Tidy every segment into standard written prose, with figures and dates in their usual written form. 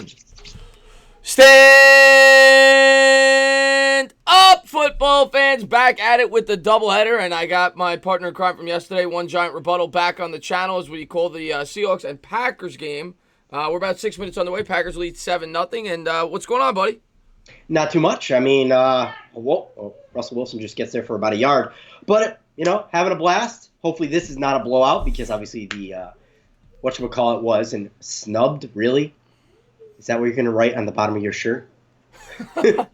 one. Stand up, football fans. Back at it with the doubleheader, and I got my partner in crime from yesterday, One Giant Rebuttal, back on the channel as we call the Seahawks and Packers game. We're about 6 minutes on the way. Packers lead 7-0. And what's going on, buddy? Not too much. I mean, Russell Wilson just gets there for about a yard. But, having a blast. Hopefully this is not a blowout because obviously the, whatchamacallit was and snubbed, really? Is that what you're going to write on the bottom of your shirt? Who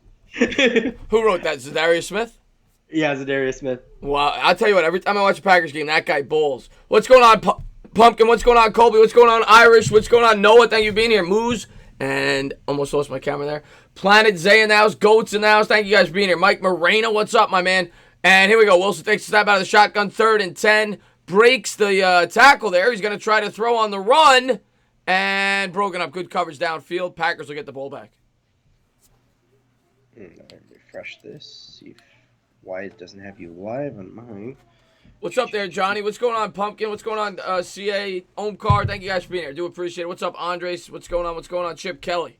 wrote that? Zadarius Smith? Yeah, Zadarius Smith. Well, I'll tell you what. Every time I watch a Packers game, that guy bowls. What's going on, Pumpkin? What's going on, Colby? What's going on, Irish? What's going on, Noah? Thank you for being here. Moose. And almost lost my camera there. Planet Zay in the house. Goats in the house. Thank you guys for being here. Mike Moreno, what's up, my man? And here we go. Wilson takes a snap out of the shotgun. 3rd and 10. Breaks the tackle there. He's going to try to throw on the run. And broken up. Good coverage downfield. Packers will get the ball back. Refresh this. See why it doesn't have you live on mine. What's up there, Johnny? What's going on, Pumpkin? What's going on, CA? Omkar, thank you guys for being here. Do appreciate it. What's up, Andres? What's going on? What's going on, Chip Kelly?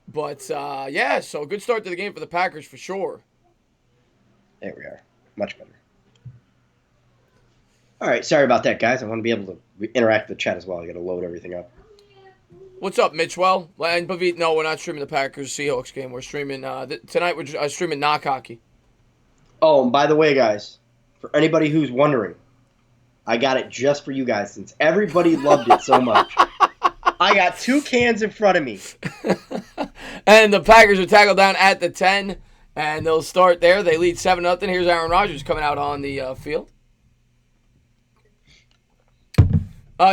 But, yeah, so good start to the game for the Packers for sure. There we are. Much better. All right, sorry about that, guys. I want to be able to interact with the chat as well. I got to load everything up. What's up, Mitchwell? And Bavit, no, we're not streaming the Packers-Seahawks game. We're streaming, tonight we're streaming knock hockey. Oh, and by the way, guys, for anybody who's wondering, I got it just for you guys since everybody loved it so much. I got 2 cans in front of me. And the Packers are tackled down at the 10, and they'll start there. They lead 7-0. Here's Aaron Rodgers coming out on the field.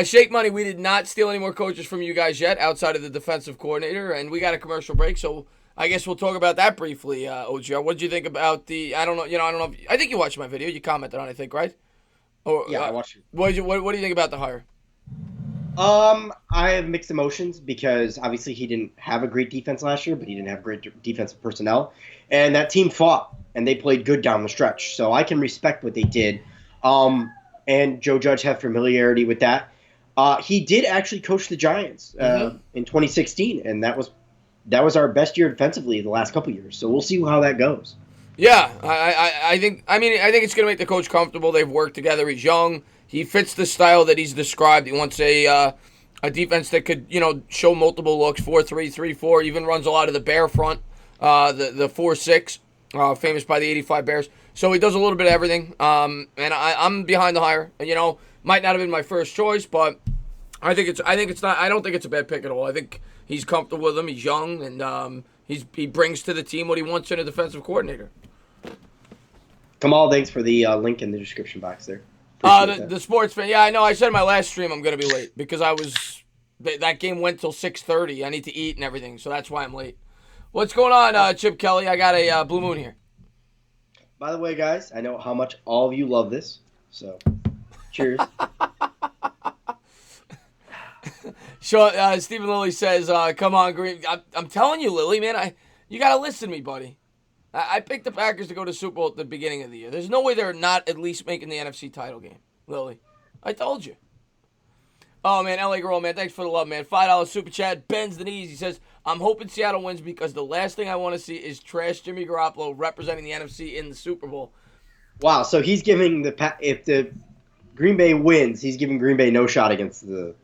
Shake Money, we did not steal any more coaches from you guys yet outside of the defensive coordinator, and we got a commercial break, so I guess we'll talk about that briefly, OGR. What did you think about the, I don't know if, I think you watched my video. You commented on it, I think, right? Or, yeah, I watched it. What do you think about the hire? I have mixed emotions because obviously he didn't have a great defense last year, but he didn't have great defensive personnel. And that team fought, and they played good down the stretch. So I can respect what they did. And Joe Judge had familiarity with that. He did actually coach the Giants in 2016, and that was our best year defensively the last couple years. So we'll see how that goes. Yeah, I think it's going to make the coach comfortable. They've worked together. He's young. He fits the style that he's described. He wants a defense that could, show multiple looks, 4-3, 3-4, even runs a lot of the bear front, the 4-6, famous by the 85 Bears. So he does a little bit of everything. And I'm behind the hire. Might not have been my first choice, but I don't think it's a bad pick at all. I think he's comfortable with him. He's young, and he brings to the team what he wants in a defensive coordinator. Kamal, thanks for the link in the description box there. The sports fan. Yeah, I know. I said in my last stream I'm going to be late because that game went till 6:30. I need to eat and everything, so that's why I'm late. What's going on, Chip Kelly? I got a Blue Moon here. By the way, guys, I know how much all of you love this, so cheers. So, Stephen Lilly says, come on, Green. I'm telling you, Lilly, man, you got to listen to me, buddy. I picked the Packers to go to Super Bowl at the beginning of the year. There's no way they're not at least making the NFC title game, Lily. I told you. Oh, man, LA Girl, man, thanks for the love, man. $5 super chat, bends the knees. He says, I'm hoping Seattle wins because the last thing I want to see is trash Jimmy Garoppolo representing the NFC in the Super Bowl. Wow, so he's giving if the Green Bay wins, he's giving Green Bay no shot against the...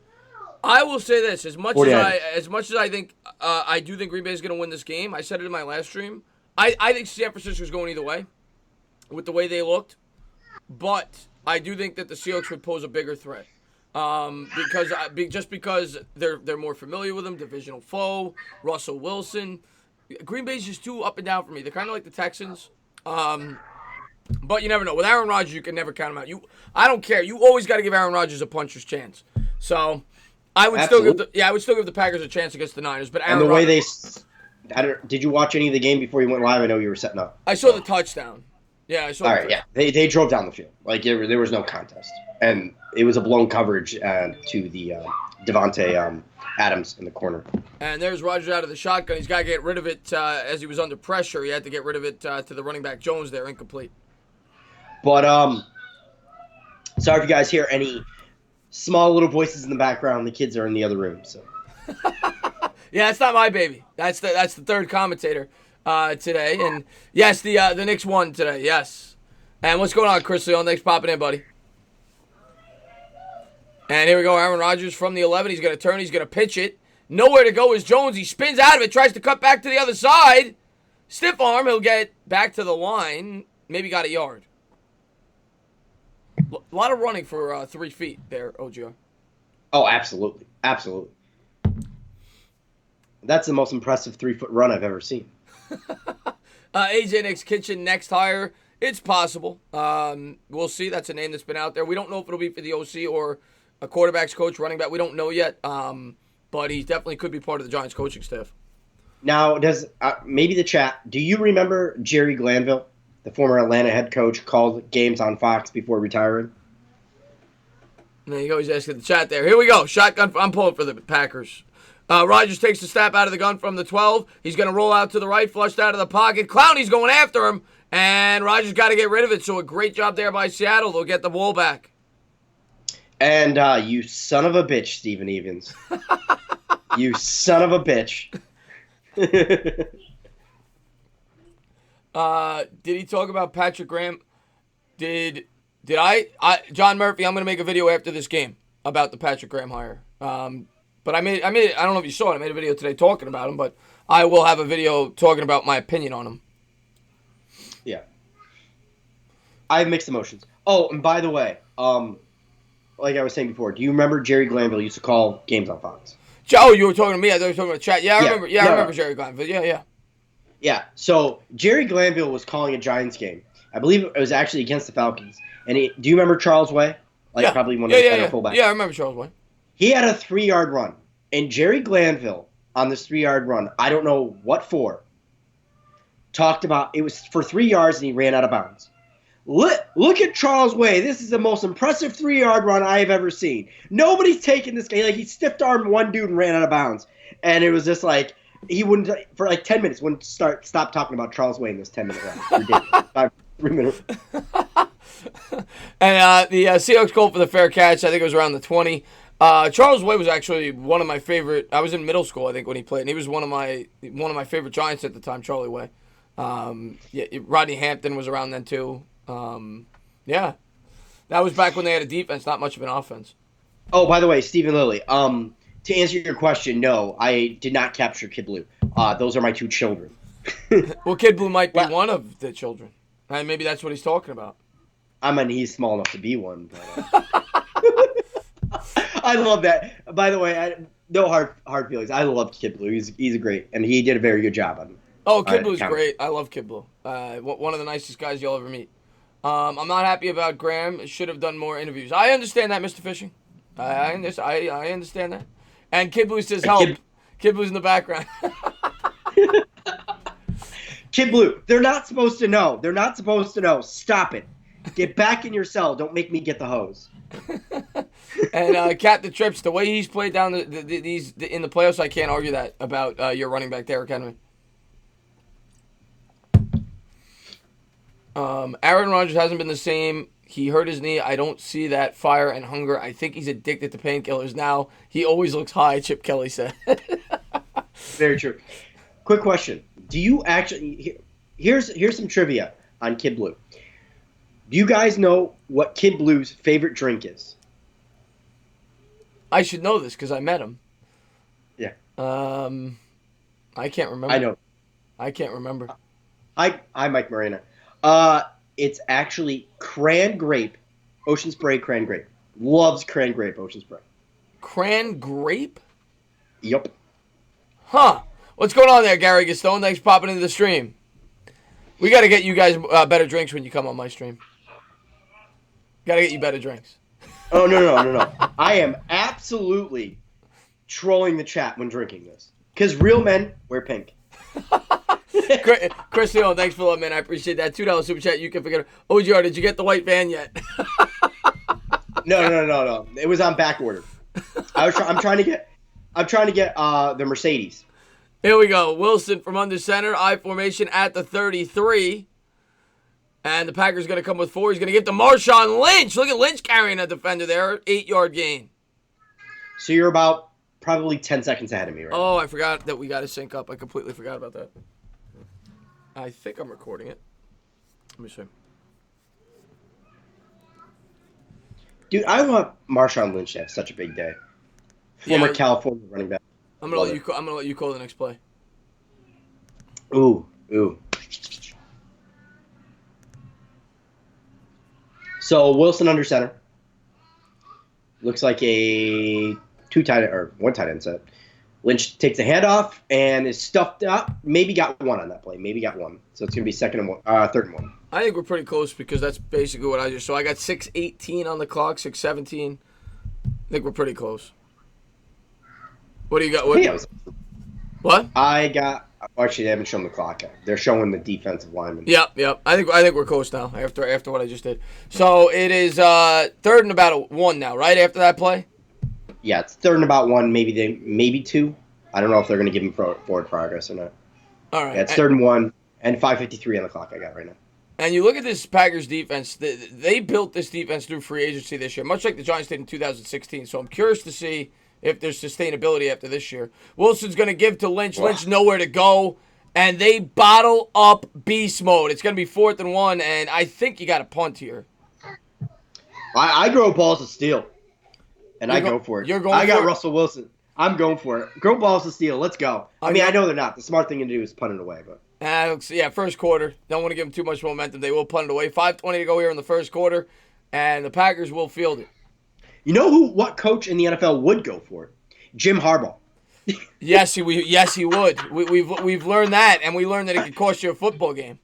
I will say this, as much as I think, I do think Green Bay is going to win this game. I said it in my last stream. I think San Francisco's going either way with the way they looked. But I do think that the Seahawks would pose a bigger threat. Because they're more familiar with him, divisional foe, Russell Wilson. Green Bay's just too up and down for me. They're kind of like the Texans. But you never know. With Aaron Rodgers, you can never count him out. I don't care. You always got to give Aaron Rodgers a puncher's chance. So I would still give the Packers a chance against the Niners. But Aaron Rodgers, did you watch any of the game before you went live? I know you were setting up. I saw the touchdown. Yeah, I saw. All right, yeah, they drove down the field. Like there was no contest, and it was a blown coverage to the Devontae Adams in the corner. And there's Rodgers out of the shotgun. He's got to get rid of it as he was under pressure. He had to get rid of it to the running back Jones there, incomplete. But sorry if you guys hear any small little voices in the background. The kids are in the other room, so. Yeah, that's not my baby. That's the third commentator today. And yes, the Knicks won today. Yes. And what's going on, Chris Leon? Thanks for popping in, buddy. And here we go, Aaron Rodgers from the 11. He's going to turn. He's going to pitch it. Nowhere to go is Jones. He spins out of it, tries to cut back to the other side. Stiff arm. He'll get back to the line. Maybe got a yard. A lot of running for 3 feet there, OGR. Oh, absolutely. Absolutely. That's the most impressive 3-foot run I've ever seen. AJ Nick's Kitchen next hire. It's possible. We'll see. That's a name that's been out there. We don't know if it'll be for the OC or a quarterback's coach, running back. We don't know yet. But he definitely could be part of the Giants coaching staff. Now, does maybe the chat, do you remember Jerry Glanville, the former Atlanta head coach, called games on Fox before retiring? There you go. He's asking the chat there. Here we go. Shotgun. I'm pulling for the Packers. Rodgers takes the snap out of the gun from the 12. He's going to roll out to the right, flushed out of the pocket. Clowney's going after him, and Rodgers got to get rid of it. So a great job there by Seattle. They'll get the ball back. And you son of a bitch, Steven Evans. You son of a bitch. Did he talk about Patrick Graham? Did I John Murphy, I'm going to make a video after this game about the Patrick Graham hire. But I made I don't know if you saw it. I made a video today talking about him, but I will have a video talking about my opinion on him. Yeah. I have mixed emotions. Oh, and by the way, like I was saying before, do you remember Jerry Glanville used to call games on Fox? Oh, you were talking to me. I thought you were talking about chat. Yeah, I remember. Yeah, I remember Jerry Glanville. Yeah. Yeah. So Jerry Glanville was calling a Giants game. I believe it was actually against the Falcons. And do you remember Charles Way? Probably one of the better fullbacks. Yeah, I remember Charles Way. He had a 3-yard run. And Jerry Glanville, on this 3-yard run, I don't know what for, talked about it was for 3 yards and he ran out of bounds. Look at Charles Way. This is the most impressive 3-yard run I have ever seen. Nobody's taken this guy. Like, he stiff-armed one dude and ran out of bounds. And it was just like, he wouldn't, for like 10 minutes, wouldn't stop talking about Charles Way in this 10-minute run. Ridiculous. 3 minutes. And the Seahawks called for the fair catch. I think it was around the 20. Charles Way was actually one of my favorite. I was in middle school, I think, when he played, and he was one of my favorite Giants at the time. Charlie Way. Rodney Hampton was around then too. Yeah, that was back when they had a defense, not much of an offense. Oh, by the way, Stephen Lilly. To answer your question, no, I did not capture Kid Blue. Those are my 2 children. Well, Kid Blue might be one of the children. And maybe that's what he's talking about. I mean, he's small enough to be one. But, I love that. By the way, no hard feelings. I love Kid Blue. He's a great, and he did a very good job on him. Oh, Kid Blue's great. I love Kid Blue. One of the nicest guys you'll ever meet. I'm not happy about Graham. Should have done more interviews. I understand that, Mr. Fishing. I understand that. And Kid Blue says help. Kid Blue's in the background. Kid Blue, they're not supposed to know. They're not supposed to know. Stop it. Get back in your cell. Don't make me get the hose. And Captain Trips, the way he's played down these in the playoffs, I can't argue that about your running back, Derrick Henry. Aaron Rodgers hasn't been the same. He hurt his knee. I don't see that fire and hunger. I think he's addicted to painkillers now. He always looks high, Chip Kelly said. Very true. Quick question. Do you actually here's some trivia on Kid Blue. Do you guys know what Kid Blue's favorite drink is? I should know this because I met him. Yeah. I can't remember. I know. I can't remember. Hi, Mike Morena. It's actually cran grape, ocean spray cran grape. Loves cran grape, ocean spray. Cran grape? Yep. Huh. What's going on there, Gary Gastone? Thanks for popping into the stream. We got to get you guys better drinks when you come on my stream. Got to get you better drinks. Oh, no. I am absolutely trolling the chat when drinking this. Because real men wear pink. Chris Leon, thanks for that, man. I appreciate that. $2 super chat. You can forget it. OGR, did you get the white van yet? No. It was on back order. I'm trying to get the Mercedes. Here we go. Wilson from under center. I formation at the 33. And the Packers going to come with 4. He's going to give to Marshawn Lynch. Look at Lynch carrying a defender there. 8-yard gain. So you're about probably 10 seconds ahead of me right now. Oh, I forgot that we got to sync up. I completely forgot about that. I think I'm recording it. Let me see. Dude, I want Marshawn Lynch to have such a big day. Former California running back. I'm gonna let you call the next play. Ooh. So Wilson under center. Looks like a one tight end set. Lynch takes a handoff and is stuffed up. Maybe got one on that play. So it's gonna be third and one. I think we're pretty close because that's basically what I just saw. I got 6:18 on the clock, 6:17. I think we're pretty close. What do you got? What? Actually, they haven't shown the clock yet. They're showing the defensive lineman. Yep. I think we're close now after what I just did. So it is third and about one now, right after that play. Yeah, it's third and about one, maybe two. I don't know if they're going to give him forward progress or not. All right. Yeah, it's third and one and 5:53 on the clock I got right now. And you look at this Packers defense. They built this defense through free agency this year, much like the Giants did in 2016. So I'm curious to see if there's sustainability after this year. Wilson's going to give to Lynch. Lynch nowhere to go. And they bottle up beast mode. It's going to be 4th and 1, and I think you got a punt here. I grow balls of steel, and I go for it. I got Russell Wilson. I'm going for it. Grow balls of steel. Let's go. I know they're not. The smart thing to do is punt it away. But first quarter. Don't want to give them too much momentum. They will punt it away. 5:20 to go here in the first quarter, and the Packers will field it. You know what coach in the NFL would go for it? Jim Harbaugh. Yes, he would. We've learned that, and we learned that it could cost you a football game.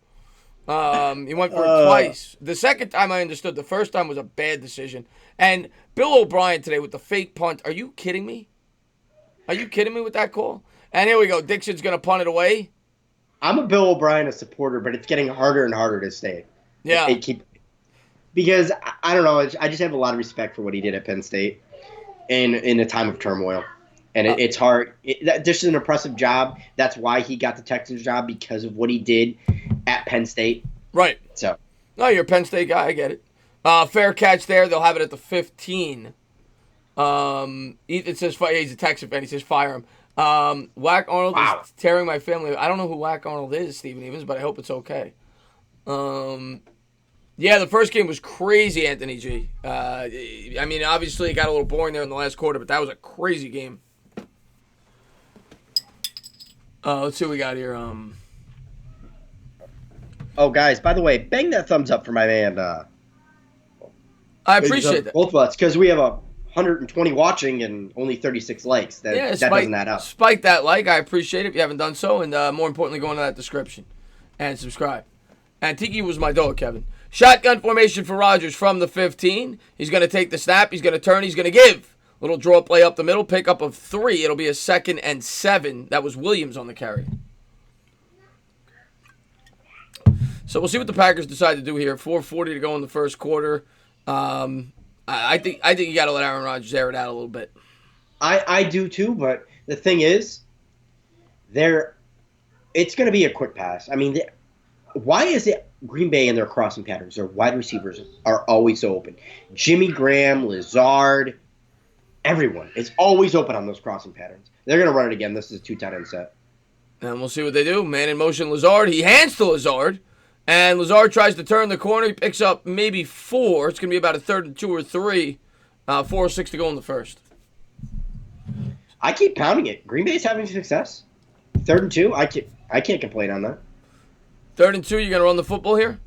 He went for it twice. The second time I understood. The first time was a bad decision. And Bill O'Brien today with the fake punt. Are you kidding me? Are you kidding me with that call? And here we go. Dixon's going to punt it away. I'm a Bill O'Brien supporter, but it's getting harder and harder to stay. Yeah. Because, I don't know, I just have a lot of respect for what he did at Penn State in a time of turmoil. And it's hard. This is an impressive job. That's why he got the Texans job, because of what he did at Penn State. Right. So. No, you're a Penn State guy. I get it. Fair catch there. They'll have it at the 15. It says he's a Texas fan. He says fire him. Whack Arnold is tearing my family. I don't know who Whack Arnold is, Stephen Evans, but I hope it's okay. Yeah, the first game was crazy, Anthony G. Obviously it got a little boring there in the last quarter, but that was a crazy game. Let's see what we got here. Oh, guys, by the way, bang that thumbs up for my man. I appreciate that. Both of us, because we have 120 watching and only 36 likes. That doesn't add up. Spike that like. I appreciate it if you haven't done so. And more importantly, go into that description and subscribe. And Tiki was my dog, Kevin. Shotgun formation for Rodgers from the 15. He's going to take the snap. He's going to turn. He's going to give. Little draw play up the middle. Pickup of 3. It'll be a 2nd and 7. That was Williams on the carry. So we'll see what the Packers decide to do here. 4:40 to go in the first quarter. I think you got to let Aaron Rodgers air it out a little bit. I do too, but the thing is, it's going to be a quick pass. I mean, why is it Green Bay and their crossing patterns, their wide receivers are always so open? Jimmy Graham, Lazard, everyone is always open on those crossing patterns. They're going to run it again. This is a 2 tight end set. And we'll see what they do. Man in motion, Lazard. He hands to Lazard. And Lazard tries to turn the corner. He picks up maybe 4. It's going to be about a 3rd and 2 or 3. 4:06 to go in the first. I keep pounding it. Green Bay's having success. 3rd and 2. I can't complain on that. 3rd and 2. You're going to run the football here?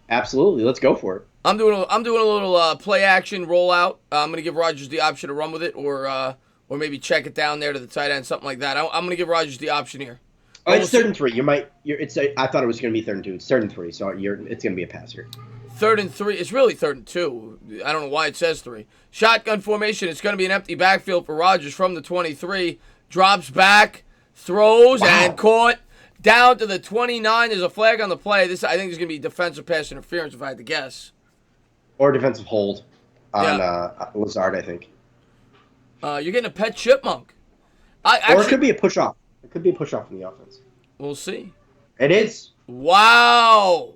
Absolutely. Let's go for it. I'm doing a little play action rollout. I'm going to give Rodgers the option to run with it, or maybe check it down there to the tight end, something like that. I'm going to give Rodgers the option here. Oh, it's 3rd and 3. I thought it was going to be 3rd and 2. It's 3rd and 3, so it's going to be a pass here. 3rd and 3. It's really 3rd and 2. I don't know why it says 3. Shotgun formation. It's going to be an empty backfield for Rodgers from the 23. Drops back, throws, and caught down to the 29. There's a flag on the play. I think there's going to be defensive pass interference if I had to guess. Or defensive hold on Lazard, I think. You're getting a pet chipmunk. Or it could be a push-off. It could be a push-off in the offense. We'll see. It is. Wow,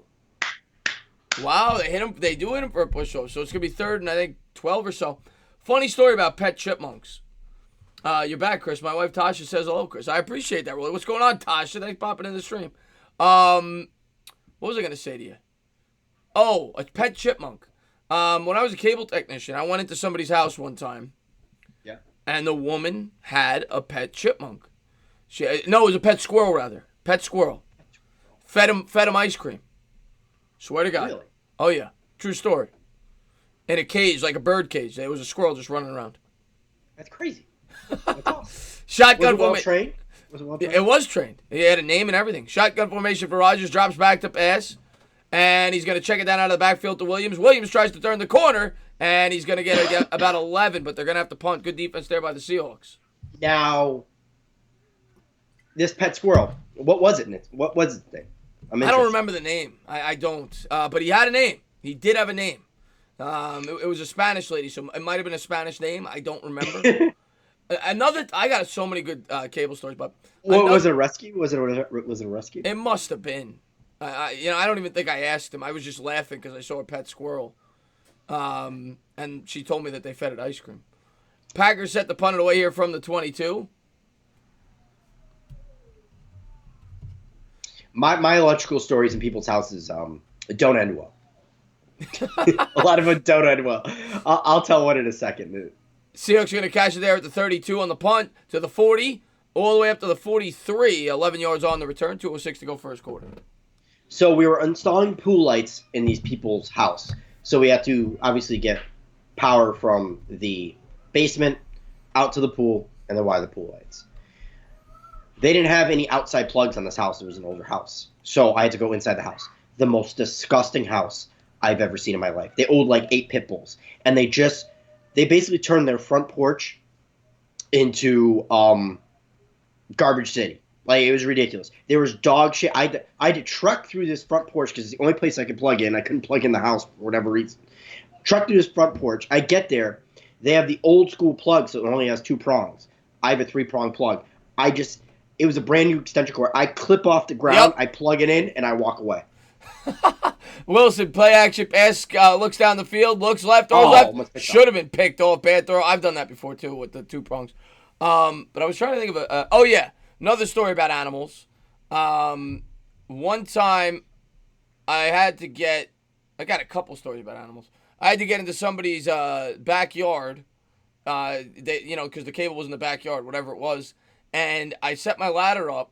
they hit him. They do hit him for a push-off. So it's going to be 3rd and, I think, 12 or so. Funny story about pet chipmunks. You're back, Chris. My wife Tasha says hello, Chris. I appreciate that, really. What's going on, Tasha? Thanks for popping in the stream. What was I going to say to you? Oh, a pet chipmunk. When I was a cable technician, I went into somebody's house one time. Yeah. And the woman had a pet chipmunk. No, it was a pet squirrel, rather. Pet squirrel. Fed him ice cream. Swear to God. Really? Oh, yeah. True story. In a cage, like a bird cage. There was a squirrel just running around. That's crazy. That's awesome. Shotgun Was it well formation. trained? Was it well trained? It was trained. He had a name and everything. Shotgun formation for Rodgers. Drops back to pass. And he's going to check it down out of the backfield to Williams. Williams tries to turn the corner. And he's going to get about 11. But they're going to have to punt. Good defense there by the Seahawks. Now, this pet squirrel, what was it? What was its name? I don't remember the name. I don't. But he had a name. He did have a name. It was a Spanish lady, so it might have been a Spanish name. I don't remember. I got so many good cable stories, but was it a rescue? Was it a rescue? It must have been. I don't even think I asked him. I was just laughing because I saw a pet squirrel, and she told me that they fed it ice cream. Packers set the punt away here from the 22. My electrical stories in people's houses don't end well. A lot of them don't end well. I'll tell one in a second. Seahawks are going to catch it there at the 32 on the punt to the 40, all the way up to the 43, 11 yards on the return, 2:06 to go first quarter. So we were installing pool lights in these people's house. So we had to obviously get power from the basement out to the pool and then wire the pool lights. They didn't have any outside plugs on this house. It was an older house. So I had to go inside the house. The most disgusting house I've ever seen in my life. They owned like 8 pit bulls. And they basically turned their front porch into garbage city. Like, it was ridiculous. There was dog shit. I had to truck through this front porch because it's the only place I could plug in. I couldn't plug in the house for whatever reason. Truck through this front porch. I get there. They have the old school plug, so it only has 2 prongs. I have a 3-prong plug. It was a brand new extension cord. I clip off the ground, I plug it in, and I walk away. Wilson, play action pass, looks down the field, looks left, throws left. Should have been picked off. Bad throw. I've done that before, too, with the 2 prongs. But I was trying to think of another story about animals. One time, I got a couple stories about animals. I had to get into somebody's backyard, because the cable was in the backyard, whatever it was. And I set my ladder up,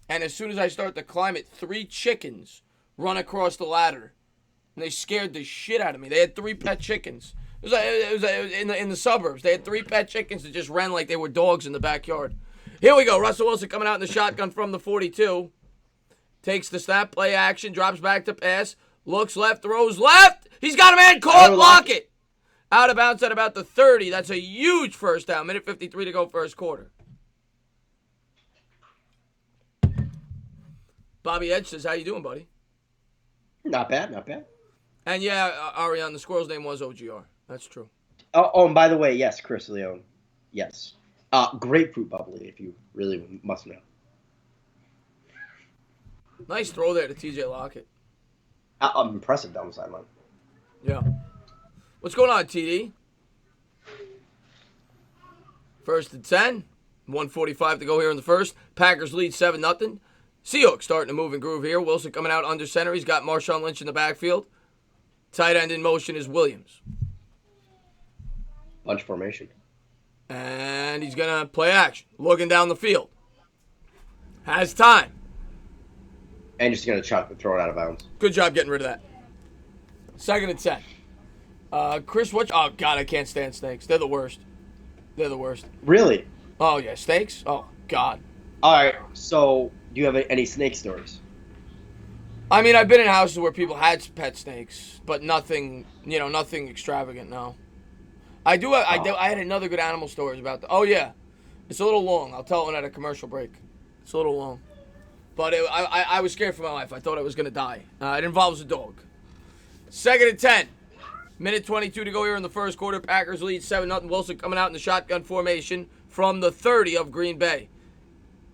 and as soon as I start to climb it, 3 chickens run across the ladder, and they scared the shit out of me. They had 3 pet chickens. It was in the suburbs. They had 3 pet chickens that just ran like they were dogs in the backyard. Here we go. Russell Wilson coming out in the shotgun from the 42. Takes the snap, play action, drops back to pass, looks left, throws left. He's got a man caught. Lockett. Out of bounds at about the 30. That's a huge first down. Minute 53 to go first quarter. Bobby Edge says, how you doing, buddy? Not bad, not bad. And yeah, Ariane, the squirrel's name was OGR. That's true. Oh, and by the way, yes, Chris Leone. Yes. Grapefruit bubbly, if you really must know. Nice throw there to TJ Lockett. Impressive down the sideline. Yeah. What's going on, TD? First and 10. 1:45 to go here in the first. Packers lead 7-0. Seahawks starting to move and groove here. Wilson coming out under center. He's got Marshawn Lynch in the backfield. Tight end in motion is Williams. Bunch formation. And he's going to play action. Looking down the field. Has time. And just going to throw it out of bounds. Good job getting rid of that. Second and 10. Chris, oh, God, I can't stand snakes. They're the worst. They're the worst. Really? Oh, yeah, snakes? Oh, God. All right, so do you have any snake stories? I mean, I've been in houses where people had pet snakes, but nothing extravagant, no. I had another good animal story about oh, yeah. It's a little long. I'll tell it at a commercial break. It's a little long. But I was scared for my life. I thought I was going to die. It involves a dog. Second and 10. Minute 22 to go here in the first quarter. Packers lead 7-0. Wilson coming out in the shotgun formation from the 30 of Green Bay.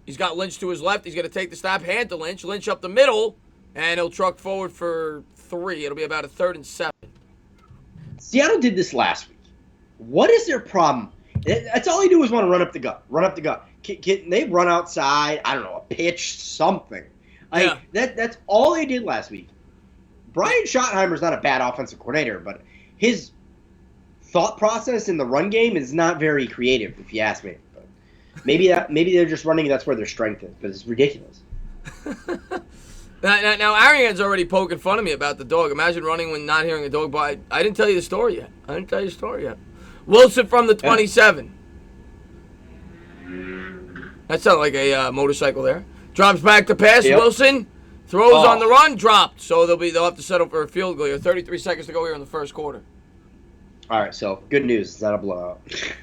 He's got Lynch to his left. He's going to take the snap, hand to Lynch. Lynch up the middle, and he'll truck forward for 3. It'll be about a 3rd and 7. Seattle did this last week. What is their problem That's all he do is want to run up the gut. Run up the gut. Can they run outside? I don't know, a pitch, something. Like that's all they did last week. Brian Schottenheimer's not a bad offensive coordinator, but his thought process in the run game is not very creative, if you ask me. But maybe they're just running. That's where their strength is, but it's ridiculous. Now Arian's already poking fun of me about the dog. Imagine running when not hearing a dog bark. I didn't tell you the story yet. Wilson from the 27. That sounded like a motorcycle there. Drops back to pass. Yep. Wilson throws on the run. Dropped. So they'll have to settle for a field goal here. 33 seconds to go here in the first quarter. All right. So good news. It's not a blowout.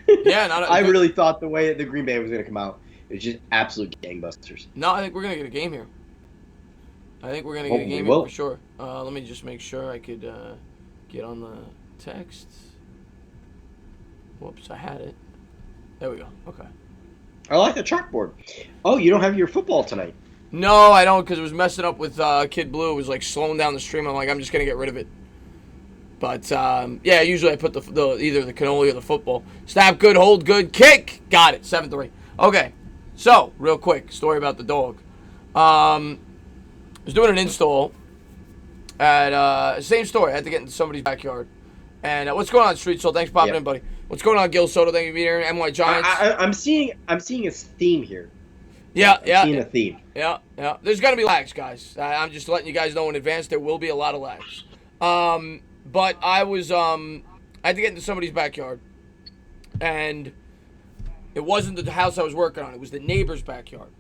Yeah. I really thought the way the Green Bay was going to come out, it was just absolute gangbusters. No, I think we're going to get a game here. Here for sure. Let me just make sure I could get on the text. Whoops, I had it. There we go. Okay. I like the chalkboard. Oh, you don't have your football tonight? No, I don't, because it was messing up with Kid Blue. It was like slowing down the stream. I'm like, I'm just gonna get rid of it. But yeah, usually I put the either the cannoli or the football. Snap good, hold good, kick. Got it. 7-3. Okay. So real quick story about the dog. I was doing an install at same story. I had to get into somebody's backyard. And what's going on, Street Soul? Thanks for popping in, buddy. What's going on, Gil Soto? Thank you for being here. NY Giants. I'm seeing a theme here. Yeah. Seeing a theme. Yeah. There's gonna be lags, guys. I'm just letting you guys know in advance there will be a lot of lags. But I was I had to get into somebody's backyard, and it wasn't the house I was working on. It was the neighbor's backyard.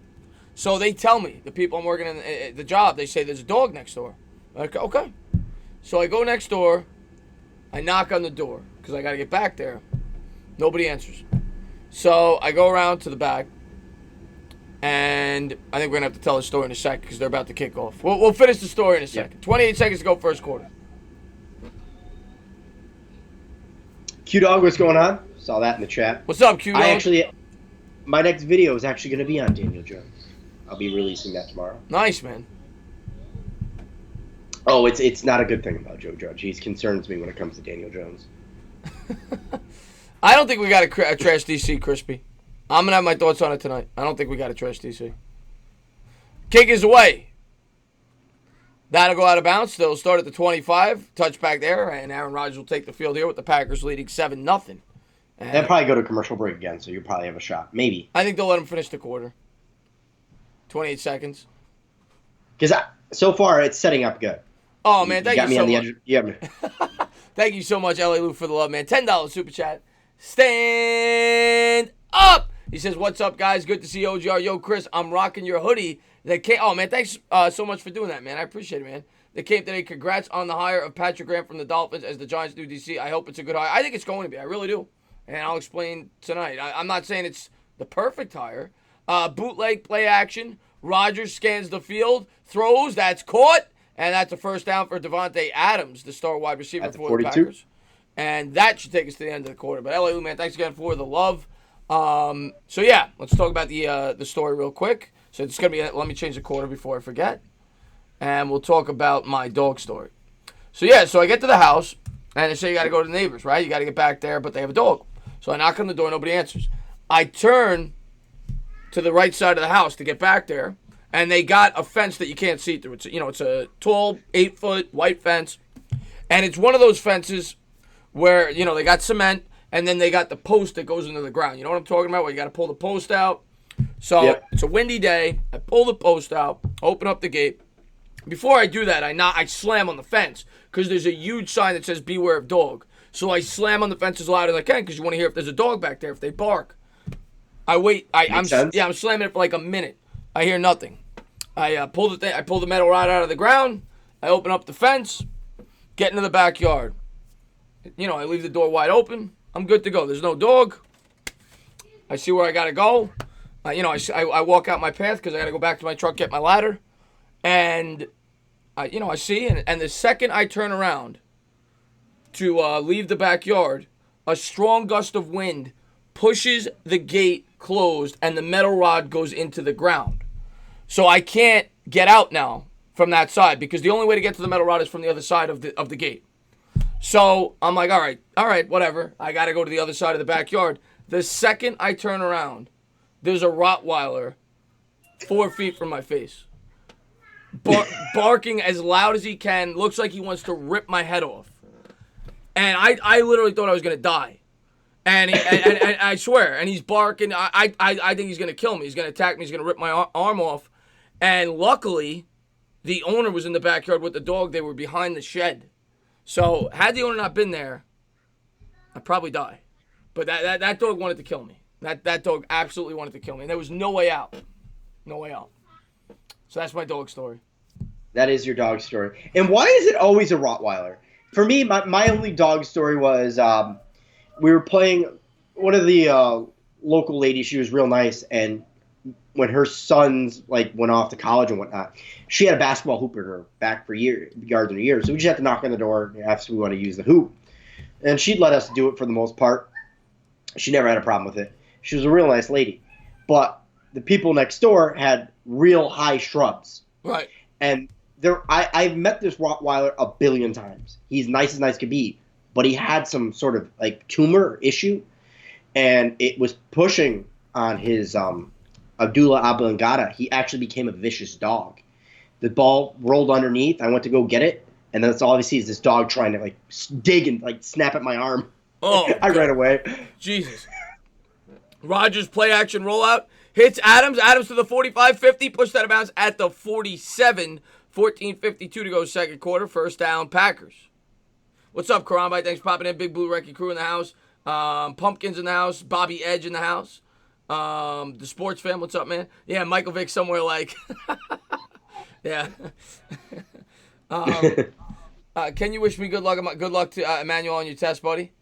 So they tell me, the people I'm working in the job, they say there's a dog next door. Like, okay. So I go next door. I knock on the door because I got to get back there. Nobody answers. So I go around to the back, and I think we're going to have to tell the story in a second because they're about to kick off. We'll finish the story in a second. 28 seconds to go, first quarter. Q-Dog, what's going on? Saw that in the chat. What's up, Q-Dog? My next video is actually going to be on Daniel Jones. I'll be releasing that tomorrow. Nice, man. Oh, it's not a good thing about Joe Judge. He concerns me when it comes to Daniel Jones. I don't think we got a trash DC, Crispy. I'm going to have my thoughts on it tonight. I don't think we got a trash DC. Kick is away. That'll go out of bounds. They'll start at the 25. Touchback there, and Aaron Rodgers will take the field here with the Packers leading 7-0. They'll probably go to commercial break again, so you'll probably have a shot. Maybe. I think they'll let him finish the quarter. 28 seconds. Because so far, it's setting up good. Oh, man, thank you so much. Yeah. Thank you so much, LA Lou, for the love, man. $10 super chat. Stand up. He says, what's up, guys? Good to see you, OGR. Yo, Chris, I'm rocking your hoodie. Oh, man, thanks so much for doing that, man. I appreciate it, man. That came today. Congrats on the hire of Patrick Graham from the Dolphins as the Giants do DC. I hope it's a good hire. I think it's going to be. I really do. And I'll explain tonight. I'm not saying it's the perfect hire. Bootleg play action. Rodgers scans the field. Throws. That's caught. And that's a first down for Devontae Adams, the star wide receiver for the Packers. And that should take us to the end of the quarter. But LA, man, thanks again for the love. So yeah, let's talk about the story real quick. So it's gonna be. Let me change the quarter before I forget, and we'll talk about my dog story. So yeah, so I get to the house, and they say you got to go to the neighbors, right? You got to get back there, but they have a dog. So I knock on the door, nobody answers. I turn to the right side of the house to get back there. And they got a fence that you can't see through. It's a tall 8-foot white fence, and it's one of those fences where they got cement, and then they got the post that goes into the ground. You know what I'm talking about? Where you got to pull the post out. So It's a windy day. I pull the post out, open up the gate. Before I do that, I slam on the fence because there's a huge sign that says "Beware of Dog." So I slam on the fence as loud as I can because you want to hear if there's a dog back there if they bark. I wait. I'm slamming it for like a minute. I hear nothing. I pull the metal rod out of the ground. I open up the fence, get into the backyard. I leave the door wide open. I'm good to go. There's no dog. I see where I gotta go. I walk out my path because I gotta go back to my truck, get my ladder, and I see. And the second I turn around to leave the backyard, a strong gust of wind pushes the gate closed, and the metal rod goes into the ground. So I can't get out now from that side because the only way to get to the metal rod is from the other side of the gate. So I'm like, all right, whatever. I got to go to the other side of the backyard. The second I turn around, there's a Rottweiler 4 feet from my face. Barking as loud as he can. Looks like he wants to rip my head off. And I literally thought I was going to die. And I swear, and he's barking. I think he's going to kill me. He's going to attack me. He's going to rip my arm off. And luckily, the owner was in the backyard with the dog. They were behind the shed. So had the owner not been there, I'd probably die. But that dog wanted to kill me. That dog absolutely wanted to kill me. And there was no way out. No way out. So that's my dog story. That is your dog story. And why is it always a Rottweiler? For me, my only dog story was we were playing one of the local ladies. She was real nice, and when her sons went off to college and whatnot, she had a basketball hoop in her back for yards and years. So we just had to knock on the door after we want to use the hoop, and she'd let us do it for the most part. She never had a problem with it. She was a real nice lady, but the people next door had real high shrubs. Right. And I've met this Rottweiler a billion times. He's nice as nice could be, but he had some sort of tumor issue, and it was pushing on his Abdullah Oblongata. He actually became a vicious dog. The ball rolled underneath. I went to go get it, and that's all I see is this dog trying to dig and snap at my arm. Oh, I ran away. Jesus. Rodgers play action rollout. Hits Adams. Adams to the 45-50. Pushed out of bounds at the 47. 14:52 to go second quarter. First down, Packers. What's up, Karambite? Thanks for popping in. Big Blue Wrecking Crew in the house. Pumpkins in the house. Bobby Edge in the house. The sports fan, what's up, man? Yeah, Michael Vick somewhere yeah. Can you wish me good luck? Good luck to Emmanuel on your test, buddy.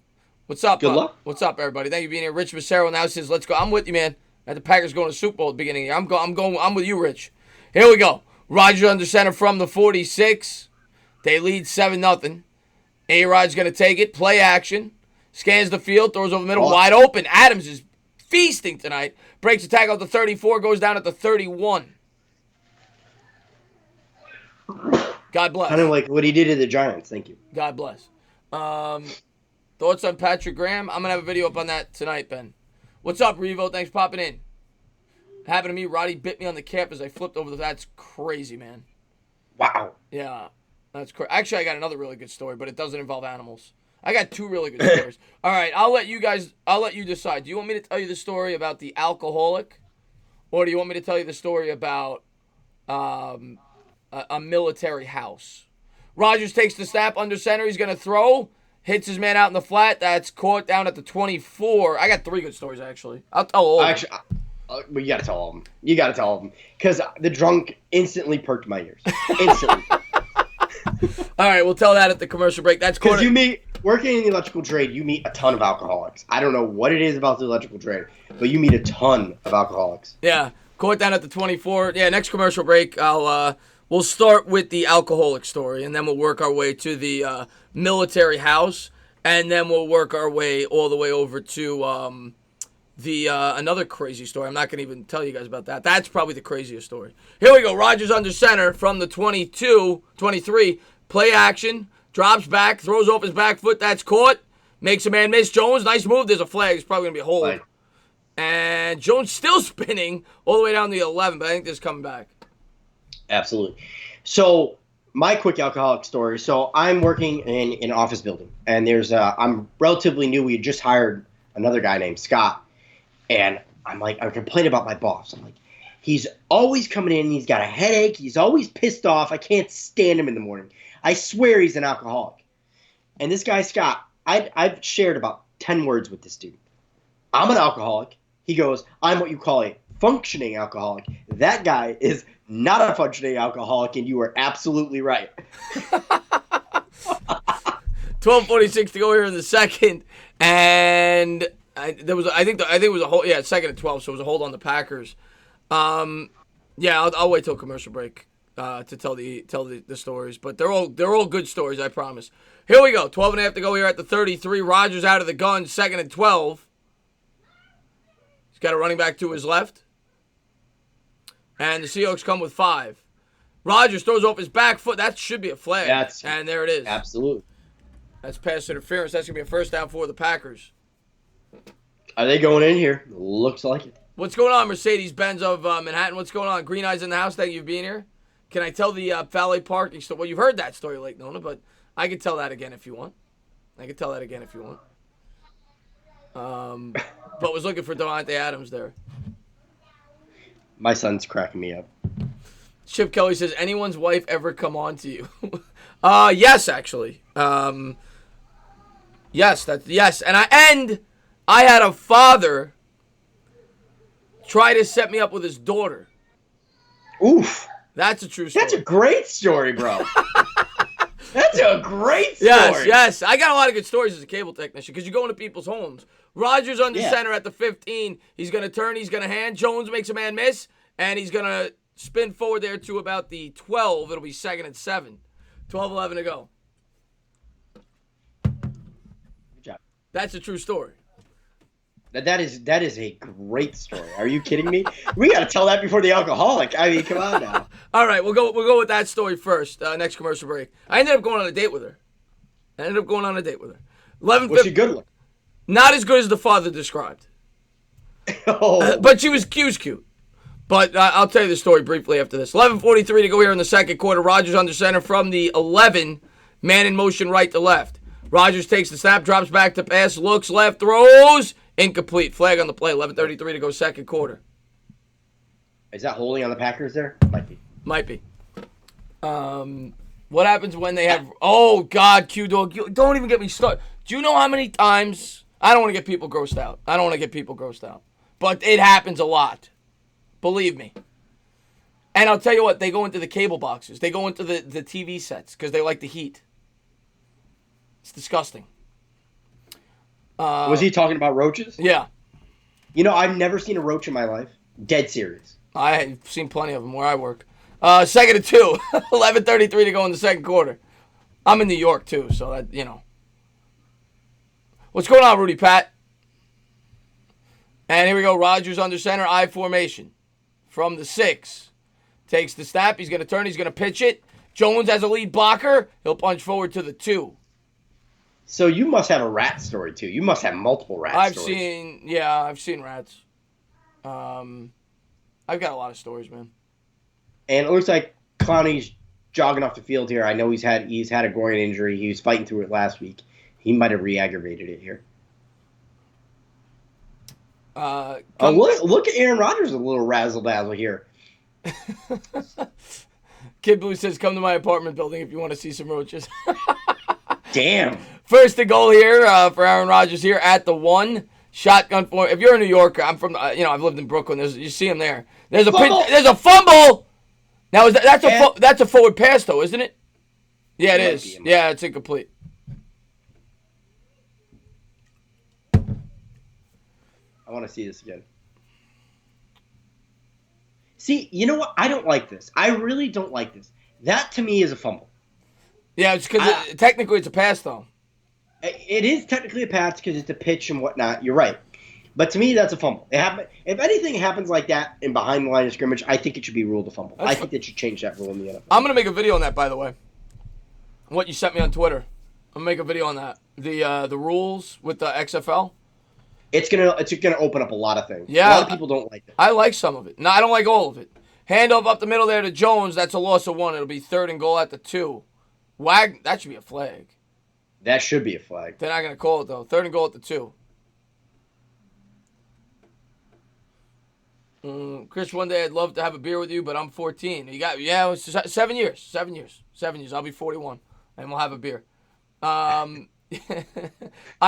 What's up? Good luck. What's up, everybody? Thank you for being here. Rich Macero now says, "Let's go." I'm with you, man. At the Packers going to Super Bowl at the beginning of the year. I'm with you, Rich. Here we go. Rodgers under center from the 46. They lead 7-0. A-Rod's going to take it. Play action. Scans the field. Throws over the middle. Wide open. Adams is feasting tonight. Breaks the tackle at the 34. Goes down at the 31. God bless. Kind of like what he did to the Giants. Thank you. God bless. Thoughts on Patrick Graham? I'm going to have a video up on that tonight, Ben. What's up, Revo? Thanks for popping in. Happened to me. Roddy bit me on the calf as I flipped over. That's crazy, man. Wow. Yeah. That's crazy. Actually, I got another really good story, but it doesn't involve animals. I got two really good stories. All right. I'll let you decide. Do you want me to tell you the story about the alcoholic? Or do you want me to tell you the story about a military house? Rodgers takes the snap under center. He's going to throw. Hits his man out in the flat. That's caught down at the 24. I got three good stories, actually. I'll tell all of them. Well, you got to tell all of them. You got to tell all of them. Because the drunk instantly perked my ears. Instantly. All right, we'll tell that at the commercial break. That's because working in the electrical trade, you meet a ton of alcoholics. I don't know what it is about the electrical trade, but you meet a ton of alcoholics. Yeah, caught down at the 24. Yeah, next commercial break, we'll start with the alcoholic story, and then we'll work our way to the military house, and then we'll work our way all the way over to another crazy story. I'm not going to even tell you guys about that. That's probably the craziest story. Here we go. Rodgers under center from the 23. Play action. Drops back. Throws off his back foot. That's caught. Makes a man miss. Jones, nice move. There's a flag. It's probably going to be a hold. Flag. And Jones still spinning all the way down to the 11, but I think this is coming back. Absolutely. So my quick alcoholic story. So I'm working in an office building, and I'm relatively new. We had just hired another guy named Scott. And I'm complaining about my boss. I'm like, he's always coming in. He's got a headache. He's always pissed off. I can't stand him in the morning. I swear he's an alcoholic. And this guy, Scott, I've shared about 10 words with this dude. I'm an alcoholic. He goes, I'm what you call a functioning alcoholic. That guy is not a functioning alcoholic, and you are absolutely right. 12:46 to go here in the second. And I think it was a hold. Yeah, second and 12, so it was a hold on the Packers. Yeah, I'll wait till commercial break to tell the stories, but they're all good stories, I promise. Here we go. 12 and a half to go here at the 33. Rodgers out of the gun, second and 12. He's got a running back to his left, and the Seahawks come with 5. Rodgers throws off his back foot. That should be a flag, and there it is. Absolutely. That's pass interference. That's gonna be a first down for the Packers. Are they going in here? Looks like it. What's going on, Mercedes-Benz of Manhattan? What's going on? Green Eyes in the house. Thank you for being here. Can I tell the valet parking story? Well, you've heard that story, Lake Nona, but I can tell that again if you want. But was looking for Devontae Adams there. My son's cracking me up. Chip Kelly says, anyone's wife ever come on to you? Yes, actually. Yes. And I had a father try to set me up with his daughter. Oof. That's a true story. That's a great story, bro. That's a great story. Yes. I got a lot of good stories as a cable technician because you go into people's homes. Rogers under center at the 15. He's going to turn. He's going to hand. Jones makes a man miss, and he's going to spin forward there to about the 12. It'll be 2nd and 7. 12-11 to go. Good job. That's a true story. That is a great story. Are you kidding me? We got to tell that before the alcoholic. I mean, come on now. All right, we'll go with that story first. Next commercial break. I ended up going on a date with her. 11. Was she good looking? Not as good as the father described. Oh. But she was cute. But I'll tell you the story briefly after this. 11:43 to go here in the second quarter. Rogers under center from the 11. Man in motion right to left. Rogers takes the snap, drops back to pass, looks left, throws. Incomplete. Flag on the play. 11:33 to go second quarter. Is that holding on the Packers there? Might be. What happens when they have... Oh, God, Q-Dog. Don't even get me started. Do you know how many times... I don't want to get people grossed out. But it happens a lot. Believe me. And I'll tell you what. They go into the cable boxes. They go into the TV sets because they like the heat. It's disgusting. Was he talking about roaches? Yeah. You know, I've never seen a roach in my life. Dead serious. I've seen plenty of them where I work. 2nd and 2. 11:33 to go in the second quarter. I'm in New York, too, so that, you know. What's going on, Rudy Pat? And here we go. Rogers under center, I formation. From the 6. Takes the snap. He's going to turn. He's going to pitch it. Jones has a lead blocker. He'll punch forward to the 2. So you must have a rat story, too. You must have multiple rat stories. I've seen rats. I've got a lot of stories, man. And it looks like Clowney's jogging off the field here. I know he's had a groin injury. He was fighting through it last week. He might have re-aggravated it here. Look at Aaron Rodgers, a little razzle-dazzle here. Kid Blue says, come to my apartment building if you want to see some roaches. Damn. First and goal here for Aaron Rodgers here at the 1. Shotgun for... If you're a New Yorker, I'm from... I've lived in Brooklyn. You see him there. There's a fumble! Now, that's a forward pass, though, isn't it? Yeah, it is. Yeah, it's incomplete. I want to see this again. See, you know what? I don't like this. I really don't like this. That, to me, is a fumble. Yeah, it's because technically it's a pass, though. It is technically a pass because it's a pitch and whatnot. You're right. But to me, that's a fumble. If anything happens like that in behind the line of scrimmage, I think it should be ruled a fumble. I think they should change that rule in the NFL. I'm going to make a video on that, by the way. What you sent me on Twitter. I'm going to make a video on that. The rules with the XFL. It's gonna open up a lot of things. Yeah. A lot of people don't like it. I like some of it. No, I don't like all of it. Handoff up the middle there to Jones. That's a loss of 1. It'll be 3rd and goal at the 2. That should be a flag. That should be a flag. They're not going to call it, though. 3rd and goal at the 2. Chris, one day I'd love to have a beer with you, but I'm 14. It's 7 years. 7 years. 7 years. I'll be 41, and we'll have a beer. I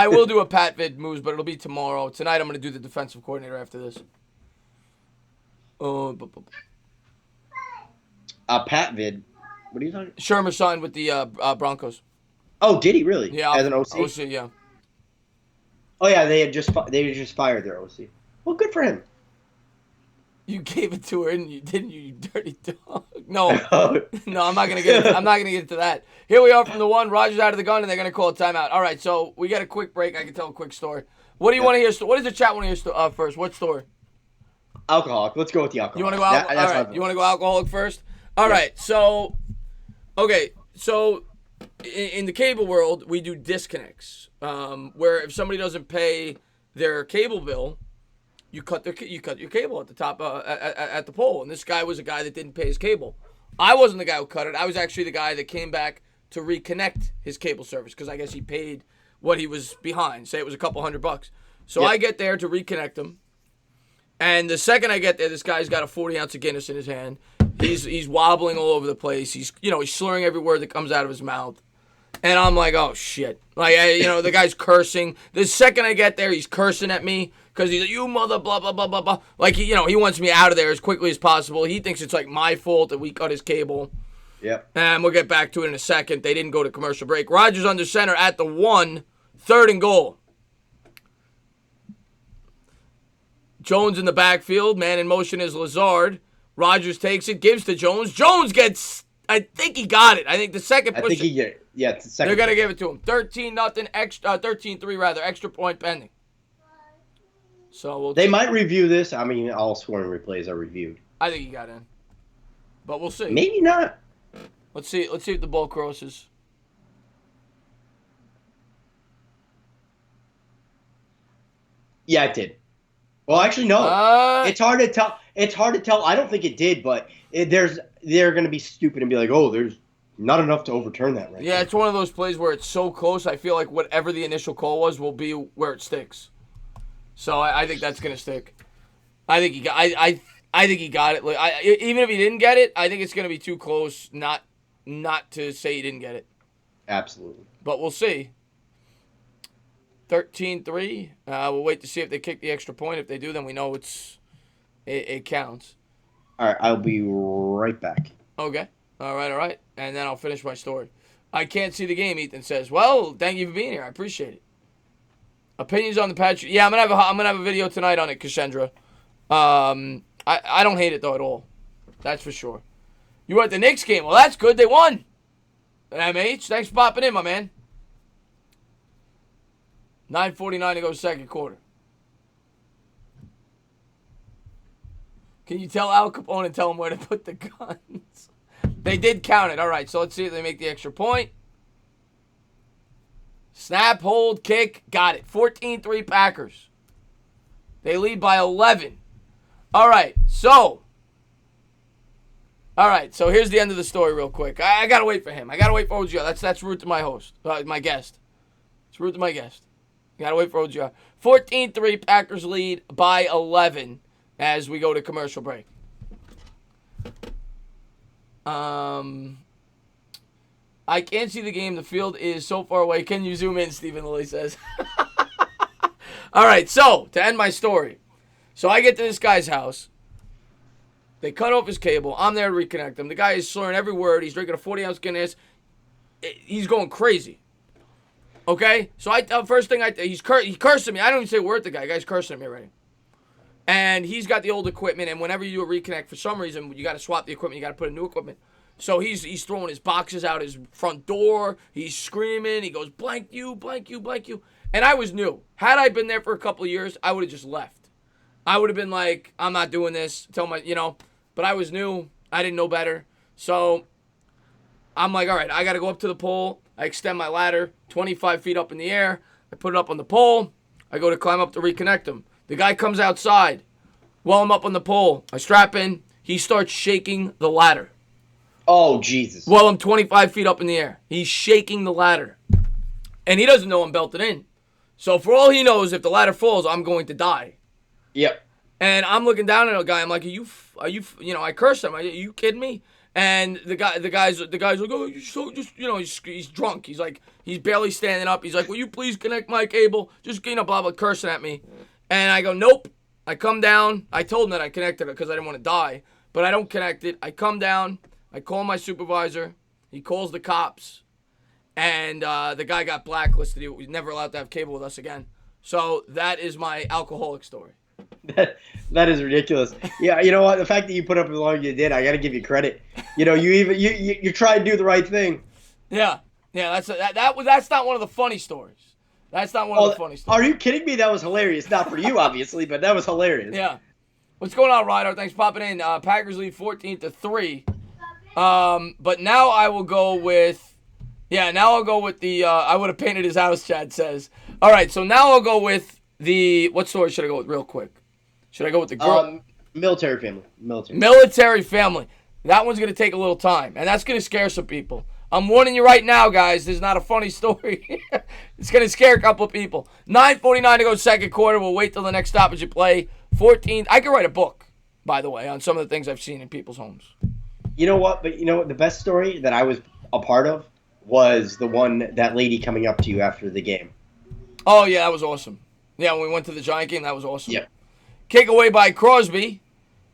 will do a Pat vid moves, but it'll be tomorrow. Tonight I'm going to do the defensive coordinator after this. Pat vid? What are you talking? Shermer signed with the Broncos. Oh, did he really? Yeah, as an OC. OC, yeah. Oh yeah, they just fired their OC. Well, good for him. You gave it to her, didn't you, you dirty dog? No, no, I'm not gonna get into that. Here we are from the 1. Rogers out of the gun, and they're gonna call a timeout. All right, so we got a quick break. I can tell a quick story. What do you want to hear? What does the chat want to hear first? What story? Alcoholic. Let's go with the alcoholic. You want to go all right. You want to go alcoholic first? All right. So, okay. So, in the cable world, we do disconnects, where if somebody doesn't pay their cable bill, you cut your cable at the top at the pole. And this guy was a guy that didn't pay his cable. I wasn't the guy who cut it. I was actually the guy that came back to reconnect his cable service because I guess he paid what he was behind. Say it was a couple $100. So I get there to reconnect him. And the second I get there, this guy's got a 40-ounce of Guinness in his hand. He's wobbling all over the place. He's slurring every word that comes out of his mouth. And I'm like, oh, shit. Like, the guy's cursing. The second I get there, he's cursing at me because he's like, you mother blah, blah, blah, blah, blah. Like, he wants me out of there as quickly as possible. He thinks it's like my fault that we cut his cable. Yep. And we'll get back to it in a second. They didn't go to commercial break. Rodgers under center at the 1, 3rd and goal. Jones in the backfield. Man in motion is Lazard. Rodgers takes it, gives to Jones. Jones gets, I think he got it. I think the second push. I think he get it. Yeah, it's the second. They're going to give it to him. 13-0, 13-3 rather, extra point pending. So they might review this. I mean, all scoring replays are reviewed. I think he got in. But we'll see. Maybe not. Let's see if the ball crosses. Yeah, it did. Well, actually, no. It's hard to tell. It's hard to tell. I don't think it did, but they're going to be stupid and be like, oh, there's not enough to overturn that right Yeah, now. It's one of those plays where it's so close. I feel like whatever the initial call was will be where it sticks. So I think that's going to stick. I think he got. I think he got it. Even if he didn't get it, I think it's going to be too close not to say he didn't get it. Absolutely. But we'll see. 13-3. We'll wait to see if they kick the extra point. If they do, then we know it counts. All right, I'll be right back. Okay. All right. And then I'll finish my story. I can't see the game, Ethan says. Well, thank you for being here. I appreciate it. Opinions on the Patriots. Yeah, I'm gonna have a video tonight on it, Cassandra. I don't hate it though at all. That's for sure. You were at the Knicks game. Well, that's good. They won. MH, thanks for popping in, my man. 9:49 to go second quarter. Can you tell Al Capone and tell him where to put the guns? They did count it. All right, so let's see if they make the extra point. Snap, hold, kick. Got it. 14-3 Packers. They lead by 11. All right, so here's the end of the story real quick. I got to wait for him. I got to wait for OGR. That's route to my host, my guest. It's route to my guest. Got to wait for OGR. 14-3 Packers lead by 11 as we go to commercial break. I can't see the game. The field is so far away. Can you zoom in, Stephen Lilly says. All right, so to end my story. So I get to this guy's house. They cut off his cable. I'm there to reconnect him. The guy is slurring every word. He's drinking a 40-ounce Guinness. He's going crazy. Okay? So first thing he cursed at me. I don't even say a word to the guy. The guy's cursing at me already. And he's got the old equipment, and whenever you do a reconnect, for some reason, you got to swap the equipment. You got to put in new equipment. So he's throwing his boxes out his front door. He's screaming. He goes, blank you, blank you, blank you. And I was new. Had I been there for a couple of years, I would have just left. I would have been like, I'm not doing this. But I was new. I didn't know better. So I'm like, all right, I got to go up to the pole. I extend my ladder 25 feet up in the air. I put it up on the pole. I go to climb up to reconnect him. The guy comes outside. While I'm up on the pole, I strap in. He starts shaking the ladder. Oh, Jesus. While I'm 25 feet up in the air. He's shaking the ladder. And he doesn't know I'm belted in. So for all he knows, if the ladder falls, I'm going to die. Yep. And I'm looking down at a guy. I'm like, are you, I cursed him. Are you kidding me? And the guy's like, oh, he's drunk. He's like, he's barely standing up. He's like, will you please connect my cable? Just, blah, blah, cursing at me. And I go, nope. I come down. I told him that I connected it because I didn't want to die. But I don't connect it. I come down. I call my supervisor. He calls the cops. And the guy got blacklisted. He was never allowed to have cable with us again. So that is my alcoholic story. That is ridiculous. Yeah, you know what? The fact that you put up as long as you did, I got to give you credit. You try to do the right thing. Yeah. That's not one of the funny stories. That's not one of the funny stories. Are you kidding me? That was hilarious. Not for you, obviously, but that was hilarious. Yeah. What's going on, Ryder? Thanks for popping in. Packers lead 14-3. But now I will go with. Yeah, now I'll go with the. I would have painted his house. Chad says. All right, so now I'll go with What story should I go with real quick? Should I go with the girl? Military family. Military family. That one's going to take a little time, and that's going to scare some people. I'm warning you right now, guys. This is not a funny story. It's going to scare a couple of people. 9:49 to go second quarter. We'll wait till the next stoppage of play. 14. I could write a book, by the way, on some of the things I've seen in people's homes. You know what? But you know what? The best story that I was a part of was the one, that lady coming up to you after the game. Oh, yeah, that was awesome. Yeah, when we went to the Giant game, that was awesome. Yep. Kick away by Crosby.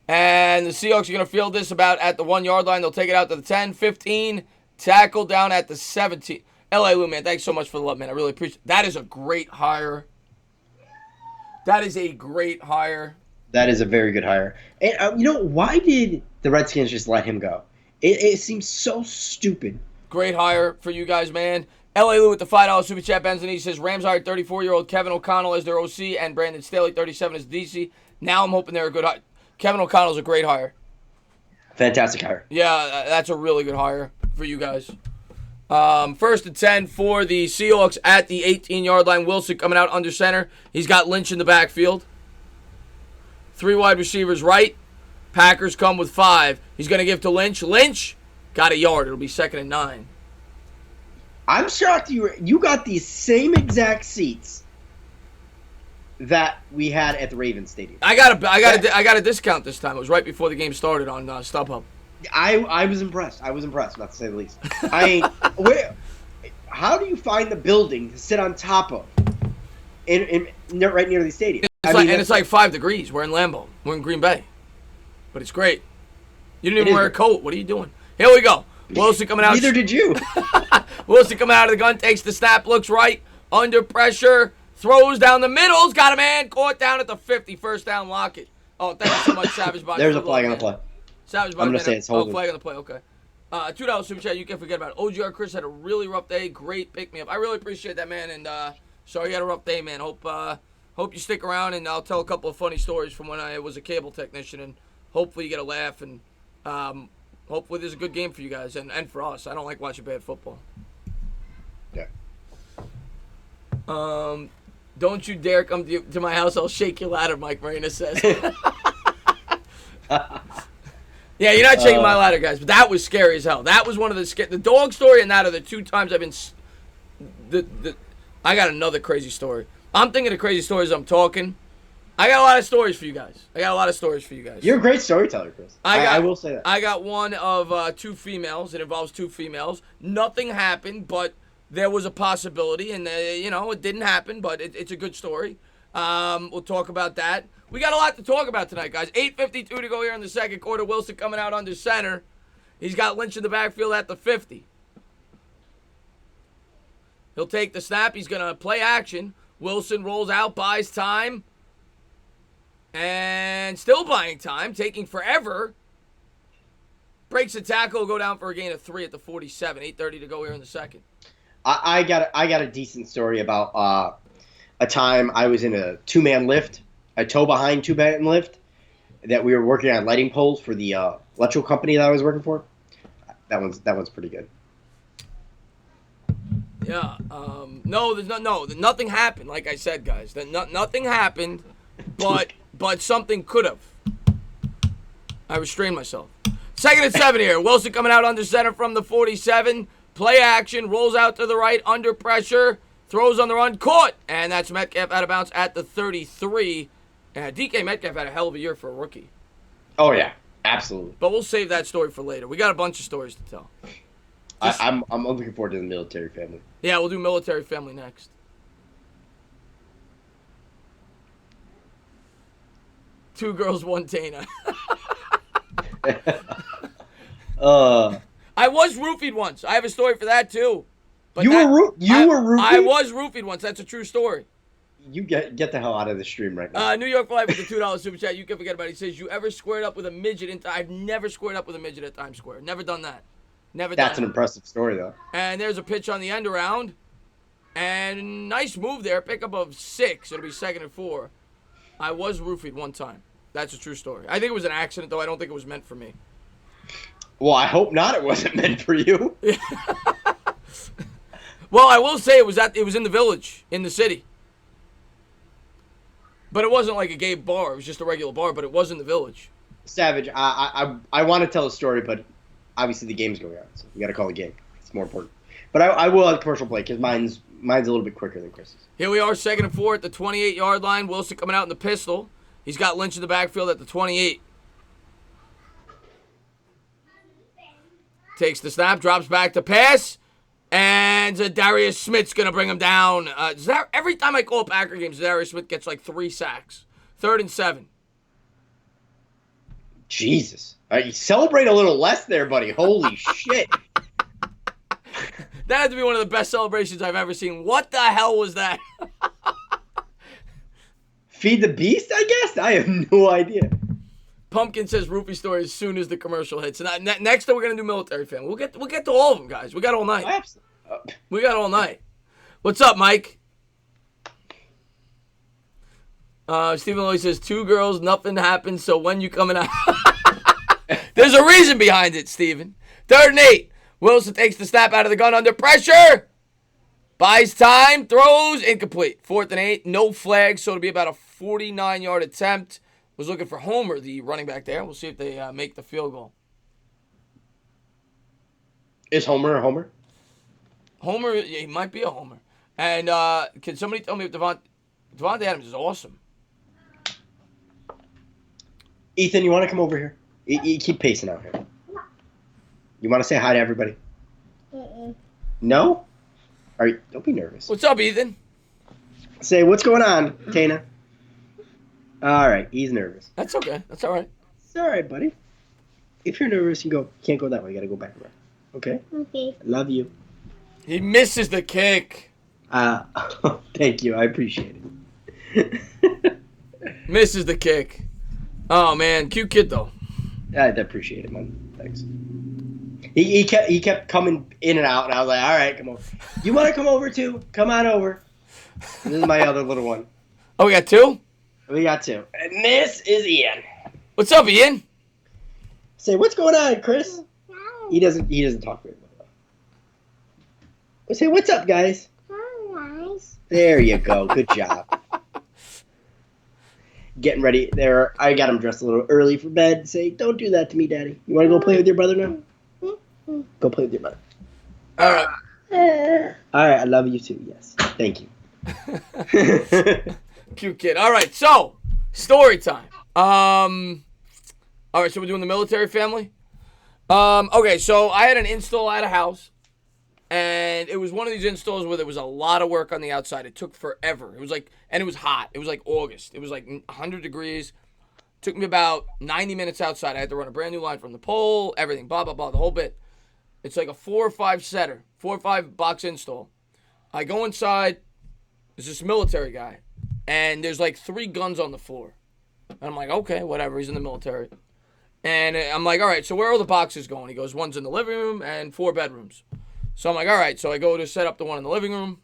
And the Seahawks are going to field this about at the 1 yard line. They'll take it out to the 10, 15. Tackle down at the 17. L.A. Lou, man, thanks so much for the love, man. I really appreciate it. That is a great hire. That is a great hire. That is a very good hire. And, why did the Redskins just let him go? It seems so stupid. Great hire for you guys, man. L.A. Lou with the $5 Super Chat. Benzini says, Rams hired 34-year-old Kevin O'Connell as their OC and Brandon Staley, 37, as DC. Now I'm hoping they're a good hire. Kevin O'Connell's a great hire. Fantastic hire. Yeah, that's a really good hire for you guys. First and 10 for the Seahawks at the 18-yard line. Wilson coming out under center. He's got Lynch in the backfield. 3 wide receivers right. Packers come with 5. He's going to give to Lynch. Lynch got a yard. It'll be 2nd and 9. I'm shocked you got these same exact seats that we had at the Ravens Stadium. I got a discount this time. It was right before the game started on StubHub. I was impressed. Not to say the least. How do you find the building to sit on top of right near the stadium? It's like 5 degrees. We're in Lambeau. We're in Green Bay. But it's great. You didn't even wear a coat. What are you doing? Here we go. Wilson coming out. Neither did you. Wilson coming out of the gun, takes the snap, looks right, under pressure, throws down the middles, got a man, caught down at the 50, first down, Lockett. Oh, thank you so much, Savage Body. There's a flag on the play. Savage Body. I'm going to say it's holding. Oh, flag on the play, okay. $2 Super Chat, you can't forget about it. OGR Chris had a really rough day, great pick-me-up. I really appreciate that, man, and sorry you had a rough day, man. Hope you stick around, and I'll tell a couple of funny stories from when I was a cable technician, and hopefully you get a laugh, and hopefully there's a good game for you guys and for us. I don't like watching bad football. Yeah. Don't you dare come to my house. I'll shake your ladder, Mike Marina says. Yeah, you're not shaking my ladder, guys. But that was scary as hell. That was one of the dog story and that are the 2 times I've been. I got another crazy story. I'm thinking of crazy stories. I'm talking. I got a lot of stories for you guys. You're a great storyteller, Chris. I will say that. I got one of 2 females. It involves 2 females. Nothing happened, but there was a possibility, and it didn't happen, but it's a good story. We'll talk about that. We got a lot to talk about tonight, guys. 8:52 to go here in the second quarter. Wilson coming out under center. He's got Lynch in the backfield at the 50. He'll take the snap. He's going to play action. Wilson rolls out, buys time. And still buying time, taking forever. Breaks the tackle, go down for a gain of 3 at the 47. 8:30 to go here in the second. I got a decent story about a time I was in a 2-man lift, a tow-behind 2-man lift, that we were working on lighting poles for the electrical company that I was working for. That one's pretty good. Yeah. No, nothing happened. Like I said, guys, nothing happened, but something could have. I restrained myself. 2nd and 7 here. Wilson coming out under center from the 47. Play action, rolls out to the right, under pressure, throws on the run, caught, and that's Metcalf out of bounds at the 33. DK Metcalf had a hell of a year for a rookie. Oh yeah, absolutely. But we'll save that story for later. We got a bunch of stories to tell. I'm looking forward to the military family. Yeah, we'll do military family next. Two girls, one Tana. I was roofied once. I have a story for that too. But you were roofied? I was roofied once. That's a true story. You get the hell out of the stream right now. New York Live with the $2 super chat. You can forget about it. He says, you ever squared up with a midget? I've never squared up with a midget at Times Square. Never done that. That's an impressive story, though. And there's a pitch on the end around. And nice move there. Pickup of 6. It'll be 2nd and 4. I was roofied one time. That's a true story. I think it was an accident, though. I don't think it was meant for me. Well, I hope not. It wasn't meant for you. Well, I will say it was in the village, in the city. But it wasn't like a gay bar. It was just a regular bar, but it was in the Village. Savage, I want to tell a story, but obviously the game's going on, so we got to call a game. It's more important. But I will have a commercial break because mine's a little bit quicker than Chris's. Here we are, 2nd and 4 at the 28-yard line. Wilson coming out in the pistol. He's got Lynch in the backfield at the 28. Takes the snap, drops back to pass, and Darius Smith's going to bring him down. Every time I call Packer games, Darius Smith gets like 3 sacks. 3rd and 7. Jesus. You celebrate a little less there, buddy. Holy shit. That had to be one of the best celebrations I've ever seen. What the hell was that? Feed the beast, I guess? I have no idea. Pumpkin says roofie story as soon as the commercial hits. And next we're going to do military family. We'll get to all of them, guys. We got all night. Absolutely. We got all night. What's up, Mike? Stephen Lloyd says, 2 girls, nothing happened, so when you coming out? There's a reason behind it, Stephen. 3rd and 8. Wilson takes the snap out of the gun under pressure. Buys time, throws, incomplete. 4th and 8, no flags, so it'll be about a 49-yard attempt. Was looking for Homer, the running back there. We'll see if they make the field goal. Is Homer a homer? Homer, yeah, he might be a homer. And can somebody tell me if Devontae Adams is awesome? Ethan, you want to come over here? You keep pacing out here. You want to say hi to everybody? No? All right, don't be nervous. What's up, Ethan? Say, what's going on, Tana? All right, he's nervous. That's okay. That's all right. It's all right, buddy. If you're nervous, you can't go that way. You got to go back around. Okay? Okay. Love you. He misses the kick. Thank you. I appreciate it. Misses the kick. Oh, man. Cute kid, though. I appreciate it, man. Thanks. He kept coming in and out, and I was like, all right, come over. You want to come over, too? Come on over. This is my other little one. Oh, we got 2? We got 2. And this is Ian. What's up, Ian? Say, what's going on, Chris? He doesn't talk very well. Say, what's up, guys? Nice. There you go. Good job. Getting ready. There, I got him dressed a little early for bed. Say, don't do that to me, Daddy. You want to go play with your brother now? Go play with your brother. All right. All right, I love you too. Yes. Thank you. Cute kid. All right, so story time. All right, so we're doing the military family. Okay, so I had an install at a house, and it was one of these installs where there was a lot of work on the outside. It took forever. It was like, and it was hot. It was like August. It was like 100 degrees. It took me about 90 minutes outside. I had to run a brand new line from the pole, everything, blah, blah, blah, the whole bit. It's like a 4 or 5 setter, 4 or 5 box install. I go inside. There's this military guy, and there's like 3 guns on the floor. And I'm like, okay, whatever. He's in the military. And I'm like, all right, so where are all the boxes going? He goes, one's in the living room and 4 bedrooms. So I'm like, all right. So I go to set up the one in the living room,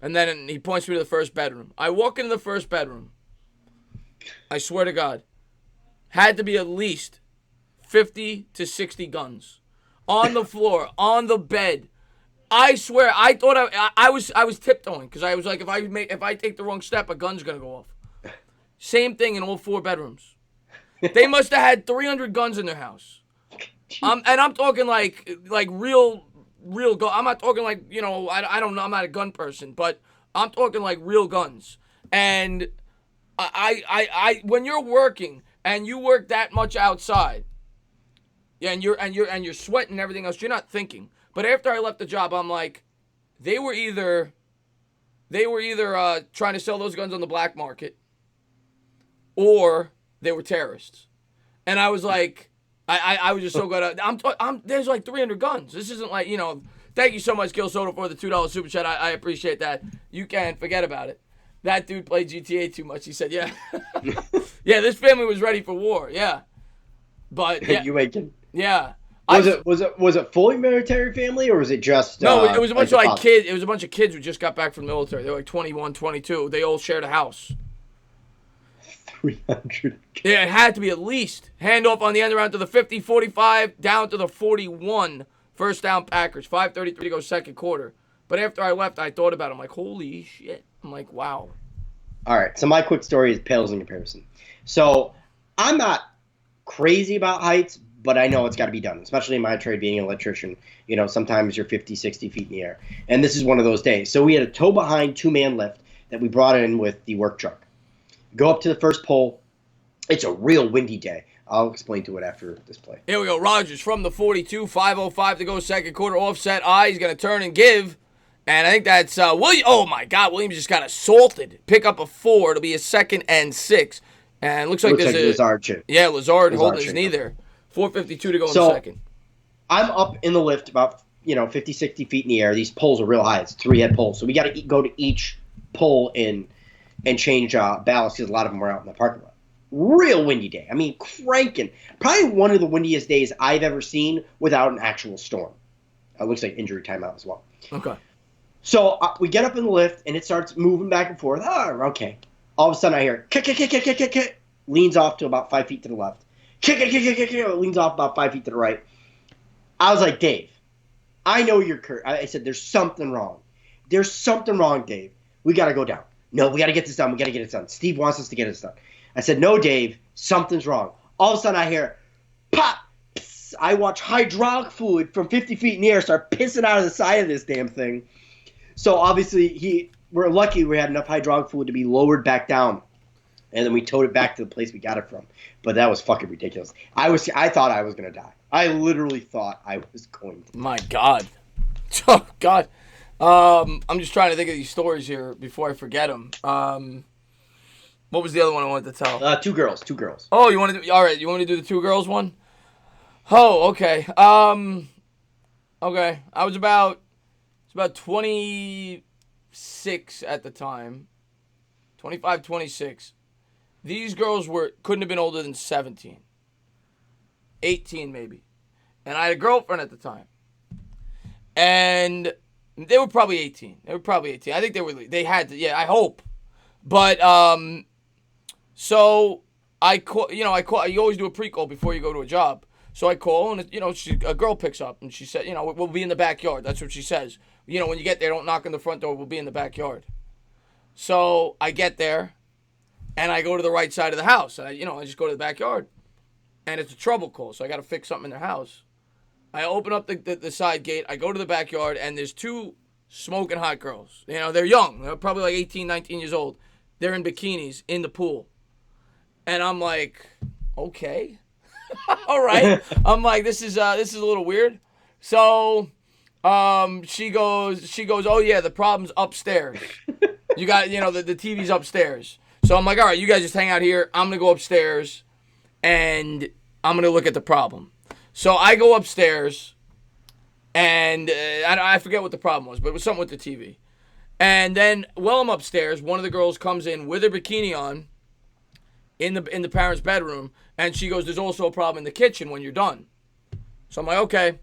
and then he points me to the first bedroom. I walk into the first bedroom. I swear to God, had to be at least 50 to 60 guns on the floor, on the bed. I swear, I thought I was tiptoeing because I was like, if I take the wrong step, a gun's gonna go off. Same thing in all 4 bedrooms. They must have had 300 guns in their house. And I'm talking like real gun. I'm not talking like, I don't know. I'm not a gun person, but I'm talking like real guns. And I when you're working and you work that much outside, yeah, and you're sweating and everything else, you're not thinking. But after I left the job, I'm like, they were either trying to sell those guns on the black market, or they were terrorists. And I was like, I was just so good. There's like 300 guns. This isn't like, thank you so much, Gil Soto, for the $2 super chat. I appreciate that. You can forget about it. That dude played GTA too much. He said, yeah. Yeah, this family was ready for war. Yeah. But yeah. You ain't kidding. Yeah. Was it fully military family, or was it just No, it was a bunch of kids. It was a bunch of kids who just got back from the military. They were like 21, 22. They all shared a house. 300. Yeah, it had to be at least. Handoff on the end around to the 50, 45, down to the 41. First down Packers. 5:33 to go second quarter. But after I left, I thought about it. I'm like, holy shit. I'm like, wow. All right. So my quick story is pales in comparison. So I'm not crazy about heights, but I know it's got to be done, especially in my trade being an electrician. You know, sometimes you're 50, 60 feet in the air. And this is one of those days. So we had a tow behind 2-man lift that we brought in with the work truck. Go up to the first pole. It's a real windy day. I'll explain to it after this play. Here we go. Rogers from the 42, 5:05 to go, second quarter. Offset I. He's going to turn and give. And I think that's William. Oh, my God. Williams just got assaulted. Pick up a 4. It'll be a 2nd and 6. And looks like there's a Lazard chip. Yeah, Lazard holding his knee there. 4:52 to go in the second. I'm up in the lift about 50, 60 feet in the air. These poles are real high. It's 3-head poles. So we got to go to each pole and change ballast because a lot of them were out in the parking lot. Real windy day. I mean, cranking. Probably one of the windiest days I've ever seen without an actual storm. It looks like injury timeout as well. Okay. So we get up in the lift, and it starts moving back and forth. Oh, okay. All of a sudden, I hear kick, kick, kick, kick, kick, kick, kick. Leans off to about 5 feet to the left. Kick, kick, kick, kick, kick, kick. Leans off about 5 feet to the right. I was like, Dave, I know you're Kurt. I said, there's something wrong. There's something wrong, Dave. We got to go down. No, we got to get this done. We got to get it done. Steve wants us to get this done. I said, no, Dave, something's wrong. All of a sudden, I hear pop. Pss. I watch hydraulic fluid from 50 feet in the air start pissing out of the side of this damn thing. So obviously, we're lucky we had enough hydraulic fluid to be lowered back down, and then we towed it back to the place we got it from. But that was fucking ridiculous. I thought I was gonna die. I literally thought I was going to. My God. Oh God. I'm just trying to think of these stories here before I forget them. What was the other one I wanted to tell? Two girls. Oh, you want to do? All right, you want me to do the 2 girls one? Oh, okay. Okay. I was about 26 at the time. 25, 26. These girls couldn't have been older than 17. 18 maybe. And I had a girlfriend at the time. And they were probably 18. I think they had to, yeah, I hope. But so I call, you always do a pre-call before you go to a job. So I call, and a girl picks up, and she said, we'll be in the backyard. That's what she says. When you get there, don't knock on the front door. We'll be in the backyard. So I get there, and I go to the right side of the house. And I just go to the backyard, and it's a trouble call. So I got to fix something in their house. I open up the side gate. I go to the backyard, and there's 2 smoking hot girls. They're young. They're probably like 18, 19 years old. They're in bikinis in the pool. And I'm like, okay. All right. I'm like, this is a little weird. So she goes, oh yeah, the problem's upstairs. You got, the TV's upstairs. So I'm like, all right, you guys just hang out here. I'm going to go upstairs and I'm going to look at the problem. So I go upstairs and I forget what the problem was, but it was something with the TV. And then while I'm upstairs, one of the girls comes in with her bikini on in the parents' bedroom, and she goes, there's also a problem in the kitchen when you're done. So I'm like, okay.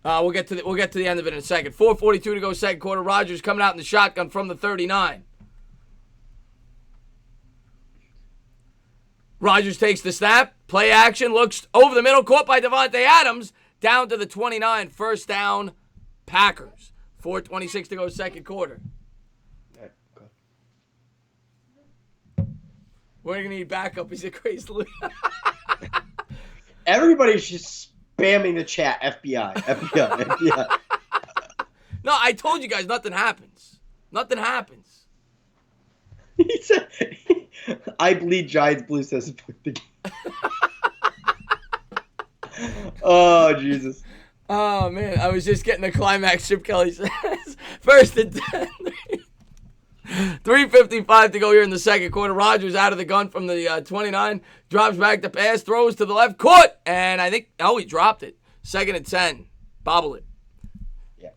We'll get to the end of it in a second. 4:42 to go, second quarter. Rogers coming out in the shotgun from the 39. Rogers takes the snap. Play action. Looks over the middle. Caught by Devontae Adams. Down to the 29. First down, Packers. 4:26 to go, second quarter. We're going to need backup. He's a crazy loser. Everybody's just spamming the chat. FBI. No, I told you guys nothing happens. Nothing happens. He said, I bleed Giants blue says the game. Oh, Jesus. Oh, man. I was just getting the climax. Chip Kelly says. First and 10. 3:55 to go here in the second quarter. Rogers out of the gun from the 29. Drops back to pass. Throws to the left. Caught. And I think, he dropped it. Second and 10. Bobble it. Yeah.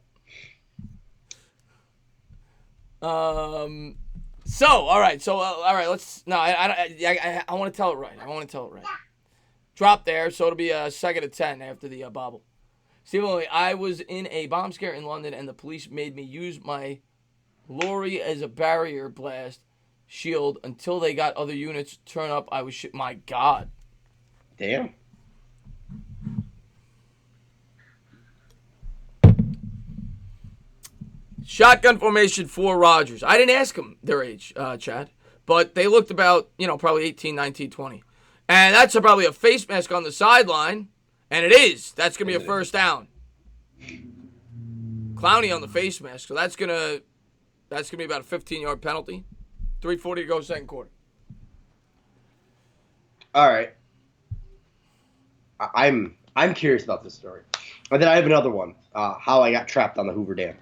So, all right. So, all right. Let's. No, I want to tell it right. Drop there. So it'll be a second and 10 after the bobble. Stephen, I was in a bomb scare in London, and the police made me use my lorry as a barrier blast shield until they got other units turn up. I was my God. Damn. Shotgun formation for Rodgers. I didn't ask him their age, Chad, but they looked about, probably 18, 19, 20. And that's probably a face mask on the sideline, and it is. That's going to be a first down. Clowney on the face mask, so that's gonna be about a 15-yard penalty. 3:40 to go, second quarter. All right. I'm curious about this story. And then I have another one. How I got trapped on the Hoover Dam.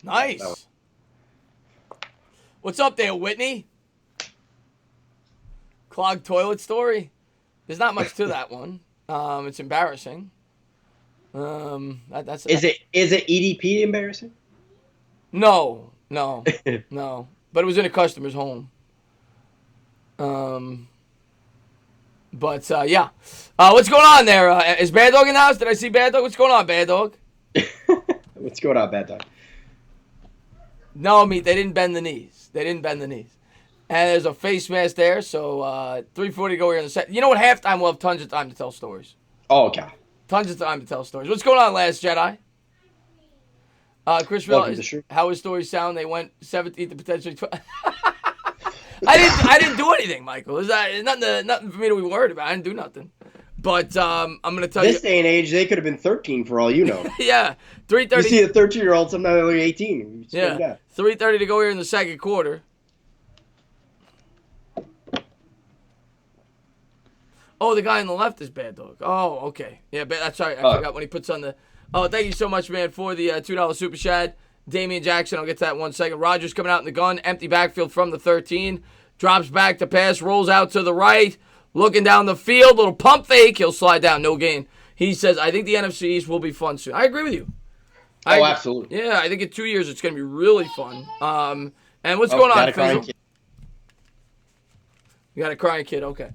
Nice. What's up there, Whitney? Clogged toilet story. There's not much to that one. It's embarrassing. Is it EDP embarrassing? No. But it was in a customer's home. Yeah. What's going on there? Is Bad Dog in the house? Did I see Bad Dog? What's going on, Bad Dog? What's going on, Bad Dog? No, they didn't bend the knees. And there's a face mask there, so 3:40 to go here in the set. You know what? Halftime we'll have tons of time to tell stories. Oh, okay. Tons of time to tell stories. What's going on, Last Jedi? Chris, how his stories sound? They went 17th to potentially 12. I didn't do anything, Michael. There's nothing for me to be worried about. I didn't do nothing. But I'm going to tell you. This day and age, they could have been 13 for all you know. Yeah. 3:30. You see a 13-year-old, sometimes they're like 18. Yeah. 3:30 to go here in the second quarter. Oh, the guy on the left is Bad Dog. Oh, okay. Yeah, that's right. I forgot when he puts on the... Oh, thank you so much, man, for the $2 Super Chat. Damian Jackson, I'll get to that in 1 second. Rodgers coming out in the gun. Empty backfield from the 13. Drops back to pass. Rolls out to the right. Looking down the field. Little pump fake. He'll slide down. No gain. He says, I think the NFC East will be fun soon. I agree with you. Absolutely. Yeah, I think in 2 years it's going to be really fun. And what's going on, Fizzle? You got a crying kid. Okay.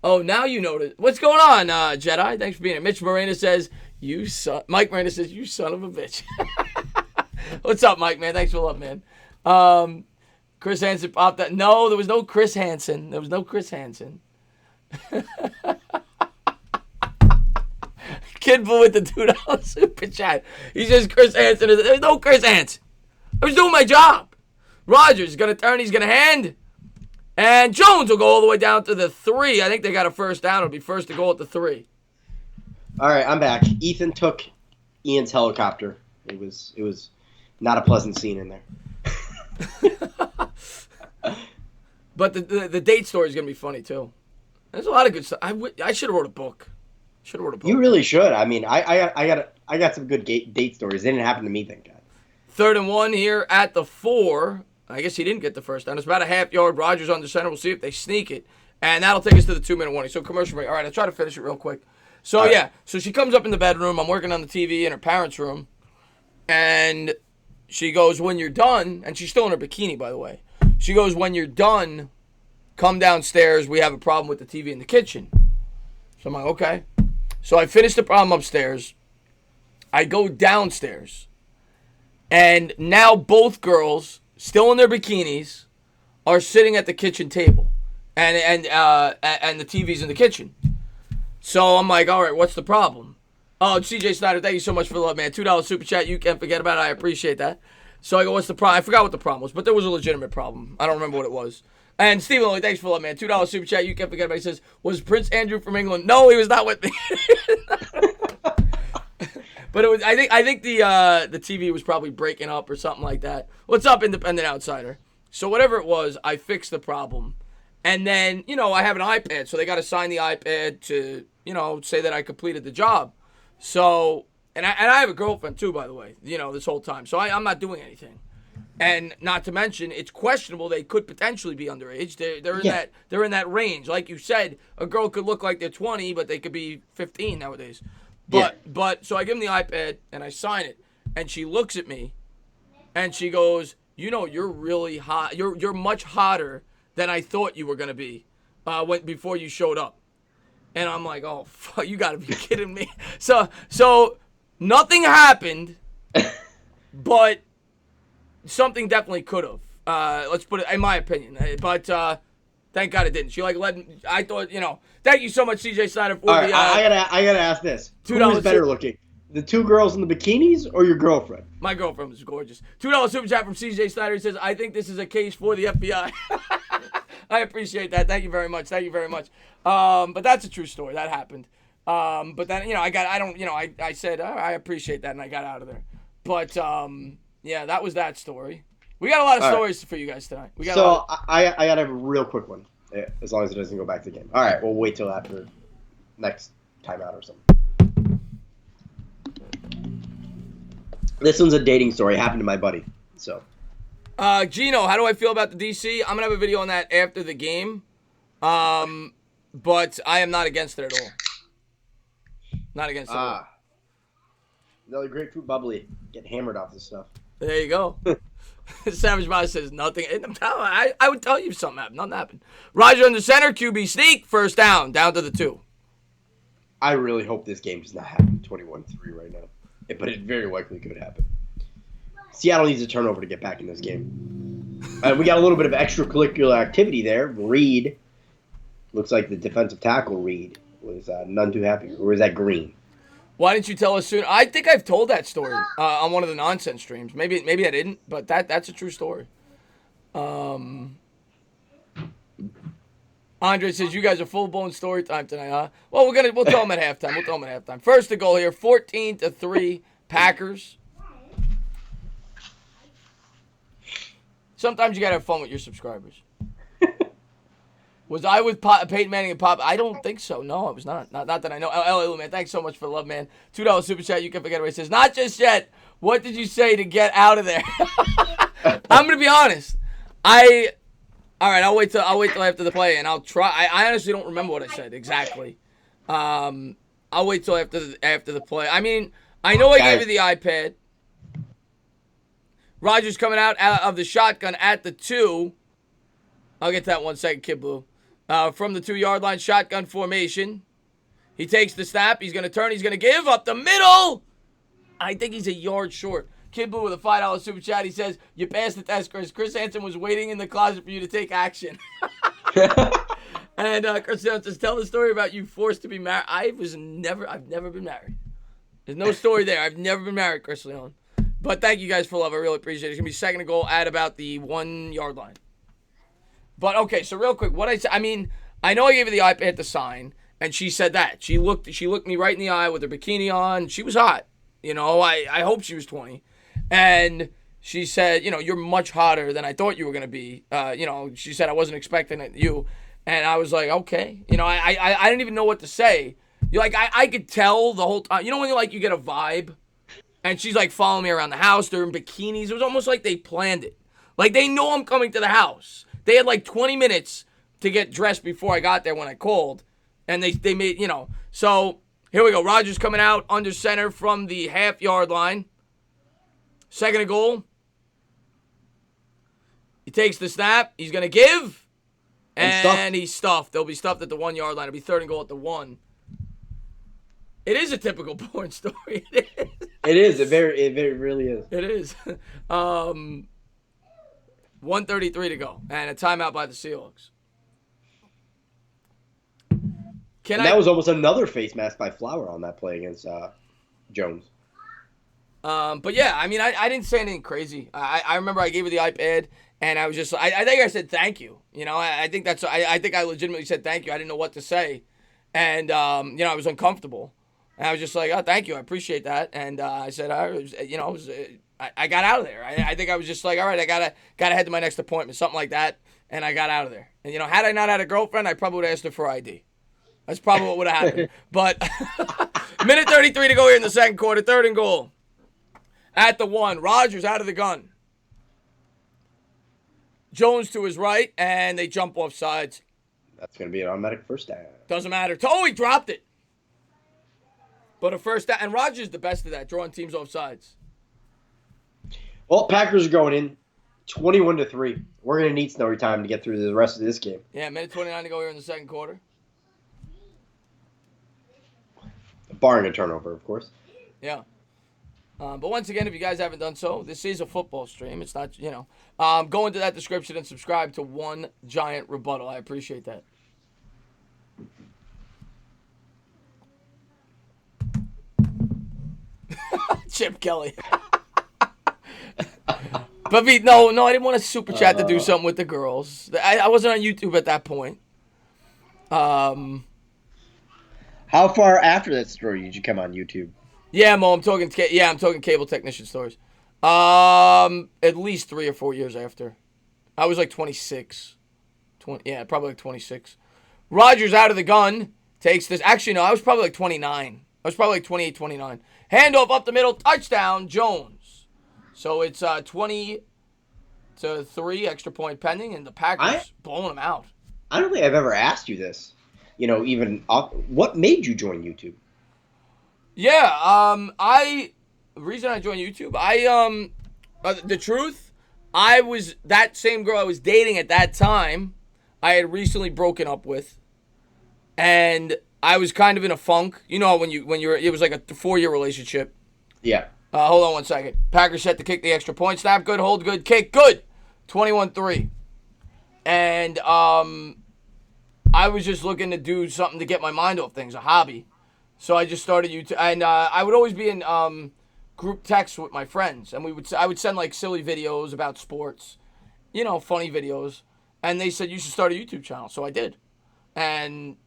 Oh, now you notice. What's going on, Jedi? Thanks for being here. Mitch Morena says, Mike Morena says, you son of a bitch. What's up, Mike, man? Thanks for the love, man. Chris Hansen popped that. No, there was no Chris Hansen. Kid Bull with the $2 Super Chat. He says Chris Hansen. There's no Chris Hansen. I was doing my job. Rodgers is going to turn. He's going to hand. And Jones will go all the way down to the 3. I think they got a first down. It'll be first to goal at the 3. All right, I'm back. Ethan took Ian's helicopter. It was not a pleasant scene in there. But the date story is going to be funny, too. There's a lot of good stuff. I should have wrote a book. You really should. I mean, I got some good date stories. They didn't happen to me, thank God. 3rd and 1 here at the 4. I guess he didn't get the first down. It's about a half yard. Rodgers on the center. We'll see if they sneak it. And that'll take us to the 2-minute warning. So commercial break. All right, I'll try to finish it real quick. So, yeah. So she comes up in the bedroom. I'm working on the TV in her parents' room. And she goes, when you're done, and she's still in her bikini, by the way. She goes, when you're done, come downstairs. We have a problem with the TV in the kitchen. So I'm like, okay. So I finish the problem upstairs. I go downstairs. And now both girls, still in their bikinis, are sitting at the kitchen table. And the TV's in the kitchen. So I'm like, all right, what's the problem? Oh, CJ Snyder, thank you so much for the love, man. $2 Super Chat. You can't forget about it. I appreciate that. So I go, what's the problem? I forgot what the problem was, but there was a legitimate problem. I don't remember what it was. And Stephen Lloyd, thanks for the love, man. $2 Super Chat. You can't forget about it. He says, was Prince Andrew from England? No, he was not with me. But it was. I think the TV was probably breaking up or something like that. What's up, Independent Outsider? So whatever it was, I fixed the problem. And then, I have an iPad, so they got to sign the iPad to, say that I completed the job. So, and I have a girlfriend too, by the way, this whole time. So I'm not doing anything. And not to mention, it's questionable they could potentially be underage. They're in that range. Like you said, a girl could look like they're 20, but they could be 15 nowadays. But so I give them the iPad and I sign it, and she looks at me, and she goes, you're really hot. You're much hotter than I thought you were gonna be, before you showed up. And I'm like, oh, fuck, you gotta be kidding me. So nothing happened, but something definitely could have. Let's put it, in my opinion. But thank God it didn't. She I thought, thank you so much, CJ Snyder, for I gotta ask this. $2 Who was better looking? The two girls in the bikinis or your girlfriend? My girlfriend was gorgeous. $2 super chat from CJ Snyder. He says, I think this is a case for the FBI. I appreciate that. Thank you very much. Thank you very much. But that's a true story. That happened. But then, I said, I appreciate that, and I got out of there. But, yeah, that was that story. We got a lot of stories for you guys tonight. I got a real quick one, as long as it doesn't go back to the game. All right, we'll wait till after next timeout or something. This one's a dating story. It happened to my buddy. So, Gino, how do I feel about the DC? I'm gonna have a video on that after the game. But I am not against it at all. Not against it at all. Another grapefruit bubbly. Get hammered off this stuff. There you go. Savage Boss says nothing. I would tell you if something happened. Nothing happened. Roger under center. QB sneak. First down. Down to the 2. I really hope this game does not happen 21-3 right now. But it very likely could happen. Seattle needs a turnover to get back in this game. We got a little bit of extracurricular activity there. Reed, looks like the defensive tackle Reed, was none too happy. Or was that Green? Why didn't you tell us soon? I think I've told that story on one of the nonsense streams. Maybe I didn't, but that's a true story. Andre says, you guys are full-blown story time tonight, huh? Well, we'll tell them at halftime. First to goal here, 14-3, Packers. Sometimes you got to have fun with your subscribers. Was I with Peyton Manning and Pop? I don't think so. No, I was not. Not that I know. LA, man, thanks so much for the love, man. $2 super chat. You can forget away. Says, not just yet. What did you say to get out of there? I'm going to be honest. All right, I'll wait till after the play, and I'll try. I honestly don't remember what I said exactly. I'll wait till after the play. I mean, I know I gave you the iPad. Rogers coming out of the shotgun at the 2. I'll get to that 1 second, Kid Blue. From the 2-yard line, shotgun formation. He takes the snap. He's going to turn. He's going to give up the middle. I think he's a yard short. Kid Blue with a $5 super chat. He says, you passed the test, Chris. Chris Hansen was waiting in the closet for you to take action. And Chris Hansen says, tell the story about you forced to be married. I've never been married. There's no story there. I've never been married, Chris Leon. But thank you guys for love. I really appreciate it. It's going to be second and goal at about the 1-yard line. But, okay, so real quick, I mean, I know I gave her the iPad to sign, and she said that. She looked me right in the eye with her bikini on. She was hot. You know, I hope she was 20. And she said, you're much hotter than I thought you were going to be. She said I wasn't expecting you. And I was like, okay. I didn't even know what to say. I could tell the whole time. You know when you get a vibe? And she's like following me around the house. They're in bikinis. It was almost like they planned it. Like they know I'm coming to the house. They had like 20 minutes to get dressed before I got there when I called. And they made, So here we go. Rogers coming out under center from the half-yard line. Second and goal. He takes the snap. He's going to give. And he's stuffed. They'll be stuffed at the 1-yard line. It'll be third and goal at the 1. It is a typical porn story. It is. It very really is. It is. 1:33 to go. And a timeout by the Seahawks. That was almost another face mask by Flower on that play against Jones. But yeah, I mean, I didn't say anything crazy. I remember I gave her the iPad, and I was just, I think I said thank you. I think I think I legitimately said thank you. I didn't know what to say, and I was uncomfortable, and I was just like, oh, thank you, I appreciate that, and I said, I got out of there. I think I was just like, all right, I gotta head to my next appointment, something like that, and I got out of there. And had I not had a girlfriend, I probably would have asked her for ID. That's probably what would have happened. But minute 33 to go here in the second quarter, third and goal. At the 1, Rogers out of the gun. Jones to his right, and they jump off sides. That's going to be an automatic first down. Doesn't matter. Oh, he dropped it. But a first down, and Rogers is the best of that, drawing teams off sides. Well, Packers are going in 21-3. We're going to need snowy time to get through the rest of this game. Yeah, minute 29 to go here in the second quarter. Barring a turnover, of course. Yeah. But once again, if you guys haven't done so, this is a football stream. It's not, go into that description and subscribe to One Giant Rebuttal. I appreciate that. Chip Kelly. But no, I didn't want to super chat to do something with the girls. I wasn't on YouTube at that point. How far after that story did you come on YouTube? Yeah, Mo, I'm talking cable technician stories. At least 3 or 4 years after. I was like 26. Probably like 26. Rogers out of the gun. Takes this. Actually, no, I was probably like 29. I was probably like 28, 29. Handoff up the middle. Touchdown, Jones. So it's 20-3, extra point pending, and the Packers blowing them out. I don't think I've ever asked you this. What made you join YouTube? Yeah, the reason I joined YouTube, the truth, I was that same girl I was dating at that time. I had recently broken up with, and I was kind of in a funk. You know, when you're, it was like a 4-year relationship. Yeah. Hold on one second. Packers set to kick the extra point. Snap, good, hold, good, kick, good. 21-3. And I was just looking to do something to get my mind off things, a hobby. So I just started YouTube, and I would always be in group texts with my friends, and I would send like silly videos about sports, funny videos, and they said you should start a YouTube channel. So I did, and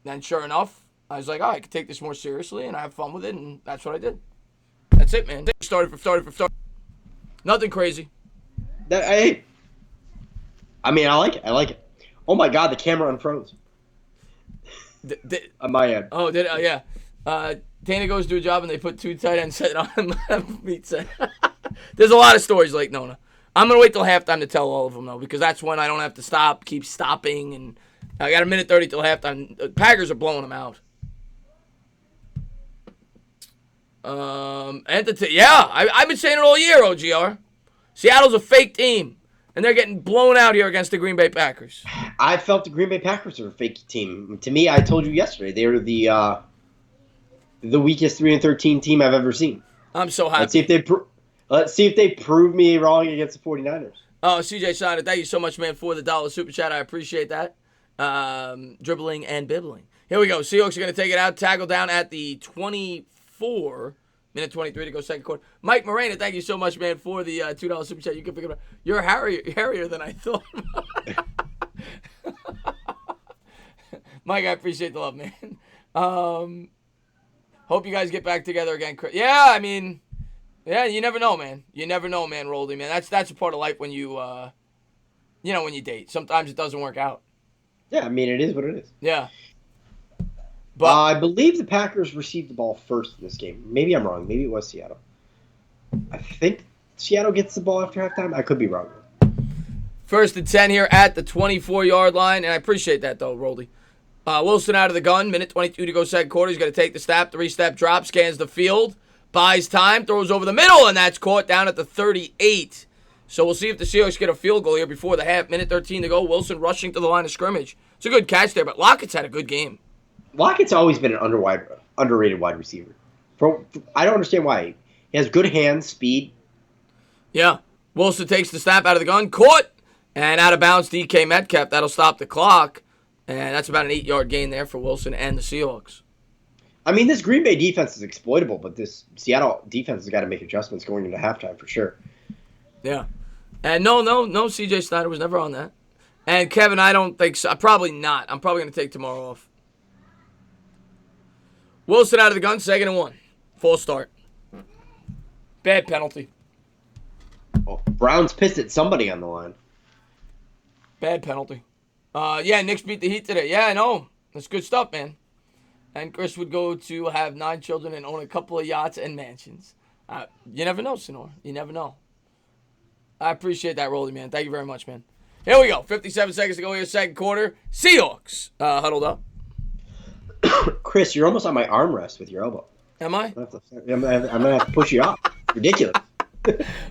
then sure enough, I was like, oh, I could take this more seriously and I have fun with it, and that's what I did. That's it, man. Started. Nothing crazy. I like it. Oh my God, the camera unfroze. On my end. Oh, did it? Yeah. Dana goes to a job and they put 2 tight ends set on meat set. There's a lot of stories like Nona. I'm gonna wait till halftime to tell all of them though, because that's when I don't have to keep stopping, and I got a minute 30 till halftime. The Packers are blowing them out. I've been saying it all year, OGR. Seattle's a fake team, and they're getting blown out here against the Green Bay Packers. I felt the Green Bay Packers are a fake team. To me, I told you yesterday, they were the weakest 3-13 team I've ever seen. I'm so happy. Let's see if they prove me wrong against the 49ers. Oh, CJ Snyder, thank you so much, man, for the $1 super chat. I appreciate that. Dribbling and bibbling. Here we go. Seahawks are going to take it out. Tackle down at the 24. Minute 23 to go, second quarter. Mike Morena, thank you so much, man, for the $2 super chat. You can pick it up. You're hairier than I thought. Mike, I appreciate the love, man. Hope you guys get back together again. Yeah, you never know, man. You never know, man, Roldy, man. That's a part of life when you, when you date. Sometimes it doesn't work out. Yeah, it is what it is. Yeah. But I believe the Packers received the ball first in this game. Maybe I'm wrong. Maybe it was Seattle. I think Seattle gets the ball after halftime. I could be wrong. 1st and 10 here at the 24-yard line, and I appreciate that, though, Roldy. Wilson out of the gun. Minute 22 to go, second quarter. He's going to take the snap. 3-step drop. Scans the field. Buys time. Throws over the middle, and that's caught down at the 38. So we'll see if the Seahawks get a field goal here before the half. Minute 13 to go. Wilson rushing to the line of scrimmage. It's a good catch there, but Lockett's had a good game. Lockett's always been an underrated wide receiver. I don't understand why. He has good hands, speed. Yeah. Wilson takes the snap out of the gun. Caught. And out of bounds, DK Metcalf. That'll stop the clock. And that's about an 8-yard gain there for Wilson and the Seahawks. This Green Bay defense is exploitable, but this Seattle defense has got to make adjustments going into halftime for sure. Yeah. And no, CJ Snyder was never on that. And Kevin, I don't think so. Probably not. I'm probably going to take tomorrow off. Wilson out of the gun, 2nd and 1. Full start. Bad penalty. Oh, Browns pissed at somebody on the line. Bad penalty. Knicks beat the Heat today. Yeah, I know. That's good stuff, man. And Chris would go to have 9 children and own a couple of yachts and mansions. You never know, Sonora. You never know. I appreciate that, Rolly, man. Thank you very much, man. Here we go. 57 seconds to go here, second quarter. Seahawks huddled up. Chris, you're almost on my armrest with your elbow. Am I? I'm gonna have to push you off. Ridiculous.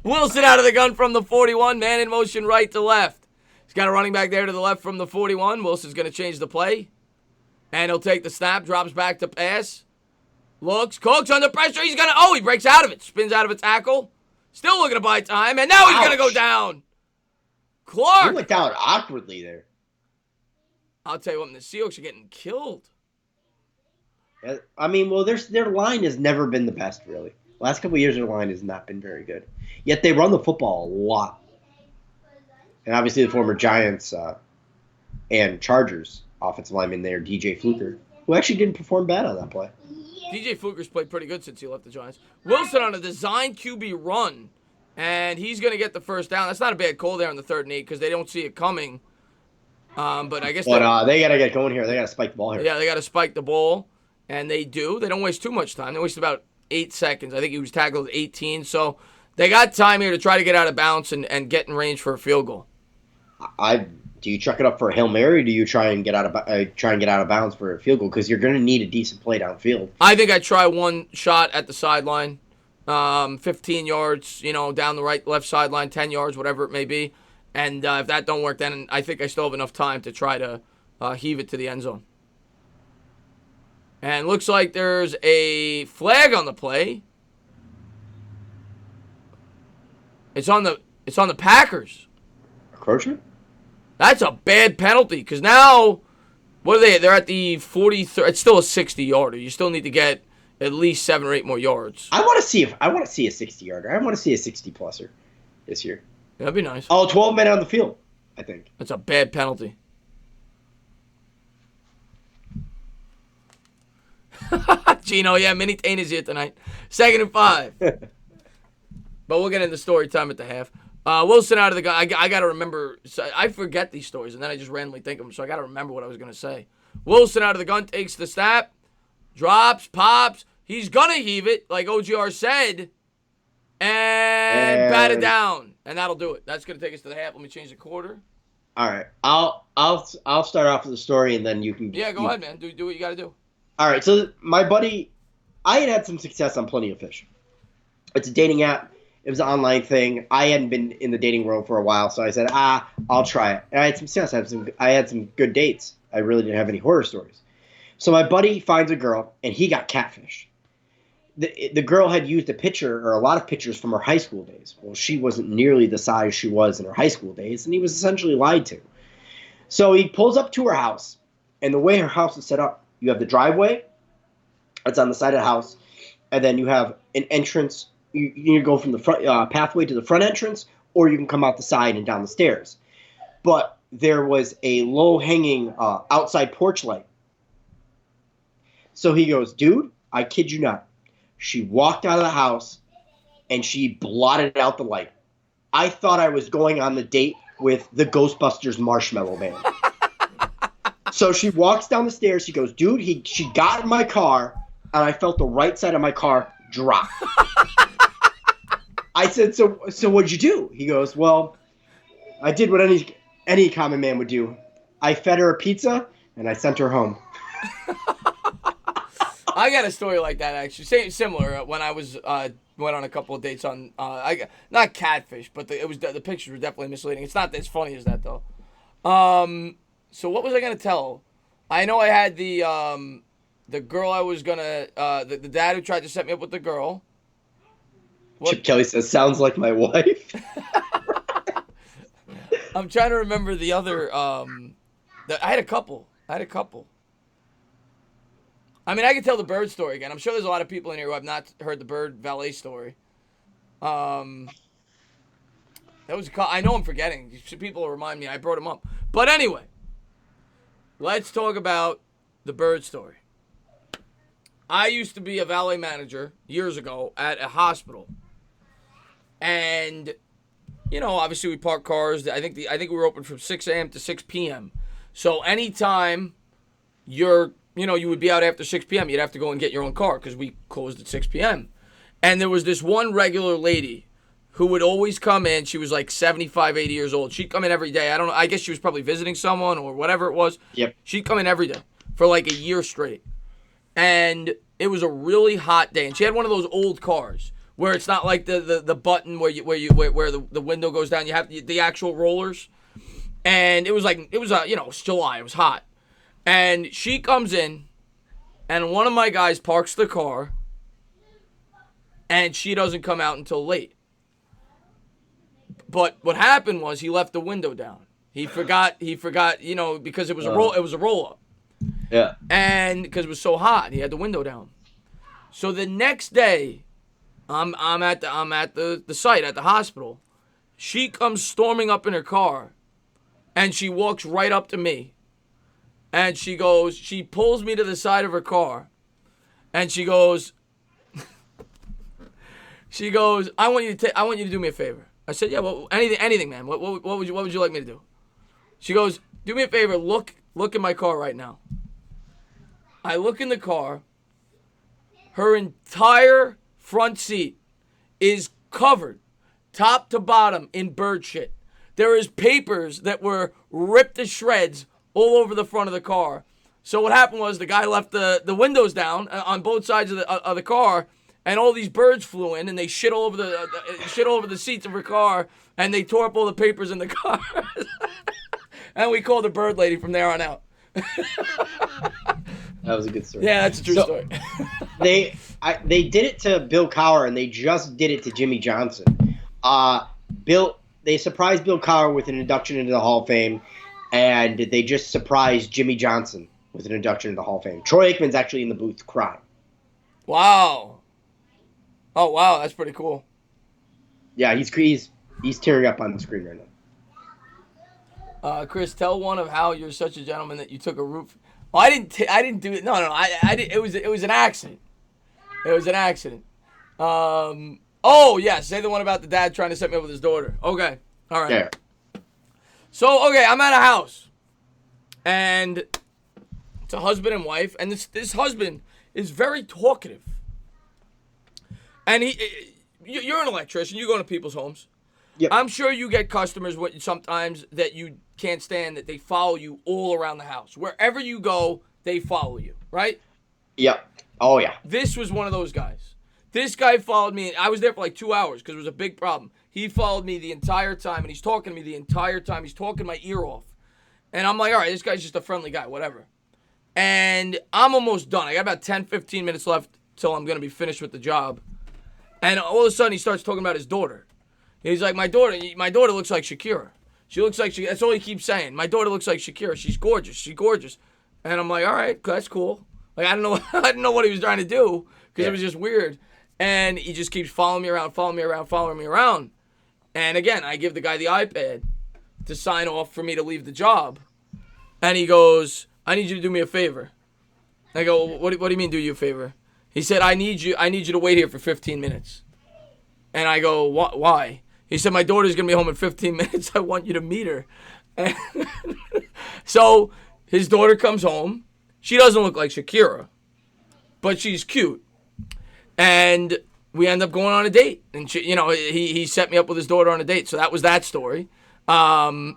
Wilson out of the gun from the 41. Man in motion right to left. He's got a running back there to the left from the 41. Wilson's going to change the play. And he'll take the snap. Drops back to pass. Looks. Cooks under pressure. He's going to... he breaks out of it. Spins out of a tackle. Still looking to buy time. And now he's going to go down. Clark. He went down awkwardly there. I'll tell you what, the Seahawks are getting killed. Their line has never been the best, really. Last couple of years, their line has not been very good. Yet they run the football a lot. And obviously, the former Giants and Chargers offensive lineman there, DJ Fluker, who actually didn't perform bad on that play. DJ Fluker's played pretty good since he left the Giants. Wilson on a design QB run, and he's going to get the first down. That's not a bad call there on the 3rd and 8 because they don't see it coming. But I guess they got to get going here. They got to spike the ball here. Yeah, they got to spike the ball, and they do. They don't waste too much time. They waste about 8 seconds. I think he was tackled at 18, so they got time here to try to get out of bounds and get in range for a field goal. Do you chuck it up for a Hail Mary, or do you try and get out of bounds for a field goal? Because you're going to need a decent play downfield. I think I try one shot at the sideline, 15 yards, down the left sideline, 10 yards, whatever it may be. And if that don't work, then I think I still have enough time to try to heave it to the end zone. And looks like there's a flag on the play. It's on the Packers. Encroachment? That's a bad penalty because now, what are they? They're at the 43. It's still a 60-yarder. You still need to get at least 7 or 8 more yards. I want to see a 60-yarder. I want to see a 60-pluser this year. That'd be nice. 12 men on the field, I think. That's a bad penalty. Gino, yeah, Mini Tain is here tonight. 2nd and 5. But we'll get into story time at the half. Wilson out of the gun. I got to remember. I forget these stories, and then I just randomly think of them, so I got to remember what I was going to say. Wilson out of the gun, takes the snap, drops, pops. He's going to heave it, like OGR said, and bat it down. And that'll do it. That's going to take us to the half. Let me change the quarter. All right. I'll start off with the story, and then you can... Yeah, go ahead, man. Do what you got to do. All right. So my buddy, I had some success on Plenty of Fish. It's a dating app. It was an online thing. I hadn't been in the dating world for a while, so I said, I'll try it. And I had some success. I had some good dates. I really didn't have any horror stories. So my buddy finds a girl, and he got catfished. The girl had used a picture or a lot of pictures from her high school days. Well, she wasn't nearly the size she was in her high school days, and he was essentially lied to. So he pulls up to her house, and the way her house is set up, you have the driveway that's on the side of the house, and then you have an entrance. You can go from the front pathway to the front entrance, or you can come out the side and down the stairs. But there was a low-hanging outside porch light. So he goes, dude, I kid you not. She walked out of the house, and she blotted out the light. I thought I was going on the date with the Ghostbusters Marshmallow Man. So she walks down the stairs. She goes, dude, she got in my car, and I felt the right side of my car drop. I said, so what'd you do? He goes, well, I did what any common man would do. I fed her a pizza, and I sent her home. I got a story like that, actually. Similar. When I was went on a couple of dates on, not catfish, but the pictures were definitely misleading. It's not as funny as that, though. So what was I going to tell? I know I had the girl I was going to, the dad who tried to set me up with the girl. Chip Kelly says, sounds like my wife. I'm trying to remember the other, I had a couple. I mean, I can tell the bird story again. I'm sure there's a lot of people in here who have not heard the bird valet story. I know I'm forgetting. People will remind me. I brought them up. But anyway, let's talk about the bird story. I used to be a valet manager years ago at a hospital. And, obviously we park cars. I think we were open from 6 a.m. to 6 p.m. So anytime you would be out after 6 p.m., you'd have to go and get your own car because we closed at 6 p.m. And there was this one regular lady who would always come in. She was like 75, 80 years old. She'd come in every day. I don't know. I guess she was probably visiting someone or whatever it was. Yep. She'd come in every day for like a year straight. And it was a really hot day. And she had one of those old cars where it's not like the button where the window goes down. You have the actual rollers. And it was it's July. It was hot. And she comes in, and one of my guys parks the car, and she doesn't come out until late. But what happened was he left the window down. He forgot, because it was a roll-up. Yeah. And because it was so hot, he had the window down. So the next day, I'm at the site at the hospital. She comes storming up in her car, and she walks right up to me, and she pulls me to the side of her car, and she goes, I want you to do me a favor. I said, yeah, well, anything, man. What would you like me to do? She goes, do me a favor. Look in my car right now. I look in the car. Her entire front seat is covered, top to bottom, in bird shit. There is papers that were ripped to shreds all over the front of the car. So what happened was the guy left the windows down on both sides of the car, and all these birds flew in and they shit all over the seats of her car, and they tore up all the papers in the car. And we called the bird lady from there on out. That was a good story. Yeah, that's a true story. They did it to Bill Cowher, and they just did it to Jimmy Johnson. They surprised Bill Cowher with an induction into the Hall of Fame, and they just surprised Jimmy Johnson with an induction into the Hall of Fame. Troy Aikman's actually in the booth crying. Wow. Oh wow, that's pretty cool. Yeah, he's tearing up on the screen right now. Chris, tell one of how you're such a gentleman that you took a roof. Oh, I didn't do it. No. I did. It was an accident. It was an accident. Oh yeah, say the one about the dad trying to set me up with his daughter. Okay. All right. Yeah. So okay, I'm at a house, and it's a husband and wife, and this husband is very talkative, and you're an electrician. You go to people's homes. Yep. I'm sure you get customers sometimes that you can't stand, that they follow you all around the house. Wherever you go, they follow you, right? Yep. Oh, yeah. This was one of those guys. This guy followed me. I was there for like 2 hours because it was a big problem. He followed me the entire time, and he's talking to me the entire time. He's talking my ear off. And I'm like, all right, this guy's just a friendly guy, whatever. And I'm almost done. I got about 10, 15 minutes left till I'm going to be finished with the job. And all of a sudden, he starts talking about his daughter. He's like, my daughter looks like Shakira. She looks like that's all he keeps saying. My daughter looks like Shakira. She's gorgeous. And I'm like, all right, that's cool. Like, I didn't know what he was trying to do because It was just weird. And he just keeps following me around. And again, I give the guy the iPad to sign off for me to leave the job. And he goes, I need you to do me a favor. I go, what do you mean do you a favor? He said, I need you to wait here for 15 minutes. And I go, why? He said, my daughter's going to be home in 15 minutes. I want you to meet her. And so his daughter comes home. She doesn't look like Shakira, but she's cute. And we end up going on a date. And he set me up with his daughter on a date. So that was that story. And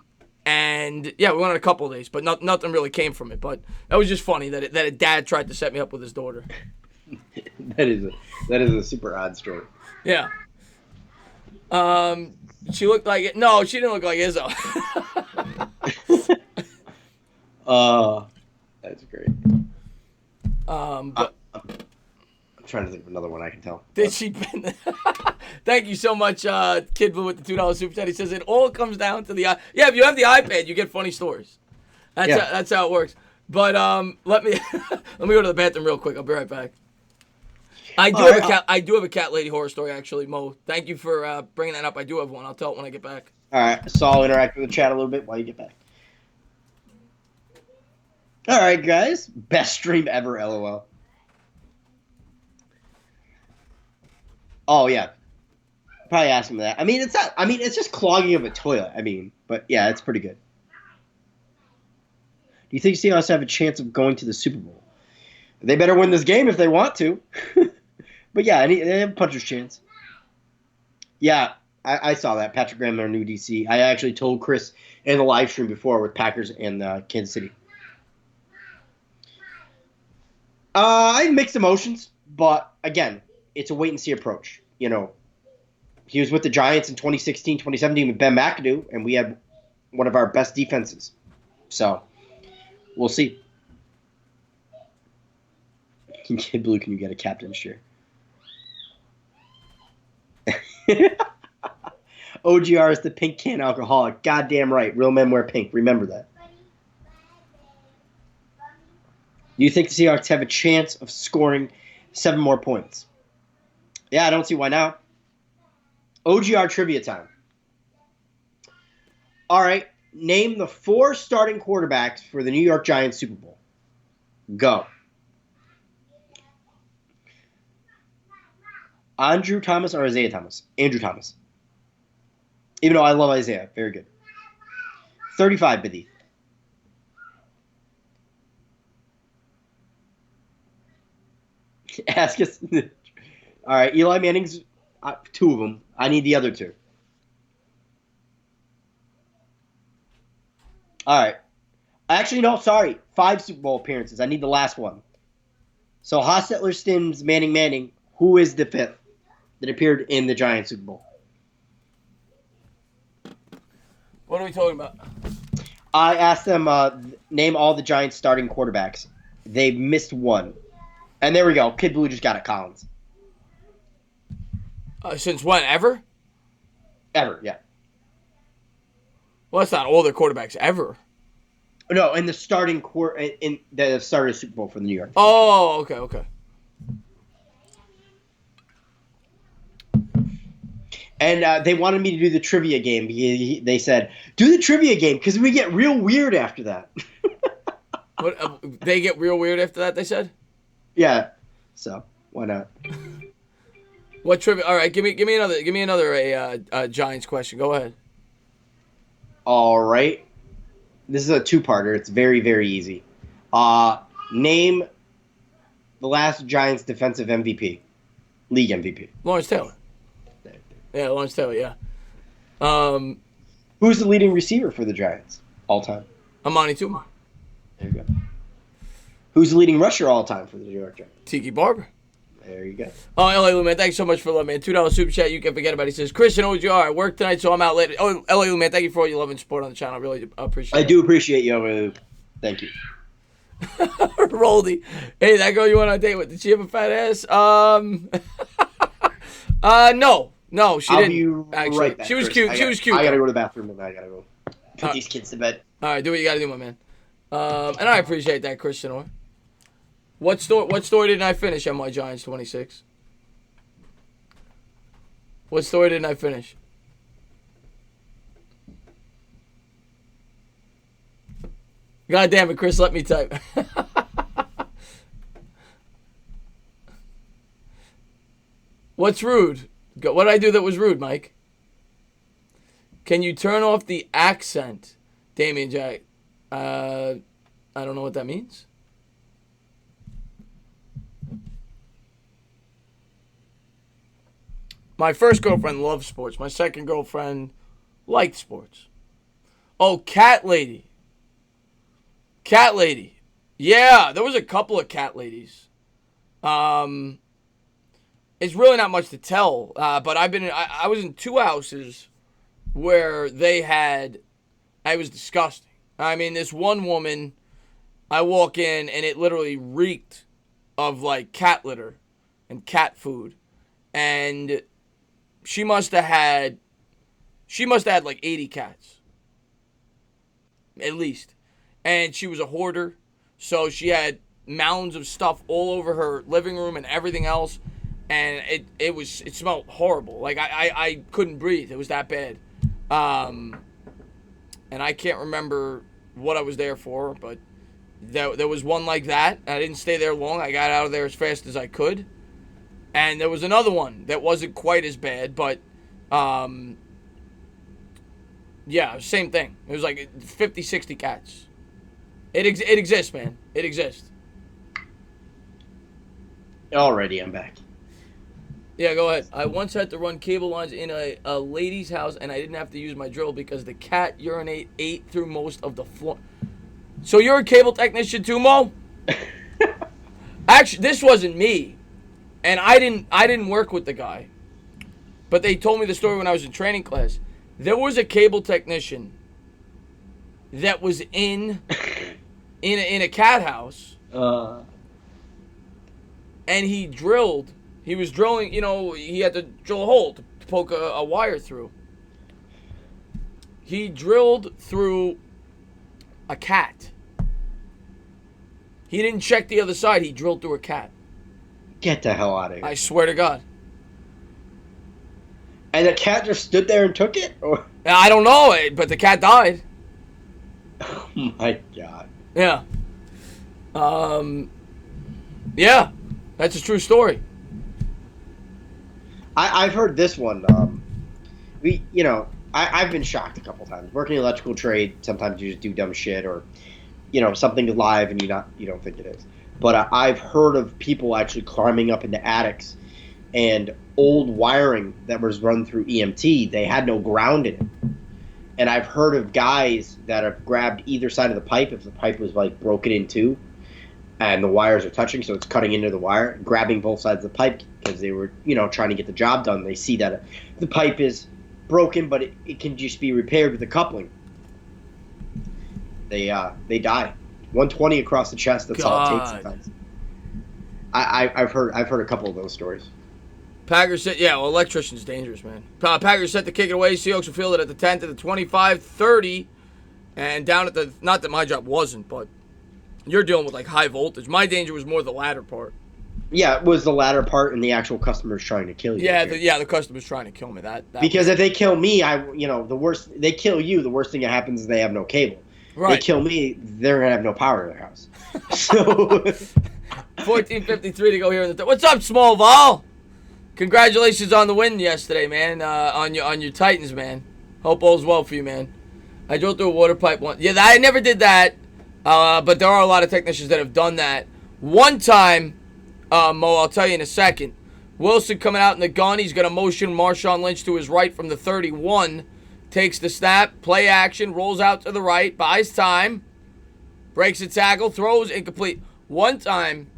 yeah, we went on a couple of days, but nothing really came from it. But that was just funny that a dad tried to set me up with his daughter. That is a super odd story. Yeah. She looked like it. No, she didn't look like Izzo. That's great. But I'm trying to think of another one I can tell. Did she? Thank you so much, Kid Blue with the $2 super chat. He says it all comes down to the yeah. If you have the iPad, you get funny stories. That's how it works. But let me go to the bathroom real quick. I'll be right back. I do have a cat lady horror story, actually, Mo. Thank you for bringing that up. I do have one. I'll tell it when I get back. All right, so I'll interact with the chat a little bit while you get back. All right, guys. Best stream ever, LOL. Oh, yeah. Probably ask him that. It's not. It's just clogging of a toilet. But yeah, it's pretty good. Do you think Seahawks have a chance of going to the Super Bowl? They better win this game if they want to. But yeah, they have a puncher's chance. Yeah, I saw that. Patrick Graham, their new DC. I actually told Chris in the live stream before with Packers and Kansas City. I had mixed emotions, but again, it's a wait-and-see approach. He was with the Giants in 2016, 2017 with Ben McAdoo, and we had one of our best defenses. So, we'll see. Kid Blue, can you get a captain's chair? OGR is the pink can alcoholic. Goddamn right. Real men wear pink. Remember that. Do you think the Seahawks have a chance of scoring 7 more points? Yeah, I don't see why not. OGR trivia time. All right. Name the 4 starting quarterbacks for the New York Giants Super Bowl. Go. Andrew Thomas or Isaiah Thomas? Andrew Thomas. Even though I love Isaiah. Very good. 35, Biddy. Ask us. All right. Eli Manning's 2 of them. I need the other 2. All right. Actually, no, sorry. 5 Super Bowl appearances. I need the last one. So, Hostetler, Stims, Manning. Who is the 5th that appeared in the Giants Super Bowl? What are we talking about? I asked them, name all the Giants starting quarterbacks. They missed one. And there we go. Kid Blue just got it, Collins. Since when? Ever? Ever, yeah. Well, that's not all their quarterbacks ever. No, in the starting in the start of the Super Bowl for the New York. Oh, okay. And they wanted me to do the trivia game. They said, do the trivia game because we get real weird after that. What? They get real weird after that, they said? Yeah. So, why not? What trivia? All right, give me another Giants question. Go ahead. All right. This is a 2-parter. It's very, very easy. Name the last Giants defensive MVP. League MVP. Lawrence Taylor. Yeah, Lawrence Taylor, yeah. Who's the leading receiver for the Giants all time? Amani Tuma. There you go. Who's the leading rusher all time for the New York Giants? Tiki Barber. There you go. Oh, LA Lou, man, thanks so much for love, man. $2 super chat. You can forget about it. He says, Christian OGR, I work tonight, so I'm out late. Oh, LA Lou, man, thank you for all your love and support on the channel. I really appreciate it. I do appreciate you, Lou. Thank you. Roldy. Hey, that girl you went on a date with, did she have a fat ass? No, she didn't. Actually, right back, she was Chris. cute. She was cute. I gotta go to the bathroom and I gotta go put these kids to bed. All right, do what you gotta do, my man. And I appreciate that, Christian Orr. What story didn't I finish on my Giants 26? What story didn't I finish? God damn it, Chris, let me type. What's rude? What did I do that was rude, Mike? Can you turn off the accent, Damian Jack? I don't know what that means. My first girlfriend loved sports. My second girlfriend liked sports. Oh, Cat Lady. Cat Lady. Yeah, there was a couple of Cat Ladies. It's really not much to tell, but I was in 2 houses where it was disgusting. I mean, this one woman, I walk in and it literally reeked of like cat litter and cat food. And she must have had like 80 cats. At least. And she was a hoarder. So she had mounds of stuff all over her living room and everything else. And it smelled horrible. Like I couldn't breathe. It was that bad. And I can't remember what I was there for, but there was one like that. I didn't stay there long. I got out of there as fast as I could. And there was another one that wasn't quite as bad, but yeah, same thing. It was like 50, 60 cats. It exists, man. It exists. Alrighty, I'm back. Yeah, go ahead. I once had to run cable lines in a lady's house, and I didn't have to use my drill because the cat urinate ate through most of the floor. So you're a cable technician too, Mo? Actually, this wasn't me, and I didn't work with the guy. But they told me the story when I was in training class. There was a cable technician that was in a cat house, and he drilled. He was drilling, he had to drill a hole to poke a wire through. He drilled through a cat. He didn't check the other side. He drilled through a cat. Get the hell out of here. I swear to God. And the cat just stood there and took it? Or I don't know, but the cat died. oh my god. Yeah. Yeah, that's a true story. I've heard this one. I've been shocked a couple times. Working in electrical trade, sometimes you just do dumb shit, or something is live and you don't think it is. But I've heard of people actually climbing up into attics, and old wiring that was run through EMT, they had no ground in it. And I've heard of guys that have grabbed either side of the pipe if the pipe was like broken in two, and the wires are touching, so it's cutting into the wire, grabbing both sides of the pipe because they were, trying to get the job done. They see that the pipe is broken, but it can just be repaired with a coupling. They die. 120 across the chest. That's all it takes sometimes. I've heard a couple of those stories. Packers said, yeah, well, electrician's dangerous, man. Packers set to kick it away. Seahawks will field it at the 10 to the 25, 30, and down at the, not that my job wasn't, but you're dealing with like high voltage. My danger was more the latter part. Yeah, it was the latter part, and the actual customer's trying to kill you. Yeah, the customer's trying to kill me. That because if they kill me, the worst. They kill you. The worst thing that happens is they have no cable. Right. They kill me, they're gonna have no power in their house. So 14:53 to go here in the. What's up, Small Vol? Congratulations on the win yesterday, man. On your Titans, man. Hope all's well for you, man. I drove through a water pipe once. Yeah, I never did that. But there are a lot of technicians that have done that. One time, Mo, I'll tell you in a second. Wilson coming out in the gun. He's going to motion Marshawn Lynch to his right from the 31. Takes the snap, play action, rolls out to the right, buys time, breaks a tackle, throws incomplete. One time,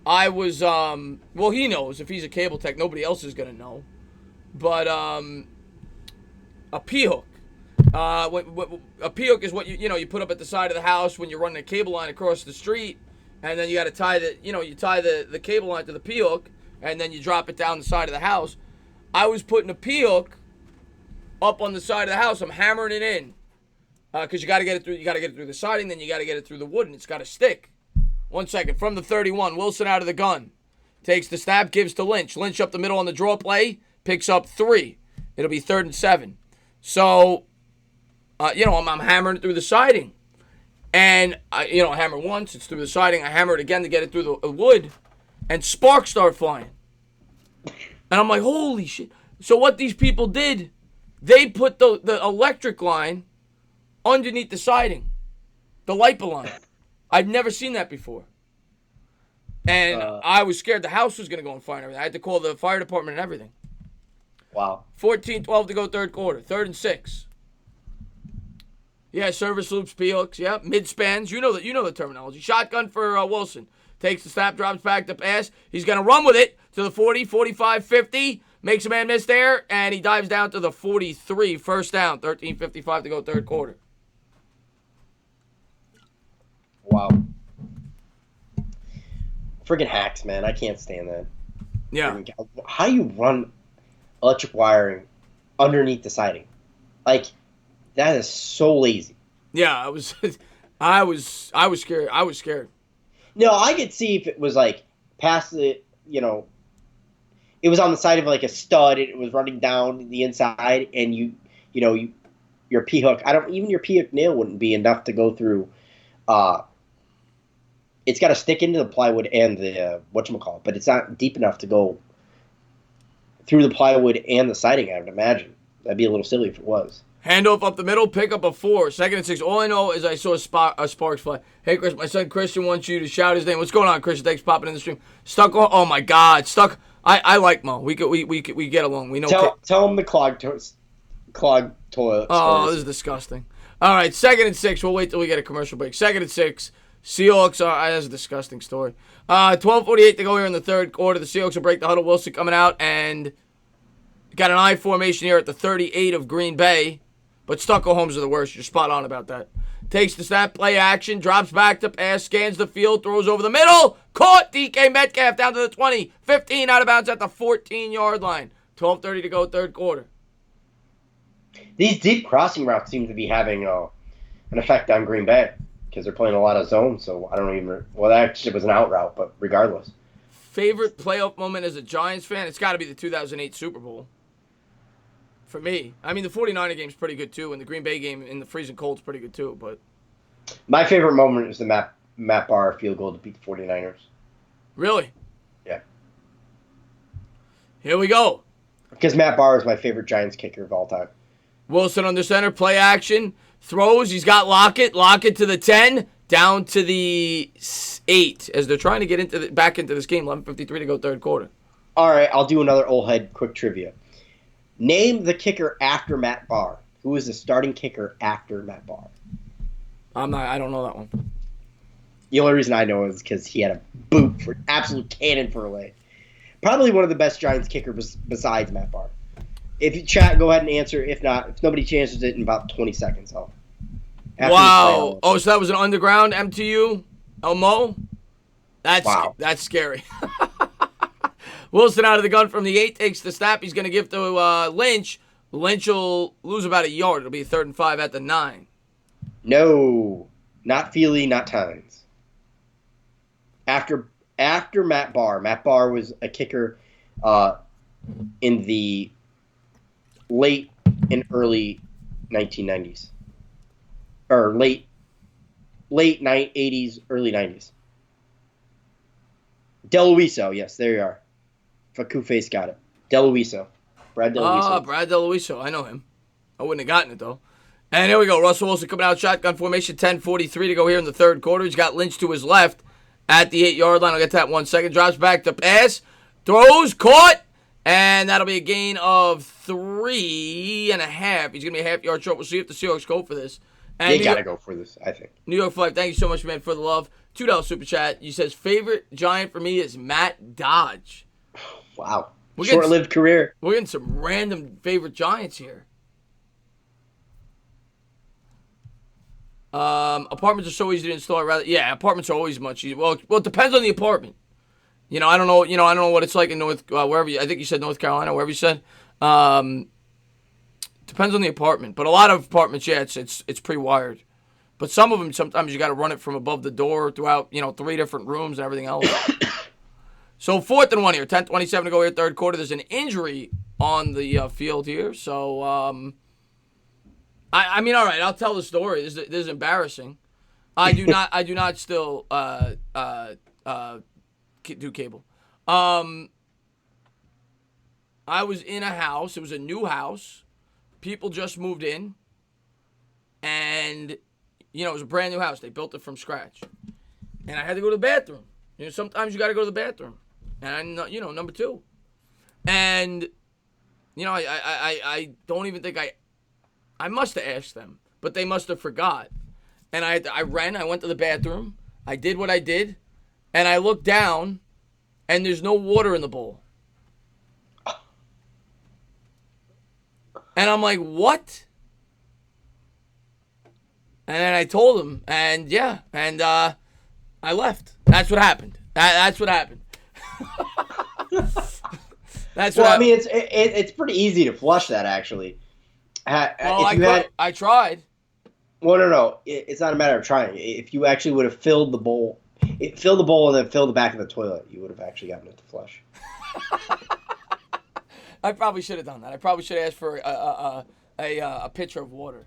I was, well, he knows. If he's a cable tech, nobody else is going to know. But a P-hook. A P-hook is what you put up at the side of the house when you're running a cable line across the street, and then you got to tie the cable line to the P-hook, and then you drop it down the side of the house. I was putting a P-hook up on the side of the house. I'm hammering it in because you got to get it through. You got to get it through the siding, then you got to get it through the wood, and it's got to stick. 1 second. From the 31, Wilson out of the gun, takes the snap, gives to Lynch. Lynch up the middle on the draw play, picks up 3. It'll be 3rd and 7. So. I'm hammering it through the siding. And, I hammer once, it's through the siding. I hammer it again to get it through the wood. And sparks start flying. And I'm like, holy shit. So what these people did, they put the electric line underneath the siding. The LIPA line. I've never seen that before. And I was scared the house was going to go on fire and everything. I had to call the fire department and everything. Wow. 14-12 to go third quarter. 3rd and 6. Yeah, service loops, P-hooks, yeah, mid-spans. You know the terminology. Shotgun for Wilson. Takes the snap, drops back to pass. He's going to run with it to the 40, 45, 50. Makes a man miss there, and he dives down to the 43. First down, 13:55 to go third quarter. Wow. Friggin' hacks, man. I can't stand that. Yeah. How do you run electric wiring underneath the siding? Like, that is so lazy. Yeah, I was scared. I was scared. No, I could see if it was like past the, it was on the side of like a stud. It was running down the inside, and your P hook. Even your P hook nail wouldn't be enough to go through. It's got to stick into the plywood and the whatchamacallit, but it's not deep enough to go through the plywood and the siding. I would imagine that'd be a little silly if it was. Handoff up the middle, pick up a 4. 2nd and 6. All I know is I saw a sparks fly. Hey, Chris, my son Christian wants you to shout his name. What's going on, Christian? Thanks for popping in the stream. Stuck. Oh my God, Stuck. I like Mo. We get along. We know. Tell him the clogged toilet. Oh, this is disgusting. All right, 2nd and 6. We'll wait till we get a commercial break. 2nd and 6. Seahawks are. That's a disgusting story. 12:48 to go here in the third quarter. The Seahawks will break the huddle. Wilson coming out and got an I formation here at the 38 of Green Bay. But Stucco homes are the worst. You're spot on about that. Takes the snap, play action, drops back to pass, scans the field, throws over the middle. Caught DK Metcalf down to the 20. 15 out of bounds at the 14-yard line. 12:30 to go, third quarter. These deep crossing routes seem to be having an effect on Green Bay because they're playing a lot of zone. So I don't even. Well, that actually was an out route, but regardless. Favorite playoff moment as a Giants fan? It's got to be the 2008 Super Bowl. For me. I mean, the 49er game's pretty good, too, and the Green Bay game in the freezing cold's pretty good, too, but... My favorite moment is the Matt Barr field goal to beat the 49ers. Really? Yeah. Here we go. Because Matt Barr is my favorite Giants kicker of all time. Wilson under center, play action, throws. He's got Lockett. Lockett to the 10, down to the 8 as they're trying to get back into this game. 11:53 to go, third quarter. All right, I'll do another old head quick trivia. Name the kicker after Matt Barr. Who is the starting kicker after Matt Barr? I don't know that one. The only reason I know is because he had a boot for an absolute cannon for a lay. Probably one of the best Giants kickers besides Matt Barr. If you chat, go ahead and answer. If not, if nobody answers it in about 20 seconds, Wow. Oh, so that was an underground MTU? Mo? That's scary. Wilson out of the gun from the 8, takes the snap. He's going to give to Lynch. Lynch will lose about a yard. It'll be 3rd and 5 at the 9. No, not Feely, not Tynes. After Matt Barr was a kicker in the late and early 1990s. Or late 80s, early 90s. DeLuiso, yes, there you are. Faku Face got it. DeLuiso. Brad DeLuiso. Brad DeLuiso. I know him. I wouldn't have gotten it, though. And here we go. Russell Wilson coming out shotgun formation. 10:43 to go here in the third quarter. He's got Lynch to his left at the 8-yard line. I'll get to that 1 second. Drops back to pass. Throws. Caught. And that'll be a gain of 3.5. He's going to be a half-yard short. We'll see if the Seahawks go for this. And they got to go for this, I think. New York Flag, thank you so much, man, for the love. $2 super chat. He says, favorite Giant for me is Matt Dodge. Wow. Short-lived career. We're getting some random favorite Giants here. Apartments are so easy to install. Apartments are always much easier. Well, it depends on the apartment. I don't know. I don't know what it's like in wherever. I think you said North Carolina, wherever you said. Depends on the apartment, but a lot of apartments, it's pre-wired. But some of them, sometimes you got to run it from above the door throughout, 3 different rooms and everything else. So 4th and 1 here, 10:27 to go here, third quarter. There's an injury on the field here, so I mean, all right, I'll tell the story. This is embarrassing. I do not still do cable. I was in a house. It was a new house. People just moved in, and it was a brand new house. They built it from scratch, and I had to go to the bathroom. Sometimes you got to go to the bathroom, and I'm number 2, and I don't even think I must have asked them, but they must have forgot, and I went to the bathroom, I did what I did, and I looked down, and there's no water in the bowl. And I'm like, what? And then I told him, and I left. That's what happened. That's what happened. I mean, it's pretty easy to flush that, actually. I tried. Well, no. It's not a matter of trying. If you actually would have filled the bowl and then filled the back of the toilet, you would have actually gotten it to flush. I probably should have done that. I probably should have asked for a pitcher of water.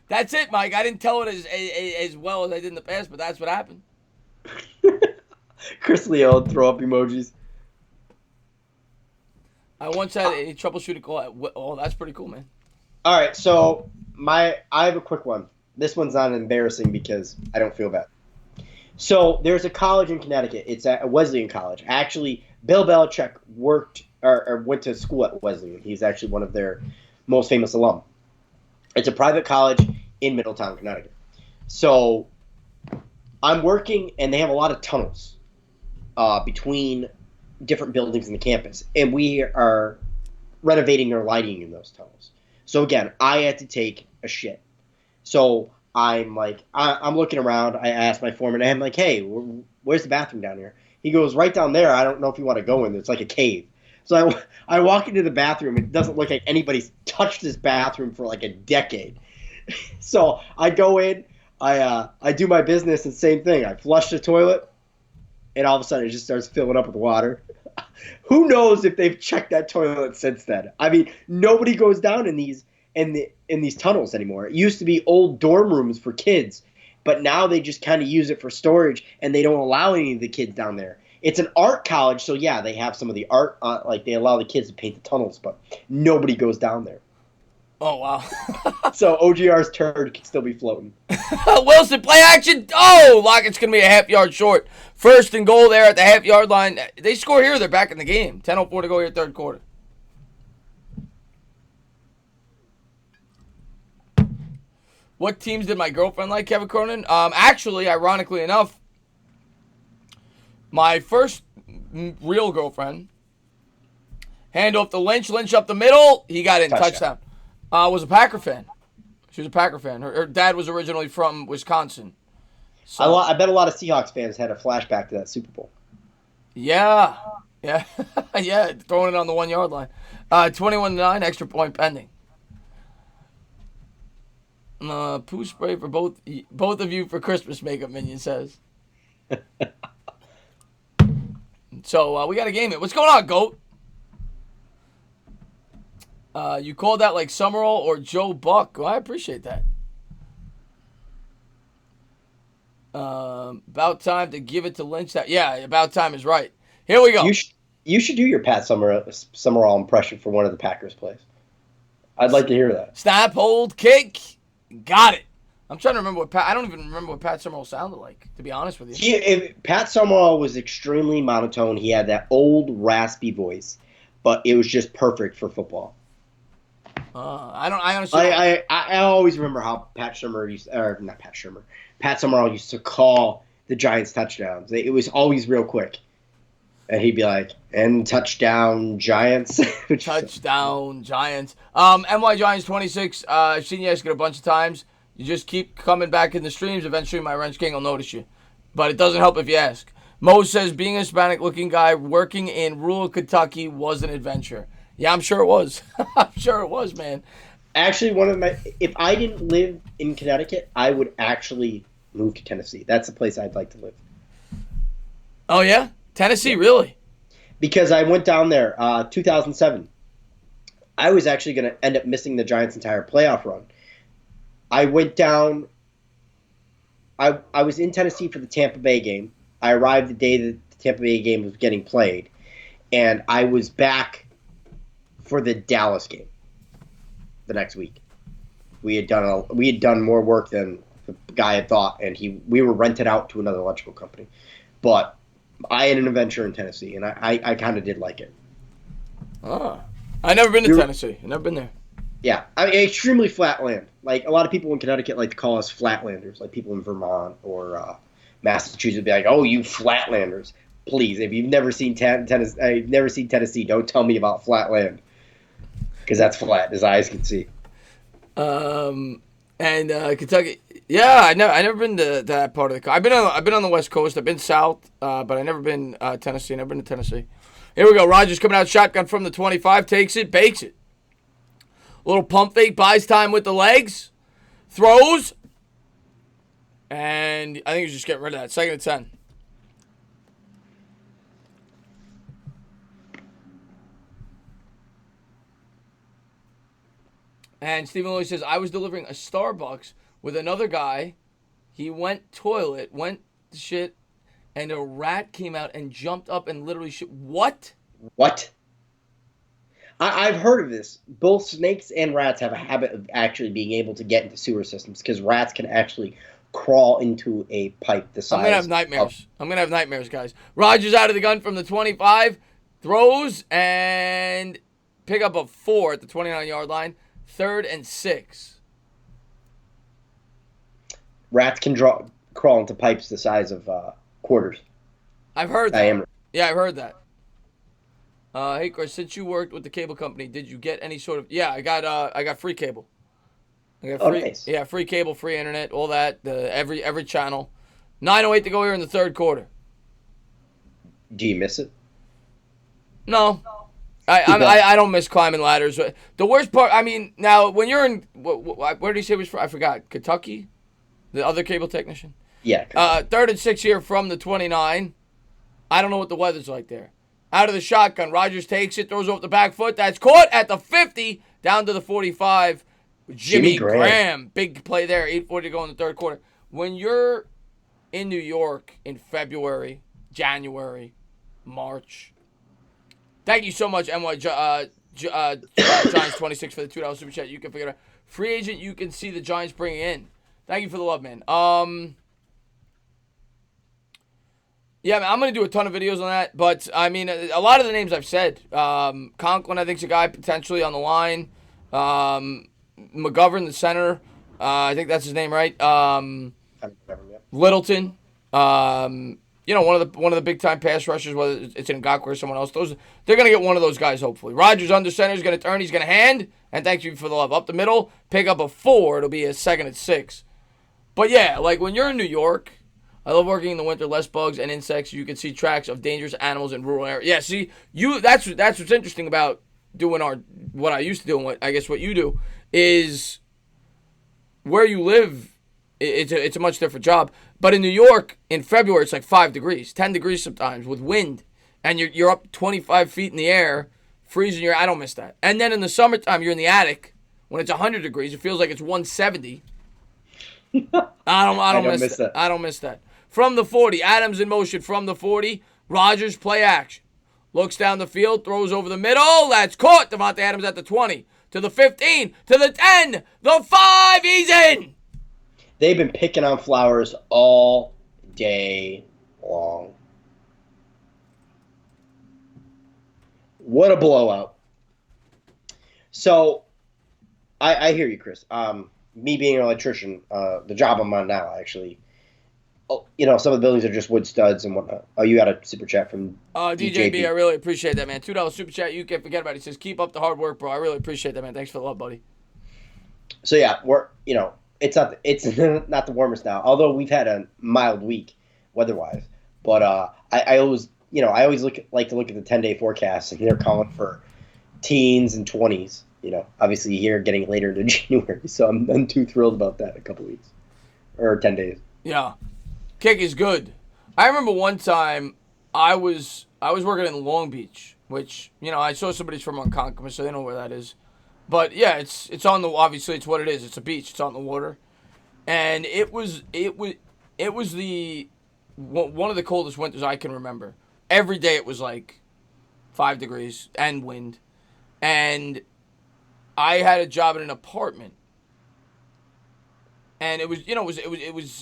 That's it, Mike. I didn't tell it as well as I did in the past, but that's what happened. Chris Leo, throw up emojis. I once had a troubleshooting call. Oh, that's pretty cool, man. All right, so I have a quick one. This one's not embarrassing because I don't feel bad. So there's a college in Connecticut. It's at Wesleyan College. Actually, Bill Belichick worked or went to school at Wesleyan. He's actually one of their most famous alum. It's a private college in Middletown, Connecticut. So I'm working, and they have a lot of tunnels between different buildings in the campus, and we are renovating their lighting in those tunnels. So again, I had to take a shit. So I'm like, I'm looking around. I asked my foreman, and I'm like, hey, where's the bathroom down here? He goes, right down there. I don't know if you want to go in. It's like a cave. So I walk into the bathroom. It doesn't look like anybody's touched this bathroom for like a decade. So I go in. I do my business, and same thing. I flush the toilet. and all of a sudden it just starts filling up with water. Who knows if they've checked that toilet since then? I mean, nobody goes down in these tunnels anymore. It used to be old dorm rooms for kids, but now they just kind of use it for storage, and they don't allow any of the kids down there. It's an art college, so yeah, they have some of the art, like they allow the kids to paint the tunnels, but nobody goes down there. Oh, wow. So OGR's turd can still be floating. Wilson, play action. Oh, Lockett's going to be a half-yard short. First and goal there at the half-yard line. They score here. They're back in the game. 10:04 to go here, third quarter. What teams did my girlfriend like, Kevin Cronin? Actually, ironically enough, my first real girlfriend, handoff to Lynch. Lynch up the middle. He got in. Touchdown. Was a Packer fan. She was a Packer fan. Her dad was originally from Wisconsin. So, I bet a lot of Seahawks fans had a flashback to that Super Bowl. Yeah. Yeah. Yeah, throwing it on the 1 yard line. 21-9, extra point pending. Poo spray for both of you for Christmas makeup, Minion says. So we got a game. What's going on, Goat? You called that like Summerall or Joe Buck. Well, I appreciate that. About time to give it to Lynch. Yeah, about time is right. Here we go. You should do your Pat Summerall impression for one of the Packers plays. I'd like to hear that. Snap, hold, kick. Got it. I'm trying to remember I don't even remember what Pat Summerall sounded like, to be honest with you. Pat Summerall was extremely monotone. He had that old raspy voice, but it was just perfect for football. I honestly. I always remember how Pat Summerall used to call the Giants touchdowns. It was always real quick, and he'd be like, "And touchdown Giants." Touchdown Giants. NY Giants 26. I've seen you ask it a bunch of times. You just keep coming back in the streams. Eventually, my Wrench King will notice you, but it doesn't help if you ask. Mo says being a Hispanic-looking guy working in rural Kentucky was an adventure. Yeah, I'm sure it was. I'm sure it was, man. Actually, if I didn't live in Connecticut, I would actually move to Tennessee. That's the place I'd like to live. Oh, yeah? Tennessee, really? Because I went down there 2007. I was actually going to end up missing the Giants' entire playoff run. I went down. I was in Tennessee for the Tampa Bay game. I arrived the day that the Tampa Bay game was getting played. And I was back for the Dallas game the next week. We had done more work than the guy had thought, and we were rented out to another electrical company. But I had an adventure in Tennessee, and I kind of did like it. Oh, I've never been to Tennessee. I've never been there. Yeah, I mean, extremely flat land. Like, a lot of people in Connecticut like to call us flatlanders, like people in Vermont or Massachusetts would be like, "Oh, you flatlanders." Please, if you've never seen Tennessee, don't tell me about flat land. Because that's flat, as eyes can see. And Kentucky, yeah, I never been to that part of the country. I've been on the West Coast. I've been south, but I never been Tennessee. Never been to Tennessee. Here we go. Rogers coming out shotgun from the 25, takes it, bakes it. Little pump fake, buys time with the legs, throws, and I think he's just getting rid of that. 2nd and 10. And Stephen Lewis says, I was delivering a Starbucks with another guy. He went toilet, went to shit, and a rat came out and jumped up and literally shit. What? What? I've heard of this. Both snakes and rats have a habit of actually being able to get into sewer systems because rats can actually crawl into a pipe the size. I'm going to have nightmares. I'm going to have nightmares, guys. Rogers out of the gun from the 25, throws, and pick up a 4 at the 29-yard line. 3rd and 6. Rats can crawl into pipes the size of quarters. I've heard that. Yeah, I've heard that. Hey, Chris, since you worked with the cable company, did you get any sort of? Yeah, I got free cable. I got free, nice. Yeah, free cable, free internet, all that. Every channel. 9:08 to go here in the third quarter. Do you miss it? No. I don't miss climbing ladders. The worst part, I mean, now when you're in, where did he say it was from? I forgot. Kentucky? The other cable technician? Yeah. 3rd and 6 here from the 29. I don't know what the weather's like there. Out of the shotgun, Rodgers takes it, throws off the back foot. That's caught at the 50, down to the 45. Jimmy Graham, big play there. 8:40 to go in the third quarter. When you're in New York in February, January, March. Thank you so much, Giants 26 for the $2 super chat. You can figure it out. Free agent, you can see the Giants bringing in. Thank you for the love, man. Yeah, man, I'm going to do a ton of videos on that. But, I mean, a lot of the names I've said. Conklin, I think, is a guy potentially on the line. McGovern, the center. I think that's his name, right? Littleton. One of the big time pass rushers, whether it's in Ngakwe or someone else. They're going to get one of those guys, hopefully. Rodgers under center is going to turn. He's going to hand. And thank you for the love. Up the middle, pick up a 4. It'll be a 2nd and 6. But, yeah, like when you're in New York, I love working in the winter, less bugs and insects. You can see tracks of dangerous animals in rural areas. Yeah, see, that's what's interesting about doing what I used to do and what you do is where you live. It's a much different job. But in New York, in February, it's like 5 degrees, 10 degrees sometimes with wind, and you're up 25 feet in the air, freezing. I don't miss that. And then in the summertime, you're in the attic when it's 100 degrees. It feels like it's 170. I don't miss that. I don't miss that. From the 40, Adams in motion from the 40. Rodgers play action. Looks down the field, throws over the middle. That's caught. Devontae Adams at the 20. To the 15. To the 10. The 5. He's in. They've been picking on Flowers all day long. What a blowout. So, I hear you, Chris. Me being an electrician, the job I'm on now, actually, some of the buildings are just wood studs and whatnot. Oh, you got a super chat from DJB. I really appreciate that, man. $2 super chat. You can't forget about it. He says, keep up the hard work, bro. I really appreciate that, man. Thanks for the love, buddy. So, yeah, it's not the warmest now, although we've had a mild week weather-wise. But I always like to look at the 10-day forecast, and they're calling for teens and 20s. Obviously here getting later into January, so I'm too thrilled about that in a couple weeks or 10 days. Yeah. Kick is good. I remember one time I was working in Long Beach, which, I saw somebody's from Unconkoma, so they know where that is. But yeah, it's on the, obviously it's what it is. It's a beach. It's on the water. And it was the one of the coldest winters I can remember. Every day it was like 5 degrees and wind. And I had a job in an apartment. And it was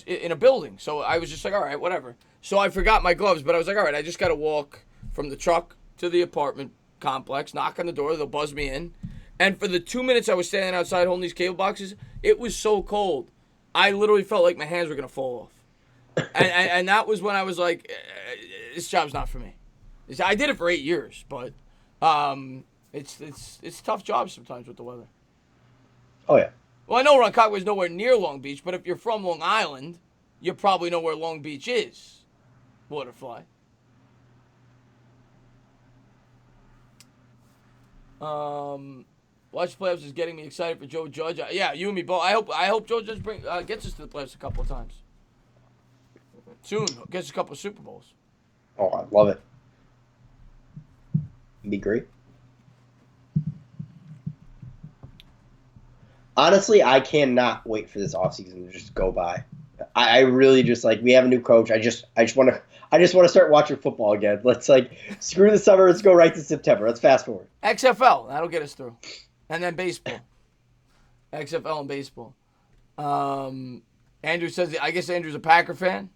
in a building. So I was just like, all right, whatever. So I forgot my gloves, but I was like, all right, I just got to walk from the truck to the apartment complex, knock on the door, they'll buzz me in. And for the 2 minutes I was standing outside holding these cable boxes, it was so cold. I literally felt like my hands were going to fall off. and that was when I was like, this job's not for me. I did it for 8 years, but it's a tough job sometimes with the weather. Oh, yeah. Well, I know Ronkonkoma is nowhere near Long Beach, but if you're from Long Island, you probably know where Long Beach is. Waterfly. Watch the playoffs is getting me excited for Joe Judge. Yeah, you and me both. I hope Joe Judge gets us to the playoffs a couple of times. Soon. Gets us a couple of Super Bowls. Oh, I love it. It'd be great. Honestly, I cannot wait for this offseason to just go by. I really just we have a new coach. I just want to start watching football again. Let's screw the summer. Let's go right to September. Let's fast forward. XFL, that'll get us through, and then baseball. XFL and baseball. Andrew says, I guess Andrew's a Packer fan.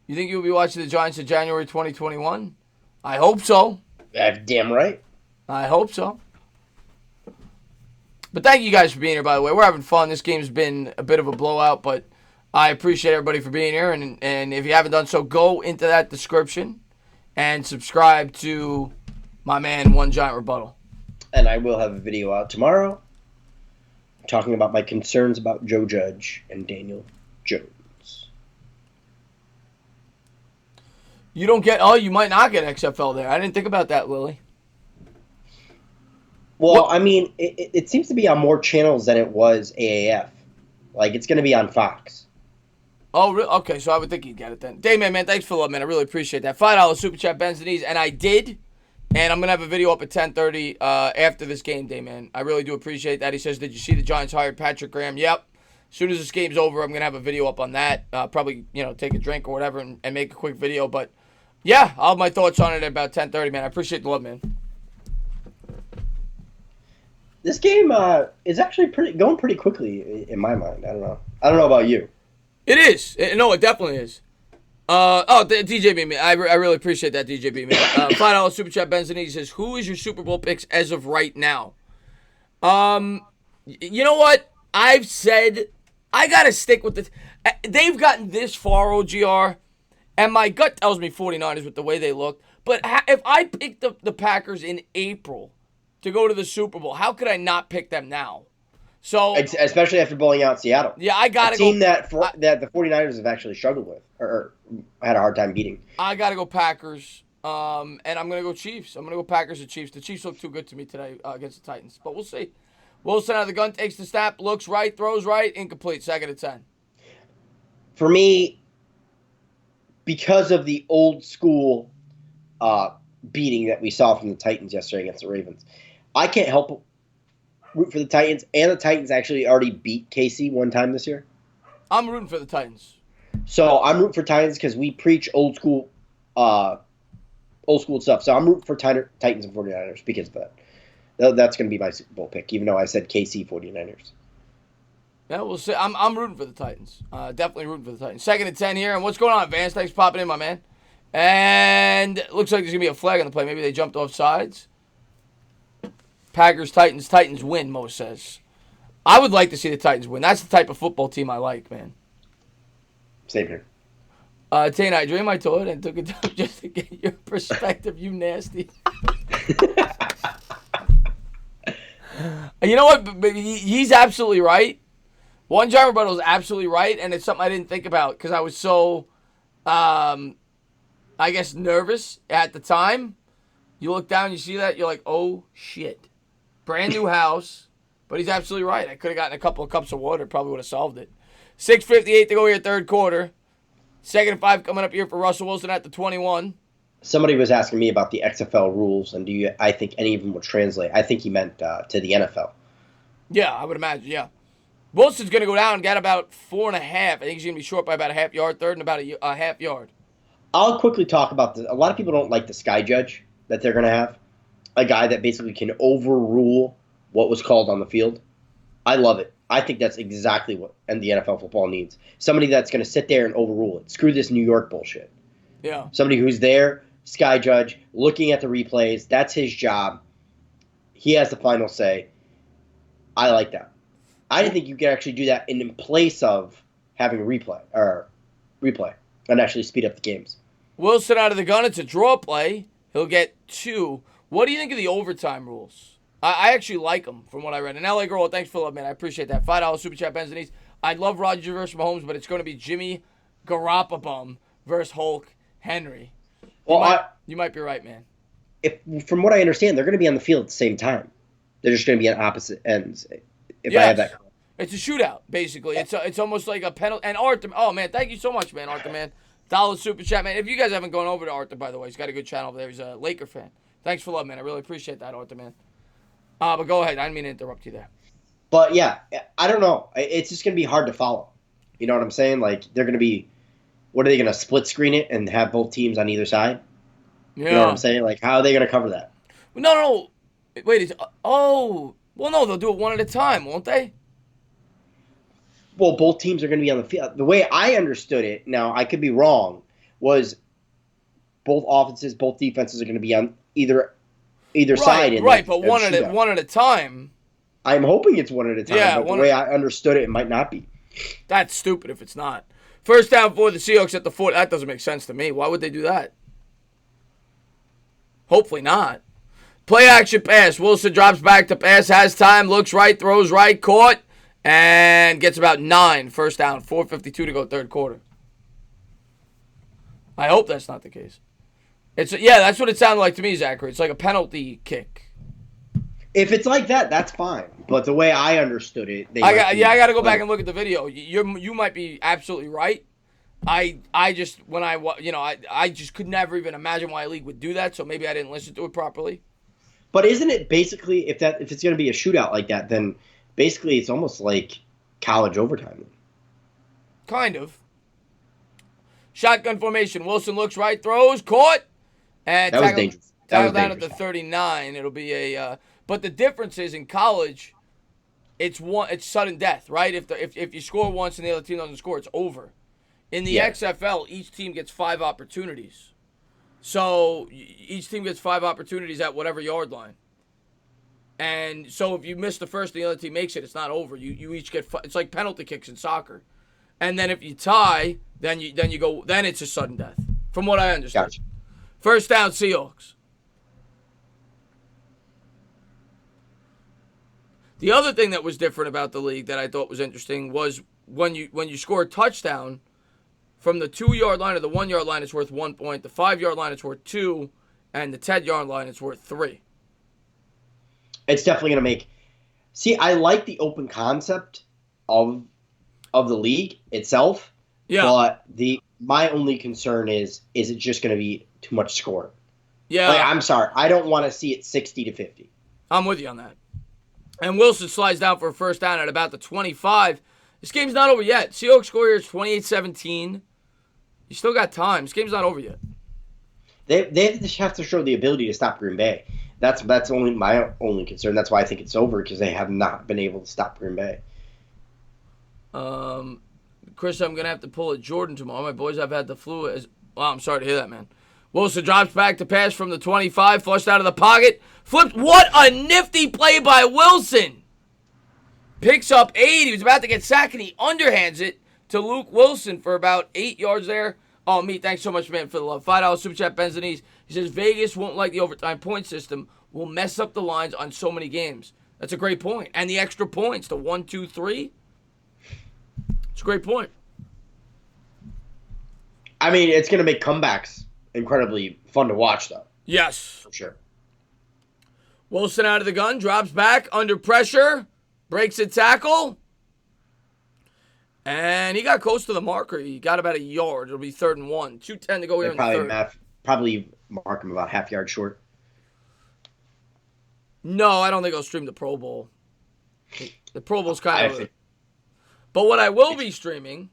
You think you'll be watching the Giants in January 2021? I hope so. Damn right. I hope so. But thank you guys for being here, by the way. We're having fun. This game's been a bit of a blowout, but I appreciate everybody for being here. And if you haven't done so, go into that description and subscribe to my man, One Giant Rebuttal. And I will have a video out tomorrow talking about my concerns about Joe Judge and Daniel Jones. You might not get XFL there. I didn't think about that, Lily. Well, I mean, it seems to be on more channels than it was AAF. It's going to be on Fox. Oh, really? Okay, so I would think he'd get it then. Dayman, man, thanks for the love, man. I really appreciate that. $5 super chat bends the knees, and I did. And I'm gonna have a video up at 10:30 after this game day, man. I really do appreciate that. He says, "Did you see the Giants hired Patrick Graham?" Yep. As soon as this game's over, I'm gonna have a video up on that. Probably, take a drink or whatever and make a quick video. But yeah, I'll have my thoughts on it at about 10:30, man. I appreciate the love, man. This game is actually going pretty quickly in my mind. I don't know. I don't know about you. It is. No, it definitely is. DJ B, man. I really appreciate that, DJ B, man. $5 super chat Benzini says, "Who is your Super Bowl picks as of right now?" You know what? I've said I gotta stick with the. They've gotten this far, OGR, and my gut tells me 49ers with the way they look. But if I picked the Packers in April to go to the Super Bowl, how could I not pick them now? So, especially after blowing out Seattle. Yeah, I got to go. A team that the 49ers have actually struggled with or had a hard time beating. I got to go Packers, and I'm going to go Chiefs. I'm going to go Packers and Chiefs. The Chiefs look too good to me today against the Titans, but we'll see. Wilson out of the gun, takes the snap, looks right, throws right, incomplete, 2nd and 10. For me, because of the old school beating that we saw from the Titans yesterday against the Ravens, I can't help root for the Titans, and the Titans actually already beat KC one time this year. I'm rooting for the Titans. So I'm rooting for Titans because we preach old school stuff. So I'm rooting for Titans and 49ers because of that. That's going to be my Super Bowl pick, even though I said KC 49ers. Yeah, we'll see. I'm rooting for the Titans. Definitely rooting for the Titans. 2nd and 10 here. And what's going on, Vance? Thanks for popping in, my man. And it looks like there's going to be a flag on the play. Maybe they jumped off sides. Packers, Titans win, Mo says. I would like to see the Titans win. That's the type of football team I like, man. Same here. Tana, I dreamed my toilet and took a dump just to get your perspective, you nasty. You know what? He's absolutely right. One John Rebuttal is absolutely right, and it's something I didn't think about because I was so, I guess, nervous at the time. You look down, you see that, you're like, oh, shit. Brand new house, but he's absolutely right. I could have gotten a couple of cups of water, probably would have solved it. 6:58 to go here, 3rd quarter. 2nd and 5 coming up here for Russell Wilson at the 21. Somebody was asking me about the XFL rules, and I think any of them would translate. I think he meant to the NFL. Yeah, I would imagine, yeah. Wilson's going to go down and get about 4.5. I think he's going to be short by about a half yard, 3rd and about a half yard. I'll quickly talk about this. A lot of people don't like the sky judge that they're going to have. A guy that basically can overrule what was called on the field. I love it. I think that's exactly what the NFL football needs. Somebody that's going to sit there and overrule it. Screw this New York bullshit. Yeah. Somebody who's there, sky judge, looking at the replays. That's his job. He has the final say. I like that. I didn't think you could actually do that in place of having replay and actually speed up the games. Wilson out of the gun. It's a draw play. He'll get 2. What do you think of the overtime rules? I actually like them from what I read. And LA Girl, thanks for the love, man. I appreciate that. $5 super chat, Benz and East. I love Rodgers versus Mahomes, but it's going to be Jimmy Garoppolo versus Hulk Henry. You might be right, man. From what I understand, they're going to be on the field at the same time. They're just going to be on opposite ends. I have that correct. It's a shootout, basically. It's almost like a penalty. And Arthur, oh, man, thank you so much, man, Arthur, man. $1 super chat, man. If you guys haven't gone over to Arthur, by the way, he's got a good channel over there. He's a Laker fan. Thanks for love, man. I really appreciate that, Arthur, man. But go ahead. I didn't mean to interrupt you there. But, yeah, I don't know. It's just going to be hard to follow. You know what I'm saying? Like, they're going to be – what are they going to split screen it and have both teams on either side? Yeah. You know what I'm saying? Like, how are they going to cover that? No. Wait. Well, no, they'll do it one at a time, won't they? Well, both teams are going to be on the field. The way I understood it, now I could be wrong, was both offenses, both defenses are going to be on either side. Right, but one at a time. I'm hoping it's one at a time, yeah, but the way I understood it might not be. That's stupid if it's not. First down for the Seahawks at the 4. That doesn't make sense to me. Why would they do that? Hopefully not. Play action pass. Wilson drops back to pass, has time, looks right, throws right, caught. And gets about 9. First down, 4:52 to go, 3rd quarter. I hope that's not the case. That's what it sounded like to me, Zachary. It's like a penalty kick. If it's like that, that's fine. But the way I understood it, I got to go back and look at the video. You might be absolutely right, I just when I just could never even imagine why a league would do that. So maybe I didn't listen to it properly. But isn't it basically if it's going to be a shootout like that, then basically it's almost like college overtime. Kind of. Shotgun formation. Wilson looks right, throws, caught, and That was dangerous. That was tackled down at dangerous. the 39. It'll be a. But the difference is in college, it's sudden death, right? If you score once and the other team doesn't score, it's over. In the Yeah. XFL, each team gets 5 opportunities. So each team gets 5 opportunities at whatever yard line. And so if you miss the first and the other team makes it, it's not over. You each get it's like penalty kicks in soccer. And then if you tie, then it's a sudden death. From what I understand. Gotcha. First down, Seahawks. The other thing that was different about the league that I thought was interesting was when you score a touchdown from the 2-yard line or the 1-yard line, it's worth 1 point. The 5-yard line, it's worth 2, and the 10-yard line, it's worth 3. It's definitely going to make. See, I like the open concept of the league itself. Yeah. But my only concern is it just going to be too much score? Yeah. Like, I'm sorry, I don't want to see it 60-50. I'm with you on that. And Wilson slides down for a first down at about the 25. This game's not over yet. Seahawks score here is 28-17. You still got time. This game's not over yet. They have to show the ability to stop Green Bay. That's only my only concern. That's why I think it's over, because they have not been able to stop Green Bay. Chris, I'm going to have to pull a Jordan tomorrow. My boys have had the flu. Well, I'm sorry to hear that, man. Wilson drops back to pass from the 25, flushed out of the pocket. Flipped. What a nifty play by Wilson. Picks up 8. He was about to get sacked, and he underhands it to Luke Wilson for about 8 yards there. Oh, me, thanks so much, man, for the love. $5 Super Chat, Benzanese. He says, Vegas won't like the overtime point system. Will mess up the lines on so many games. That's a great point. And the extra points, the 1, 2, 3. It's a great point. I mean, it's going to make comebacks incredibly fun to watch, though. Yes. For sure. Wilson out of the gun, drops back, under pressure, breaks a tackle. And he got close to the marker. He got about a yard. It'll be 3rd and 1. 2:10 to go here in the third. Probably mark him about half yard short. No, I don't think I'll stream the Pro Bowl. The Pro Bowl's kind of... But what I will be streaming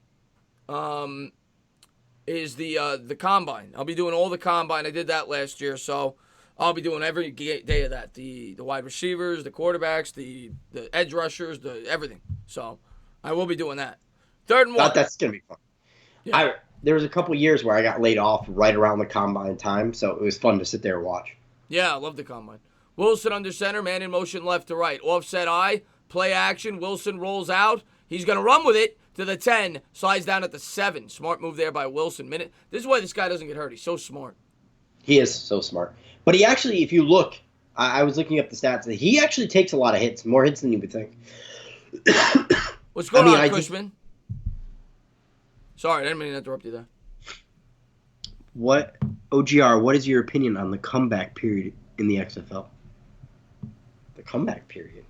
is the Combine. I'll be doing all the Combine. I did that last year, so I'll be doing every day of that. The wide receivers, the quarterbacks, the edge rushers, everything. So I will be doing that. 3rd and 1. That's going to be fun. Yeah. There was a couple years where I got laid off right around the Combine time, so it was fun to sit there and watch. Yeah, I love the Combine. Wilson under center, man in motion left to right. Offset eye, play action. Wilson rolls out. He's going to run with it to the 10, slides down at the 7. Smart move there by Wilson. This is why this guy doesn't get hurt. He's so smart. He is so smart. But he actually, if you look, I was looking up the stats, he actually takes a lot of hits, more hits than you would think. What's going on, Cushman? Sorry, I didn't mean to interrupt you there. OGR, what is your opinion on the comeback period in the XFL? The comeback period?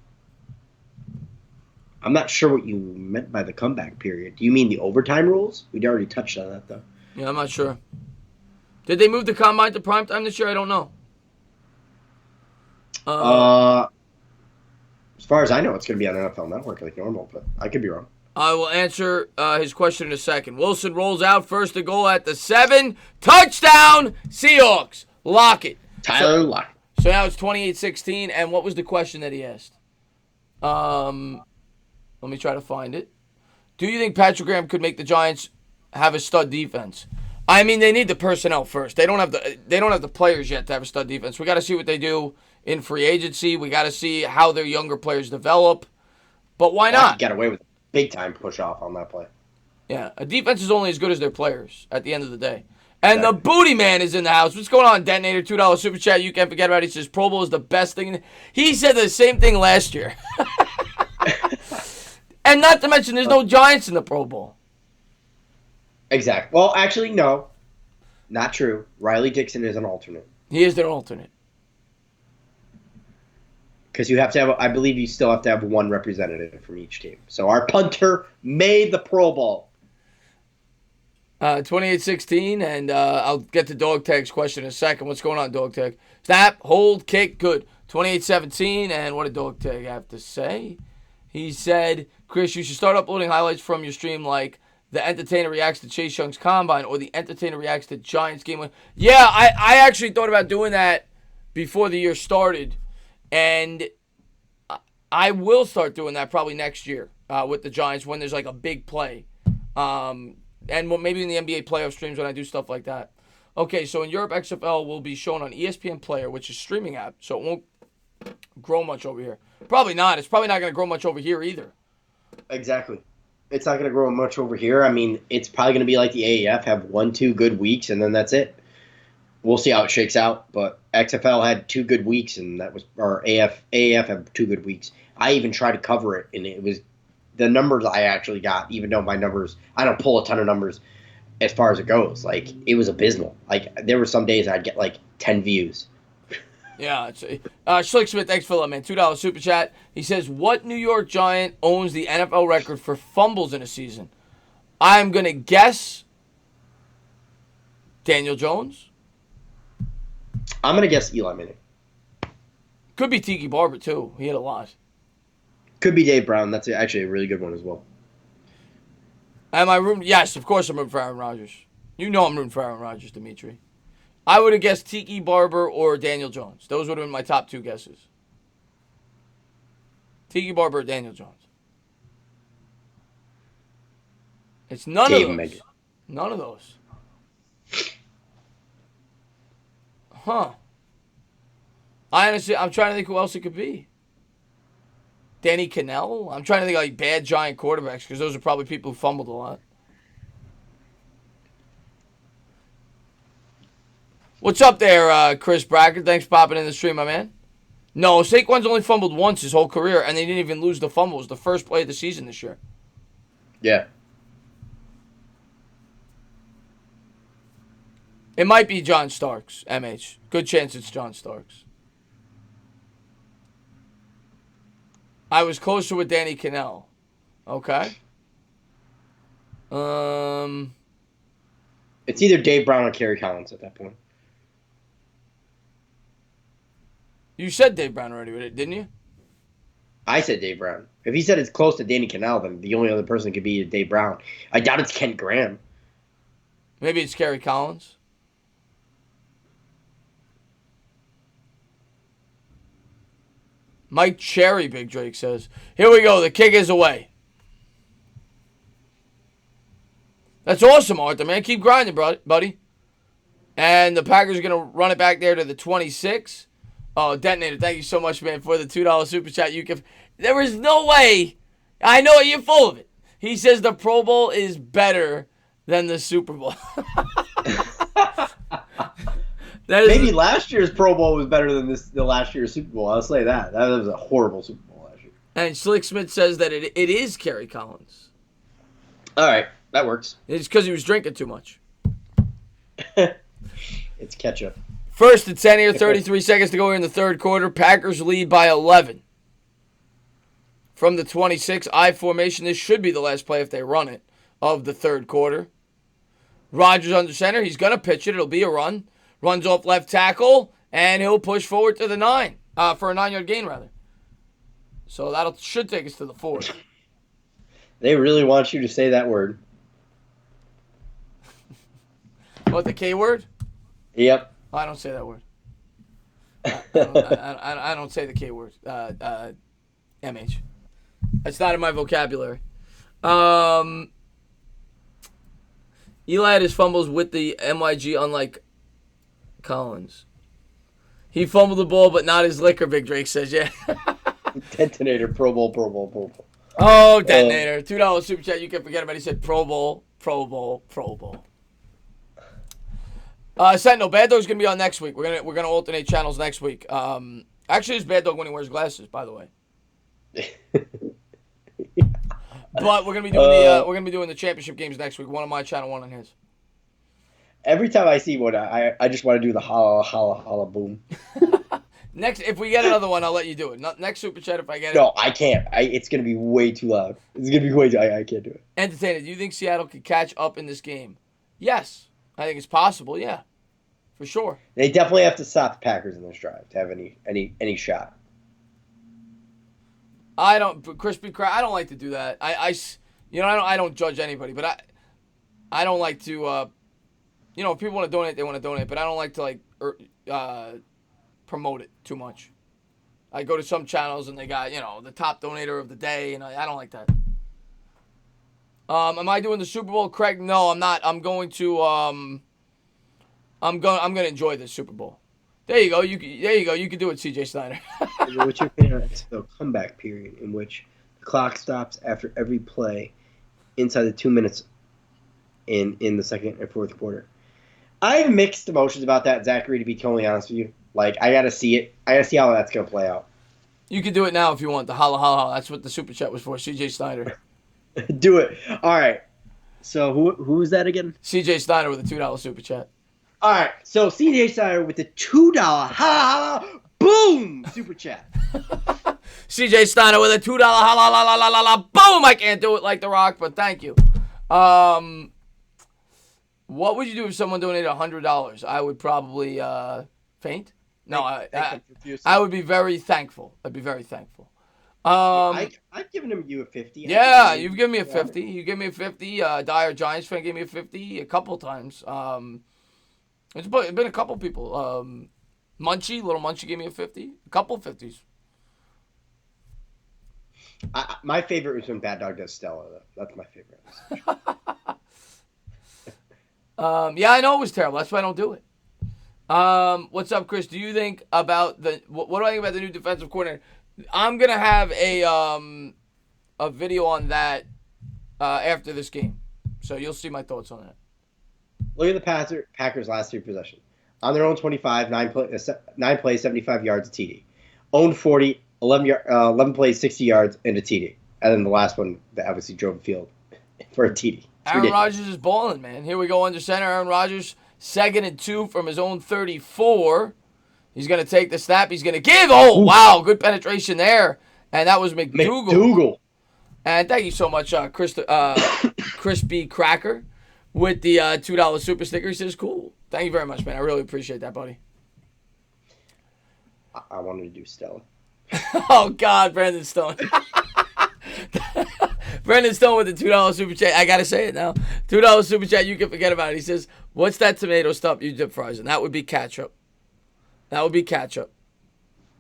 I'm not sure what you meant by the comeback period. Do you mean the overtime rules? We'd already touched on that, though. Yeah, I'm not sure. Did they move the Combine to primetime this year? I don't know. As far as I know, it's going to be on NFL Network like normal, but I could be wrong. I will answer his question in a second. Wilson rolls out, first to goal at the 7. Touchdown, Seahawks. Lock it. Tyler Lockett. So now it's 28-16, and what was the question that he asked? Let me try to find it. Do you think Patrick Graham could make the Giants have a stud defense? I mean, they need the personnel first. They don't have the players yet to have a stud defense. We got to see what they do in free agency. We got to see how their younger players develop. But why not? Get away with a big time push off on that play. Yeah, a defense is only as good as their players at the end of the day. And the Booty Man is in the house. What's going on, Detonator? $2 Super Chat. You can't forget about it. He says Pro Bowl is the best thing. He said the same thing last year. And not to mention, there's no Giants in the Pro Bowl. Exactly. Well, actually, no. Not true. Riley Dixon is an alternate. He is their alternate. Because you have to have, I believe you still have to have one representative from each team. So our punter made the Pro Bowl. 28-16, and I'll get to Dog Tag's question in a second. What's going on, Dog Tag? Snap, hold, kick, good. 28-17, and what did Dog Tag have to say? He said, Chris, you should start uploading highlights from your stream like the entertainer reacts to Chase Young's combine or the entertainer reacts to Giants game. Yeah, I actually thought about doing that before the year started, and I will start doing that probably next year with the Giants when there's like a big play. And maybe in the NBA playoff streams when I do stuff like that. Okay, so in Europe, XFL will be shown on ESPN Player, which is a streaming app, so it won't grow much over here. Probably not. It's probably not going to grow much over here either. Exactly. It's not going to grow much over here. I mean, it's probably going to be like the AAF, have 1-2 good weeks, and then that's it. We'll see how it shakes out. But XFL had 2 good weeks, and that was, or AAF had 2 good weeks. I even tried to cover it, and it was the numbers I actually got, even though my numbers, I don't pull a ton of numbers as far as it goes. Like, it was abysmal. Like, there were some days I'd get like 10 views. Yeah. Schlick Smith, thanks for that, man. $2 super chat. He says, what New York Giant owns the NFL record for fumbles in a season? I'm going to guess Daniel Jones. I'm going to guess Eli Manning. Could be Tiki Barber, too. He had a lot. Could be Dave Brown. That's actually a really good one as well. Am I rooting? Yes, of course I'm rooting for Aaron Rodgers. You know I'm rooting for Aaron Rodgers, Dimitri. I would have guessed Tiki Barber or Daniel Jones. Those would have been my top 2 guesses. Tiki Barber or Daniel Jones. It's none of those. None of those. Huh. I'm trying to think who else it could be. Danny Cannell? I'm trying to think like bad Giant quarterbacks because those are probably people who fumbled a lot. What's up there, Chris Brackett? Thanks for popping in the stream, my man. No, Saquon's only fumbled once his whole career, and they didn't even lose the fumble. It was the first play of the season this year. Yeah. It might be John Starks, MH. Good chance it's John Starks. I was closer with Danny Cannell. Okay. It's either Dave Brown or Kerry Collins at that point. You said Dave Brown already, didn't you? I said Dave Brown. If he said it's close to Danny Cannell, then the only other person could be Dave Brown. I doubt it's Kent Graham. Maybe it's Kerry Collins. Mike Cherry, Big Drake says. Here we go. The kick is away. That's awesome, Arthur, man. Keep grinding, buddy. And the Packers are going to run it back there to the 26. Oh, Detonator, thank you so much, man, for the $2 super chat. There is no way. I know you're full of it. He says the Pro Bowl is better than the Super Bowl. Maybe last year's Pro Bowl was better than the last year's Super Bowl. I'll say that. That was a horrible Super Bowl last year. And Slick Smith says that it is Kerry Collins. All right, that works. It's because he was drinking too much. It's ketchup. First and 10 here, 33 seconds to go here in the third quarter. Packers lead by 11. From the 26, I formation. This should be the last play if they run it of the third quarter. Rodgers under center. He's going to pitch it. It'll be a run. Runs off left tackle, and he'll push forward to the 9. For a 9-yard gain, rather. So that should take us to the 4. They really want you to say that word. What, the K word? Yep. I don't say that word. I don't say the K word. MH. That's not in my vocabulary. Eli had his fumbles with the MYG, unlike Collins. He fumbled the ball, but not his liquor, Big Drake says, yeah. Detonator, Pro Bowl. Oh, Detonator. $2 super chat. You can forget about it. He said Pro Bowl. Sentinel, Bad Dog's gonna be on next week. We're gonna alternate channels next week. Actually, it's Bad Dog when he wears glasses, by the way. But we're gonna be doing the championship games next week. One on my channel, one on his. Every time I see one, I just want to do the holla holla holla boom. Next, if we get another one, I'll let you do it. Next super chat, if I get it. No, I can't. It's gonna be way too loud. It's gonna be way too. I can't do it. Entertainer, do you think Seattle could catch up in this game? Yes, I think it's possible. Yeah, for sure. They definitely have to stop the Packers in this drive to have any shot. I don't, crispy crab. I don't like to do that. I don't judge anybody, but I don't like to. If people want to donate, they want to donate, but I don't like to promote it too much. I go to some channels and they got the top donator of the day, and I don't like that. Am I doing the Super Bowl, Craig? No, I'm not. I'm going to. I'm going to enjoy this Super Bowl. There you go. There you go. You can do it, CJ Snyder. What's your opinion on the comeback period in which the clock stops after every play inside the 2 minutes in the second and fourth quarter? I have mixed emotions about that, Zachary, to be totally honest with you. Like, I got to see it. I got to see how that's going to play out. You can do it now if you want. The holla holla. That's what the super chat was for. CJ Snyder. Do it. All right. So who is that again? CJ Snyder with a $2 super chat. All right. So CJ Snyder with the $2 holla boom super chat. CJ Snyder with a $2 holla boom. I can't do it like The Rock, but thank you. What would you do if someone donated $100? I would probably faint. No, I would be very thankful. I'd be very thankful. I've given you a 50. Yeah, you've given me a 50. You gave me a 50. Dyer Giants fan gave me a 50 a couple times. It's been a couple people. Little Munchie gave me a 50. A couple 50s. My favorite was when Bad Dog does Stella. That's my favorite. Yeah, I know it was terrible. That's why I don't do it. What's up, Chris? Do you think about what do I think about the new defensive coordinator? I'm gonna have a video on that after this game, so you'll see my thoughts on that. Look at the Packers' last three possessions. On their own 25, 9 plays, 75 yards, a TD. Owned 40, 11 plays, 60 yards, and a TD. And then the last one that obviously drove the field for a TD. Aaron Rodgers is balling, man. Here we go under center. Aaron Rodgers, 2nd and 2 from his own 34. He's going to take the snap. He's going to give. Oh, wow. Good penetration there. And that was McDougal. And thank you so much, Crispy Cracker, with the $2 super sticker. He says, cool. Thank you very much, man. I really appreciate that, buddy. I wanted to do Stella. Oh, God, Brandon Stone. Brendan Stone with the $2 super chat. I gotta say it now. $2 super chat. You can forget about it. He says, "What's that tomato stuff you dip fries in?" That would be ketchup. That would be ketchup.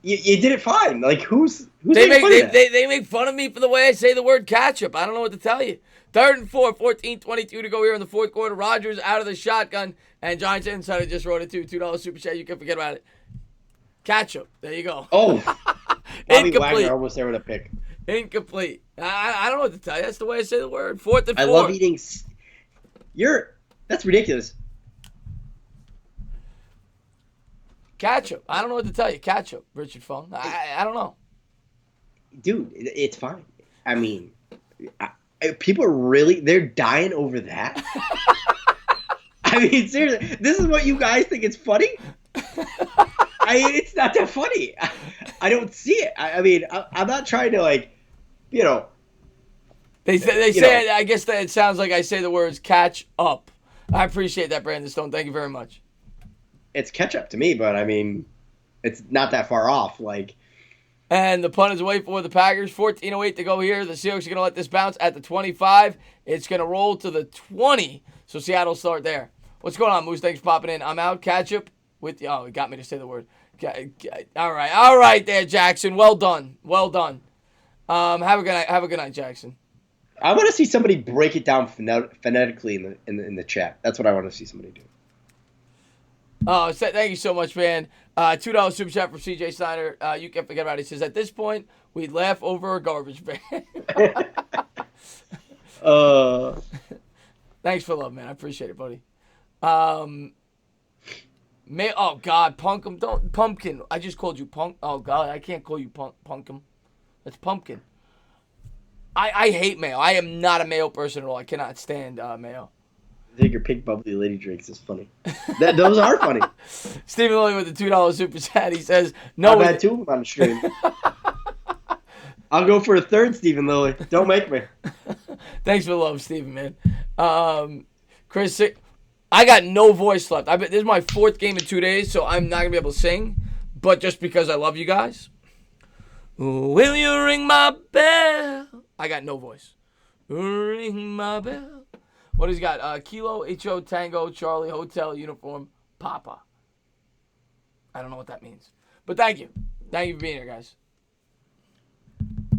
You did it fine. Like who's they make fun of me for the way I say the word ketchup. I don't know what to tell you. 3rd and 4, 14:22 to go here in the fourth quarter. Rodgers out of the shotgun, and Giants Insider just wrote it too. $2 super chat. You can forget about it. Ketchup. There you go. Oh, Bobby Wagner almost there with a pick. Incomplete. I don't know what to tell you. That's the way I say the word. 4th and 4. I love eating. That's ridiculous. Ketchup. I don't know what to tell you. Ketchup, Richard Fung. I don't know. Dude, it's fine. I mean, people they're dying over that. I mean, seriously, this is what you guys think is funny? It's not that funny. I don't see it. I mean, I'm not trying to They say. I guess that it sounds like I say the words "catch up." I appreciate that, Brandon Stone. Thank you very much. It's ketchup to me, but I mean, it's not that far off. And the punt is away for the Packers. 14:08 to go here. The Seahawks are going to let this bounce at the 25. It's going to roll to the 20. So Seattle start there. What's going on, Moose? Thanks for popping in. I'm out. Ketchup with he got me to say the word. All right there, Jackson. Well done. Have a good night, Jackson. I want to see somebody break it down phonetically in the chat. That's what I want to see somebody do. Oh, thank you so much, man. $2 super chat from CJ Snyder. You can't forget about it. He says, at this point, we'd laugh over a garbage bag. Thanks for love, man. I appreciate it, buddy. Oh, God, Punkum. Don't, Pumpkin. I just called you Punk. Oh, God, I can't call you Punkum. That's Pumpkin. I hate mayo. I am not a mayo person at all. I cannot stand mayo. I think your pink bubbly lady drinks is funny. Those are funny. Stephen Lilly with the $2 super chat. He says, no. I've had 2 of them on the stream. I'll go for a third, Stephen Lilly. Don't make me. Thanks for the love, Stephen, man. Chris, I got no voice left. This is my 4th game in 2 days, so I'm not going to be able to sing. But just because I love you guys. Will you ring my bell? I got no voice. Ring my bell. What has he got? Kilo, H-O, Tango, Charlie, Hotel, Uniform, Papa. I don't know what that means. But thank you. Thank you for being here, guys.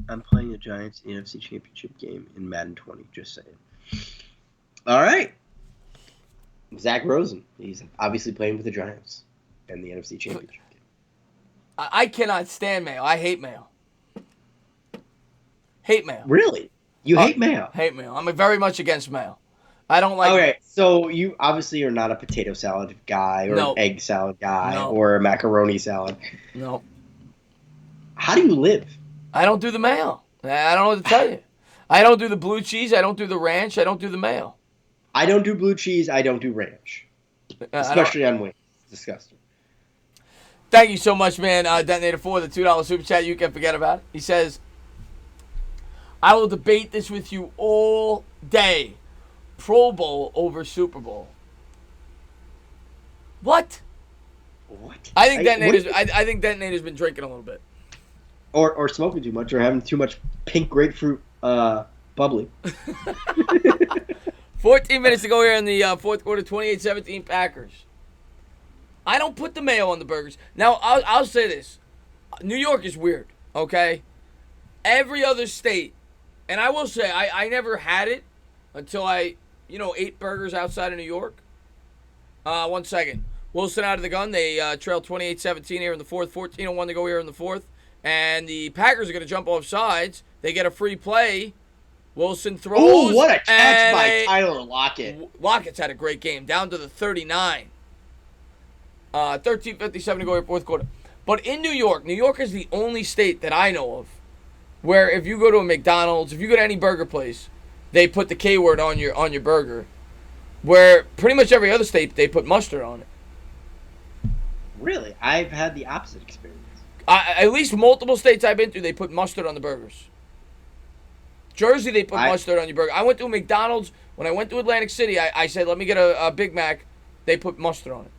I'm playing the Giants NFC Championship game in Madden 20, just saying. All right. Zach Rosen. He's obviously playing with the Giants in the NFC Championship game. I cannot stand Mayo. I hate Mayo. Hate Mayo. Really? You hate Mayo? Hate Mayo. I'm very much against Mayo. I don't like... Okay, so you obviously are not a potato salad guy or an egg salad guy or a macaroni salad. No. How do you live? I don't do the mayo. I don't know what to tell you. I don't do the blue cheese. I don't do the ranch. I don't do the mayo. I don't do blue cheese. I don't do ranch. Especially on wings. It's disgusting. Thank you so much, man. Detonator 4, the $2 super chat. You can forget about it. He says, I will debate this with you all day. Pro Bowl over Super Bowl. What? What? I think Detonator's been drinking a little bit. Or smoking too much, or having too much pink grapefruit bubbly. 14 minutes to go here in the 4th quarter, 28-17 Packers. I don't put the mayo on the burgers. Now, I'll say this. New York is weird, okay? Every other state, and I will say, I never had it until I, ate burgers outside of New York. 1 second. Wilson out of the gun. They trail 28-17 here in the 4th, 14-1 to go here in the 4th. And the Packers are going to jump off sides. They get a free play. Wilson throws. Oh, what a catch by Tyler Lockett. Lockett's had a great game. Down to the 39. 13:57 to go here, 4th quarter. But in New York is the only state that I know of where if you go to a McDonald's, if you go to any burger place, they put the K word on your burger. Where pretty much every other state, they put mustard on it. Really? I've had the opposite experience. At least multiple states I've been to, they put mustard on the burgers. Jersey, they put mustard on your burger. I went to a McDonald's. When I went to Atlantic City, I said, let me get a Big Mac. They put mustard on it.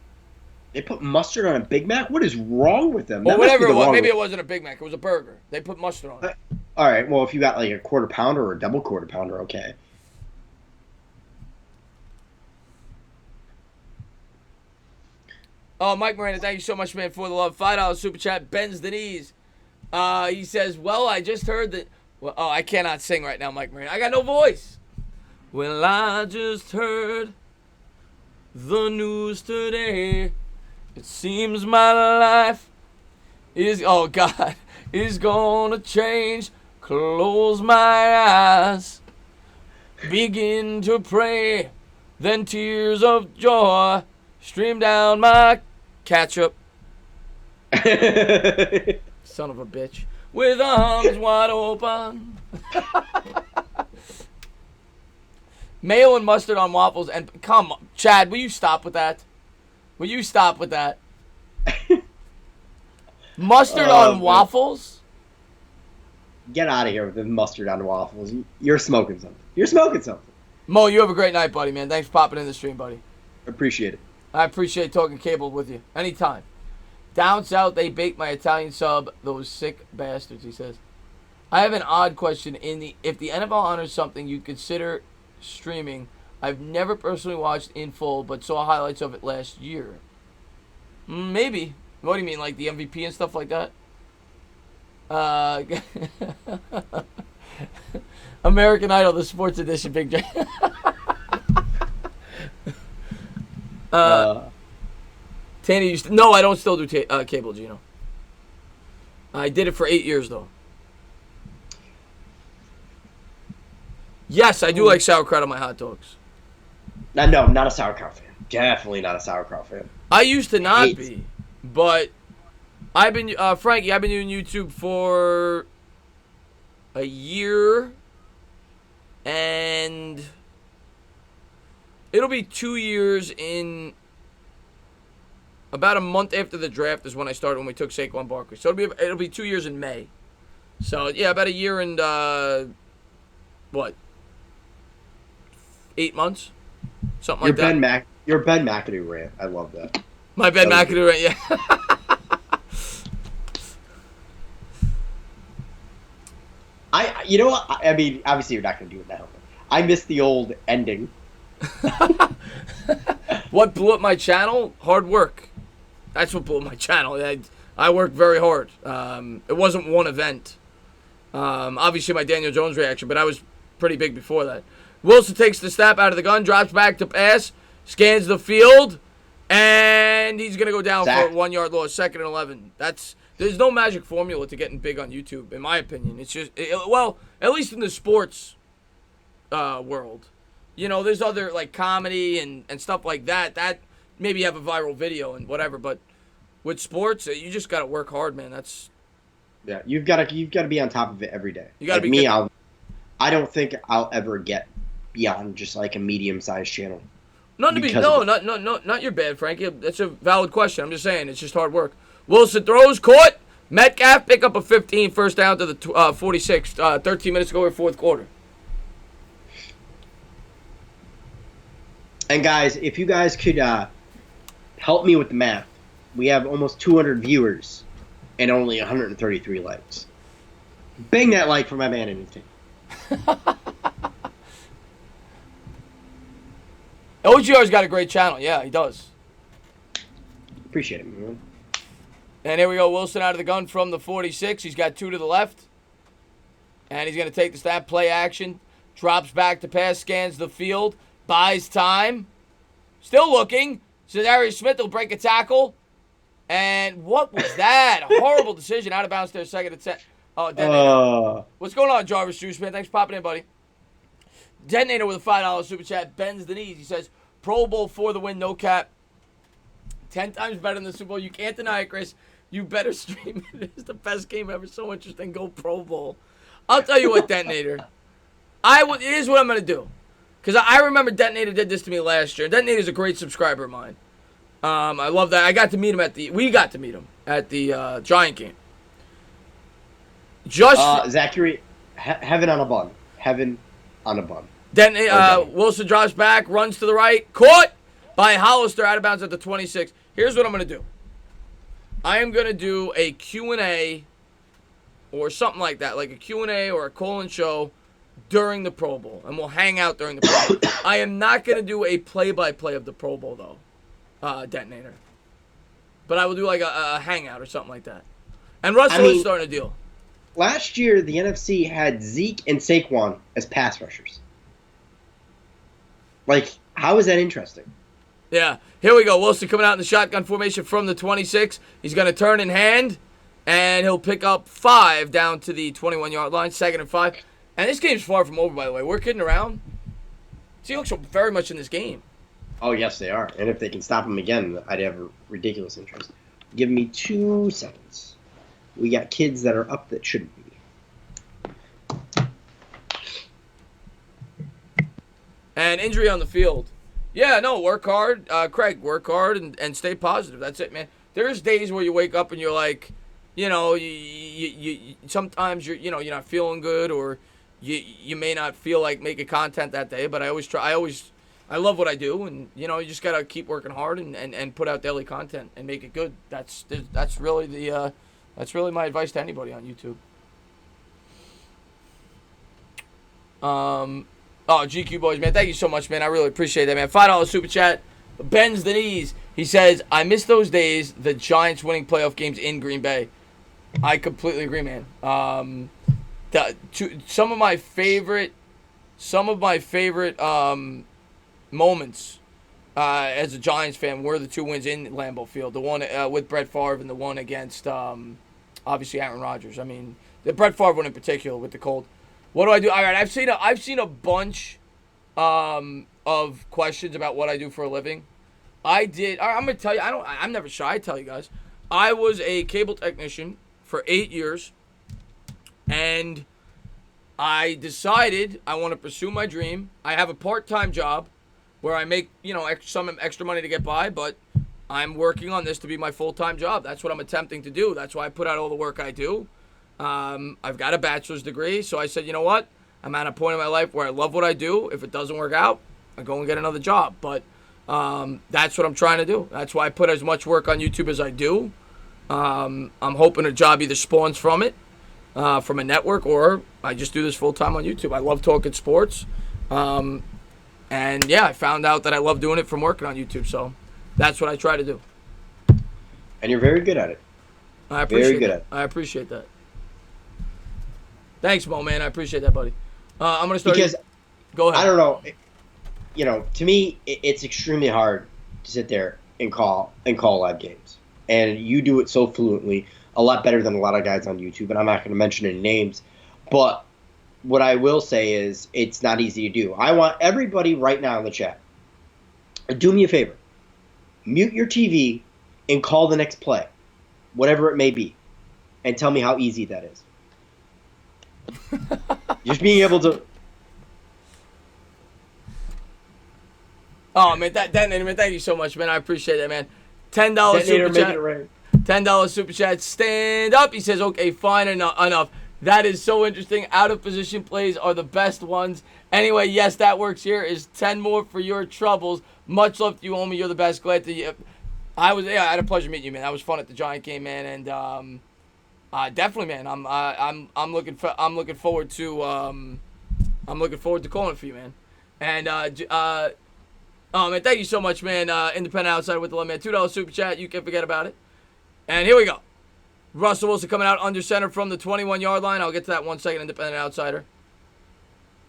They put mustard on a Big Mac? What is wrong with them? Well, whatever it was. Maybe it wasn't a Big Mac. It was a burger. They put mustard on it. All right. Well, if you got like a quarter pounder or a double quarter pounder, okay. Oh, Mike Miranda, thank you so much, man, for the love. $5 super chat. Bends the knees. He says, well, I just heard that. Well, I cannot sing right now, Mike Miranda. I got no voice. Well, I just heard the news today. It seems my life is, oh, God, is gonna change. Close my eyes. Begin to pray. Then tears of joy stream down my ketchup. Son of a bitch. With arms wide open. Mayo and mustard on waffles. And come on, Chad, will you stop with that? Will you stop with that? Mustard on waffles? Get out of here with the mustard on waffles. You're smoking something. You're smoking something. Mo, you have a great night, buddy, man. Thanks for popping in the stream, buddy. Appreciate it. I appreciate talking cable with you. Anytime. Down south, they bake my Italian sub. Those sick bastards, he says. I have an odd question. If the NFL honors something, you'd consider streaming. I've never personally watched in full, but saw highlights of it last year. Maybe. What do you mean, like the MVP and stuff like that? American Idol, the sports edition, Big J. Tanny used to, no, I don't still do cable, Gino. I did it for 8 years, though. Yes, I do like sauerkraut on my hot dogs. No, I'm not a sauerkraut fan. Definitely not a sauerkraut fan. I used to not be, but I've been, Frankie, I've been doing YouTube for a year, and it'll be 2 years in about a month after the draft is when I started, when we took Saquon Barkley. So it'll be 2 years in May. So, yeah, about a year and, 8 months? Something like that. Your Ben McAdoo rant. I love that. My Ben That was McAdoo rant, yeah. You know what? I mean, obviously you're not going to do it now. But I miss the old ending. What blew up my channel? Hard work. That's what blew up my channel. I worked very hard. It wasn't one event. Obviously my Daniel Jones reaction, but I was pretty big before that. Wilson takes the snap out of the gun, drops back to pass, scans the field, and he's going to go down for a 1 yard loss, 2nd and 11. There's no magic formula to getting big on YouTube, in my opinion. It's just, well, at least in the sports world. You know, there's other, like, comedy and stuff like that. That maybe have a viral video and whatever, but with sports, you just got to work hard, man. Yeah, you've got to be on top of it every day. You got to like be me. I don't think I'll ever get beyond just like a medium-sized channel. Not your bad, Frankie. That's a valid question. I'm just saying it's just hard work. Wilson throws, caught. Metcalf pick up a 15, first down to the 46. 13 minutes ago in fourth quarter. And guys, if you guys could help me with the math, we have almost 200 viewers and only 133 likes. Bang that like for my man in his team. OGR's got a great channel. Yeah, he does. Appreciate it, man. And here we go. Wilson out of the gun from the 46. He's got 2 to the left. And he's going to take the snap, play action. Drops back to pass, scans the field. Buys time. Still looking. Darius Smith will break a tackle. And what was that? A horrible decision. Out of bounds there, 2nd and 10. Oh, Detonator. What's going on, Jarvis Juice, man? Thanks for popping in, buddy. Detonator with a $5 super chat. Bends the knees. He says, Pro Bowl for the win, no cap. 10 times better than the Super Bowl. You can't deny it, Chris. You better stream it. It's the best game ever. So interesting. Go Pro Bowl. I'll tell you what, Detonator. Here's what I'm going to do. Because I remember Detonator did this to me last year. Detonator's a great subscriber of mine. I love that. We got to meet him at the Giant game. Zachary, heaven on a bun. Heaven on a bun. Then Wilson drops back, runs to the right, caught by Hollister out of bounds at the 26. Here's what I'm going to do. I am going to do a Q&A or something like that, like a Q&A or a call-in show during the Pro Bowl, and we'll hang out during the Pro Bowl. I am not going to do a play-by-play of the Pro Bowl, though, Detonator. But I will do like a hangout or something like that. And Russell is starting a deal. Last year, the NFC had Zeke and Saquon as pass rushers. Like, how is that interesting? Yeah. Here we go. Wilson coming out in the shotgun formation from the 26. He's going to turn in hand, and he'll pick up 5 down to the 21-yard line, 2nd and 5. And this game's far from over, by the way. We're kidding around. Seahawks are very much in this game. Oh, yes, they are. And if they can stop him again, I'd have a ridiculous interest. Give me 2 seconds. We got kids that are up that shouldn't be. And injury on the field. Yeah, no, work hard. Craig, work hard and stay positive. That's it, man. There's days where you wake up and you're like, you know, you sometimes you're not feeling good, or you may not feel like making content that day, but I love what I do, and you just got to keep working hard and put out daily content and make it good. That's really my advice to anybody on YouTube. GQ boys, man, thank you so much, man. I really appreciate that, man. $5 super chat. Bends the knees. He says, I miss those days, the Giants winning playoff games in Green Bay. I completely agree, man. Some of my favorite moments as a Giants fan were the 2 wins in Lambeau Field. The one with Brett Favre and the one against obviously Aaron Rodgers. I mean, the Brett Favre one in particular with the cold. What do I do? All right, I've seen a bunch of questions about what I do for a living. I'm gonna tell you. I'm never shy. I tell you guys. I was a cable technician for 8 years, and I decided I want to pursue my dream. I have a part-time job where I make some extra money to get by, but I'm working on this to be my full-time job. That's what I'm attempting to do. That's why I put out all the work I do. I've got a bachelor's degree, so I said, you know what? I'm at a point in my life where I love what I do. If it doesn't work out, I go and get another job. But That's what I'm trying to do. That's why I put as much work on YouTube as I do. I'm hoping a job either spawns from it, from a network, or I just do this full time on YouTube. I love talking sports. And yeah, I found out that I love doing it from working on YouTube. So that's what I try to do. And you're very good at it. I appreciate Very good that. at it. I appreciate that. Thanks, Mo, man. I appreciate that, buddy. I'm going to start. Because Go ahead. I don't know. To me, it's extremely hard to sit there and call live games, and you do it so fluently, a lot better than a lot of guys on YouTube. And I'm not going to mention any names, but what I will say is it's not easy to do. I want everybody right now in the chat, do me a favor, mute your TV and call the next play, whatever it may be, and tell me how easy that is. Just being able to. Oh man, Detonator, man, thank you so much, man. I appreciate that, man. $10 super chat. $10 super chat. Stand up. He says, okay, fine, enough. That is so interesting. Out of position plays are the best ones. Anyway, yes, that works here. Is 10 more for your troubles. Much love to you, homie. You're the best. Glad to you. I had a pleasure meeting you, man. That was fun at the Giant game, man, and definitely, man. I'm looking forward to calling it for you, man. And oh man, thank you so much, man. Independent outsider with the love, man. $2 super chat. You can't forget about it. And here we go. Russell Wilson coming out under center from the 21-yard line. I'll get to that 1 second. Independent outsider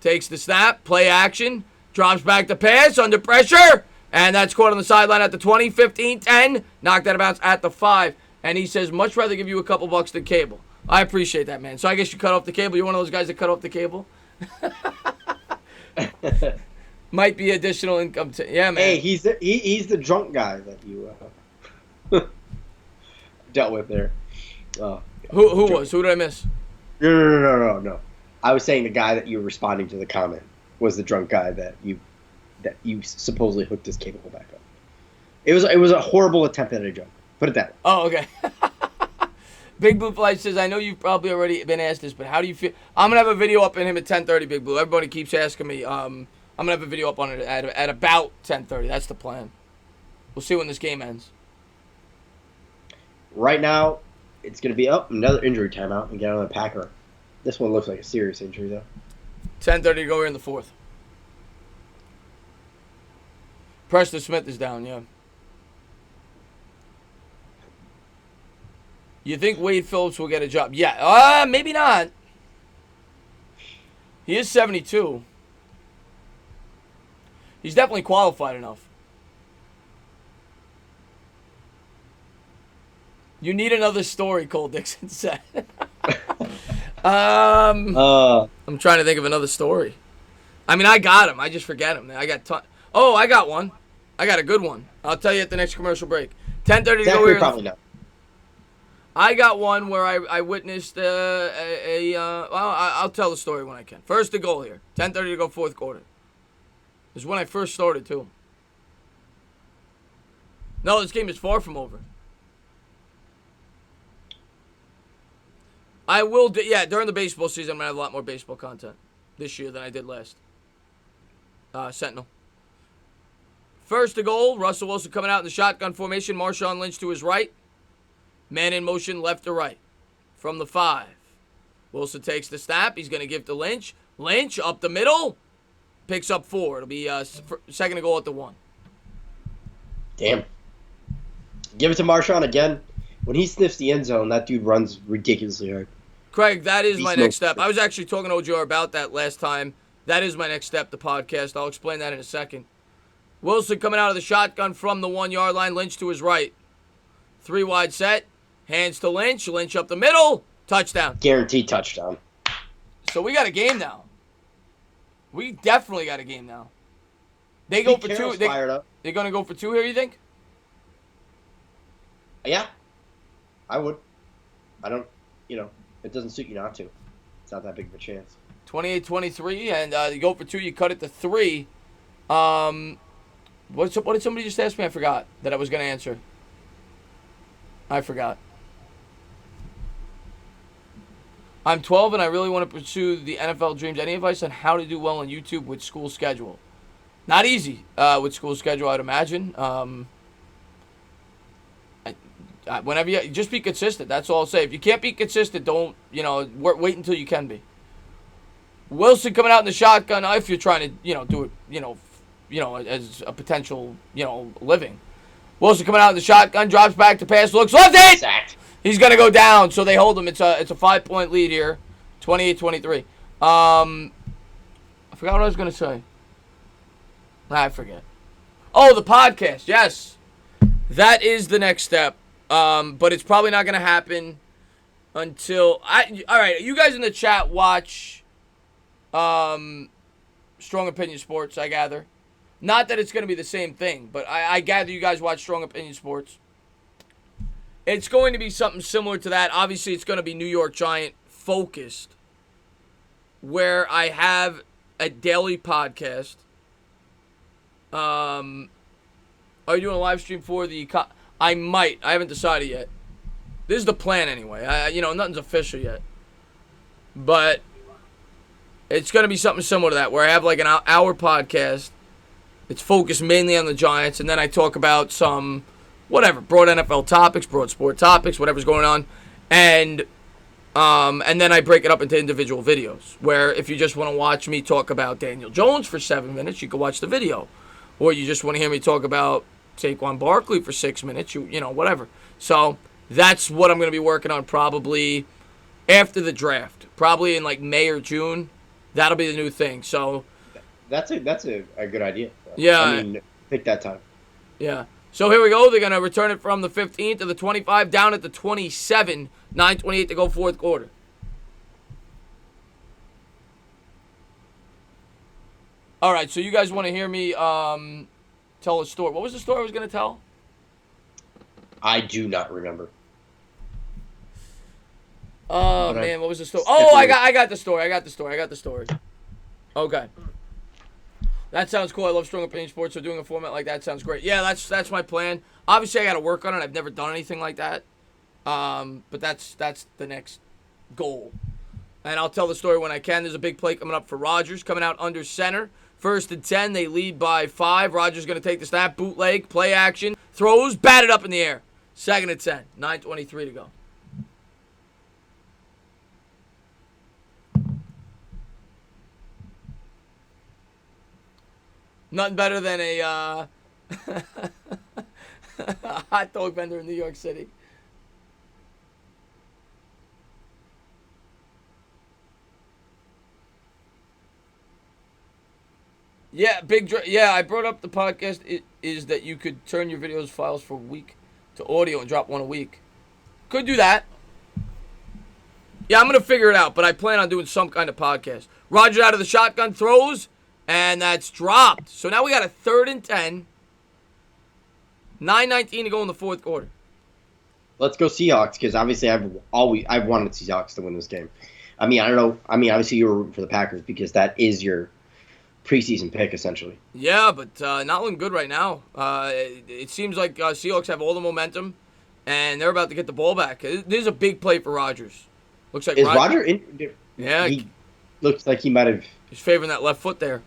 takes the snap, play action, drops back to pass under pressure, and that's caught on the sideline at the 20, 15, 10. Knocked out of bounds at the 5. And he says, much rather give you a couple bucks than cable. I appreciate that, man. So I guess you cut off the cable. You're one of those guys that cut off the cable. Might be additional income. Yeah, man. Hey, he's the drunk guy that you dealt with there. Who was? Who did I miss? No. I was saying the guy that you were responding to the comment was the drunk guy that you supposedly hooked his cable back up. It was a horrible attempt at a joke. Put it that way. Oh, okay. Big Blue Flight says, I know you've probably already been asked this, but how do you feel? I'm going to have a video up in him at 10:30, Big Blue. Everybody keeps asking me. I'm going to have a video up on it at about 10:30. That's the plan. We'll see when this game ends. Right now, it's going to be another injury timeout and get on the Packer. This one looks like a serious injury, though. 10:30 to go here in the fourth. Preston Smith is down, yeah. You think Wade Phillips will get a job? Yeah, maybe not. He is 72. He's definitely qualified enough. You need another story, Cole Dixon said. I'm trying to think of another story. I mean, I got him. I just forget him. I got I got one. I got a good one. I'll tell you at the next commercial break. 10:30 to go here. Probably not. I got one where I witnessed I'll tell the story when I can. First to goal here. 10:30 to go fourth quarter. This is when I first started, too. No, this game is far from over. I will, during the baseball season, I'm going to have a lot more baseball content this year than I did last. Sentinel. First to goal, Russell Wilson coming out in the shotgun formation. Marshawn Lynch to his right. Man in motion left to right. From the 5. Wilson takes the snap. He's going to give to Lynch. Lynch up the middle. Picks up 4. It'll be second to goal at the 1. Damn. Give it to Marshawn again. When he sniffs the end zone, that dude runs ridiculously hard. Craig, that is my next step. I was actually talking to OJR about that last time. That is my next step, the podcast. I'll explain that in a second. Wilson coming out of the shotgun from the 1-yard line. Lynch to his right. 3 wide set. Hands to Lynch. Lynch up the middle. Touchdown. Guaranteed touchdown. So we got a game now. We definitely got a game now. They go for 2. They're going to go for 2 here, you think? Yeah. I would. I don't, it doesn't suit you not to. It's not that big of a chance. 28-23, and you go for 2, you cut it to 3. What did somebody just ask me? I forgot that I was going to answer. I forgot. I'm 12 and I really want to pursue the NFL dreams. Any advice on how to do well on YouTube with school schedule? Not easy with school schedule, I'd imagine. Whenever you just be consistent. That's all I'll say. If you can't be consistent, don't wait until you can be. Wilson coming out in the shotgun. If you're trying to do it as a potential living. Wilson coming out in the shotgun, drops back to pass, looks left it. Sacked. He's gonna go down, so they hold him. It's a 5-point lead here, 28-23. I forgot what I was gonna say. I forget. Oh, the podcast. Yes, that is the next step. But it's probably not gonna happen until All right, you guys in the chat watch Strong Opinion Sports, I gather. Not that it's going to be the same thing, but I gather you guys watch Strong Opinion Sports. It's going to be something similar to that. Obviously, it's going to be New York Giant focused, where I have a daily podcast. Are you doing a live stream for the... I might. I haven't decided yet. This is the plan anyway. Nothing's official yet. But it's going to be something similar to that, where I have like an hour podcast. It's focused mainly on the Giants, and then I talk about some, broad NFL topics, broad sport topics, whatever's going on, and then I break it up into individual videos, where if you just want to watch me talk about Daniel Jones for 7 minutes, you can watch the video, or you just want to hear me talk about Saquon Barkley for 6 minutes, whatever. So that's what I'm going to be working on probably after the draft, probably in like May or June. That'll be the new thing. So that's a good idea. Yeah. I mean, pick that time. Yeah. So here we go. They're going to return it from the 15 to the 25, down at the 27, 9:28 to go, fourth quarter. All right, so you guys want to hear me tell a story. What was the story I was going to tell? I do not remember. Oh, man, what was the story? Oh, I got the story. Okay. That sounds cool. I love Strong Opinion Sports, so doing a format like that sounds great. Yeah, that's my plan. Obviously, I got to work on it. I've never done anything like that. But that's the next goal. And I'll tell the story when I can. There's a big play coming up for Rodgers, coming out under center. 1st and 10, they lead by 5. Rodgers going to take the snap, bootleg, play action, throws, batted up in the air. 2nd and 10, 9:23 to go. Nothing better than a hot dog vendor in New York City. Yeah, I brought up the podcast is that you could turn your videos files for a week to audio and drop one a week. Could do that. Yeah, I'm going to figure it out, but I plan on doing some kind of podcast. Rodgers out of the shotgun, throws, and that's dropped. So now we got a 3rd and 10. 9:19 to go in the fourth quarter. Let's go Seahawks, because obviously I've wanted Seahawks to win this game. I mean, I don't know. I mean, obviously you were rooting for the Packers because that is your preseason pick, essentially. Yeah, but not looking good right now. It seems like Seahawks have all the momentum, and they're about to get the ball back. This is a big play for Rodgers. Looks like Rodgers in? Yeah, he looks like he might have. He's favoring that left foot there.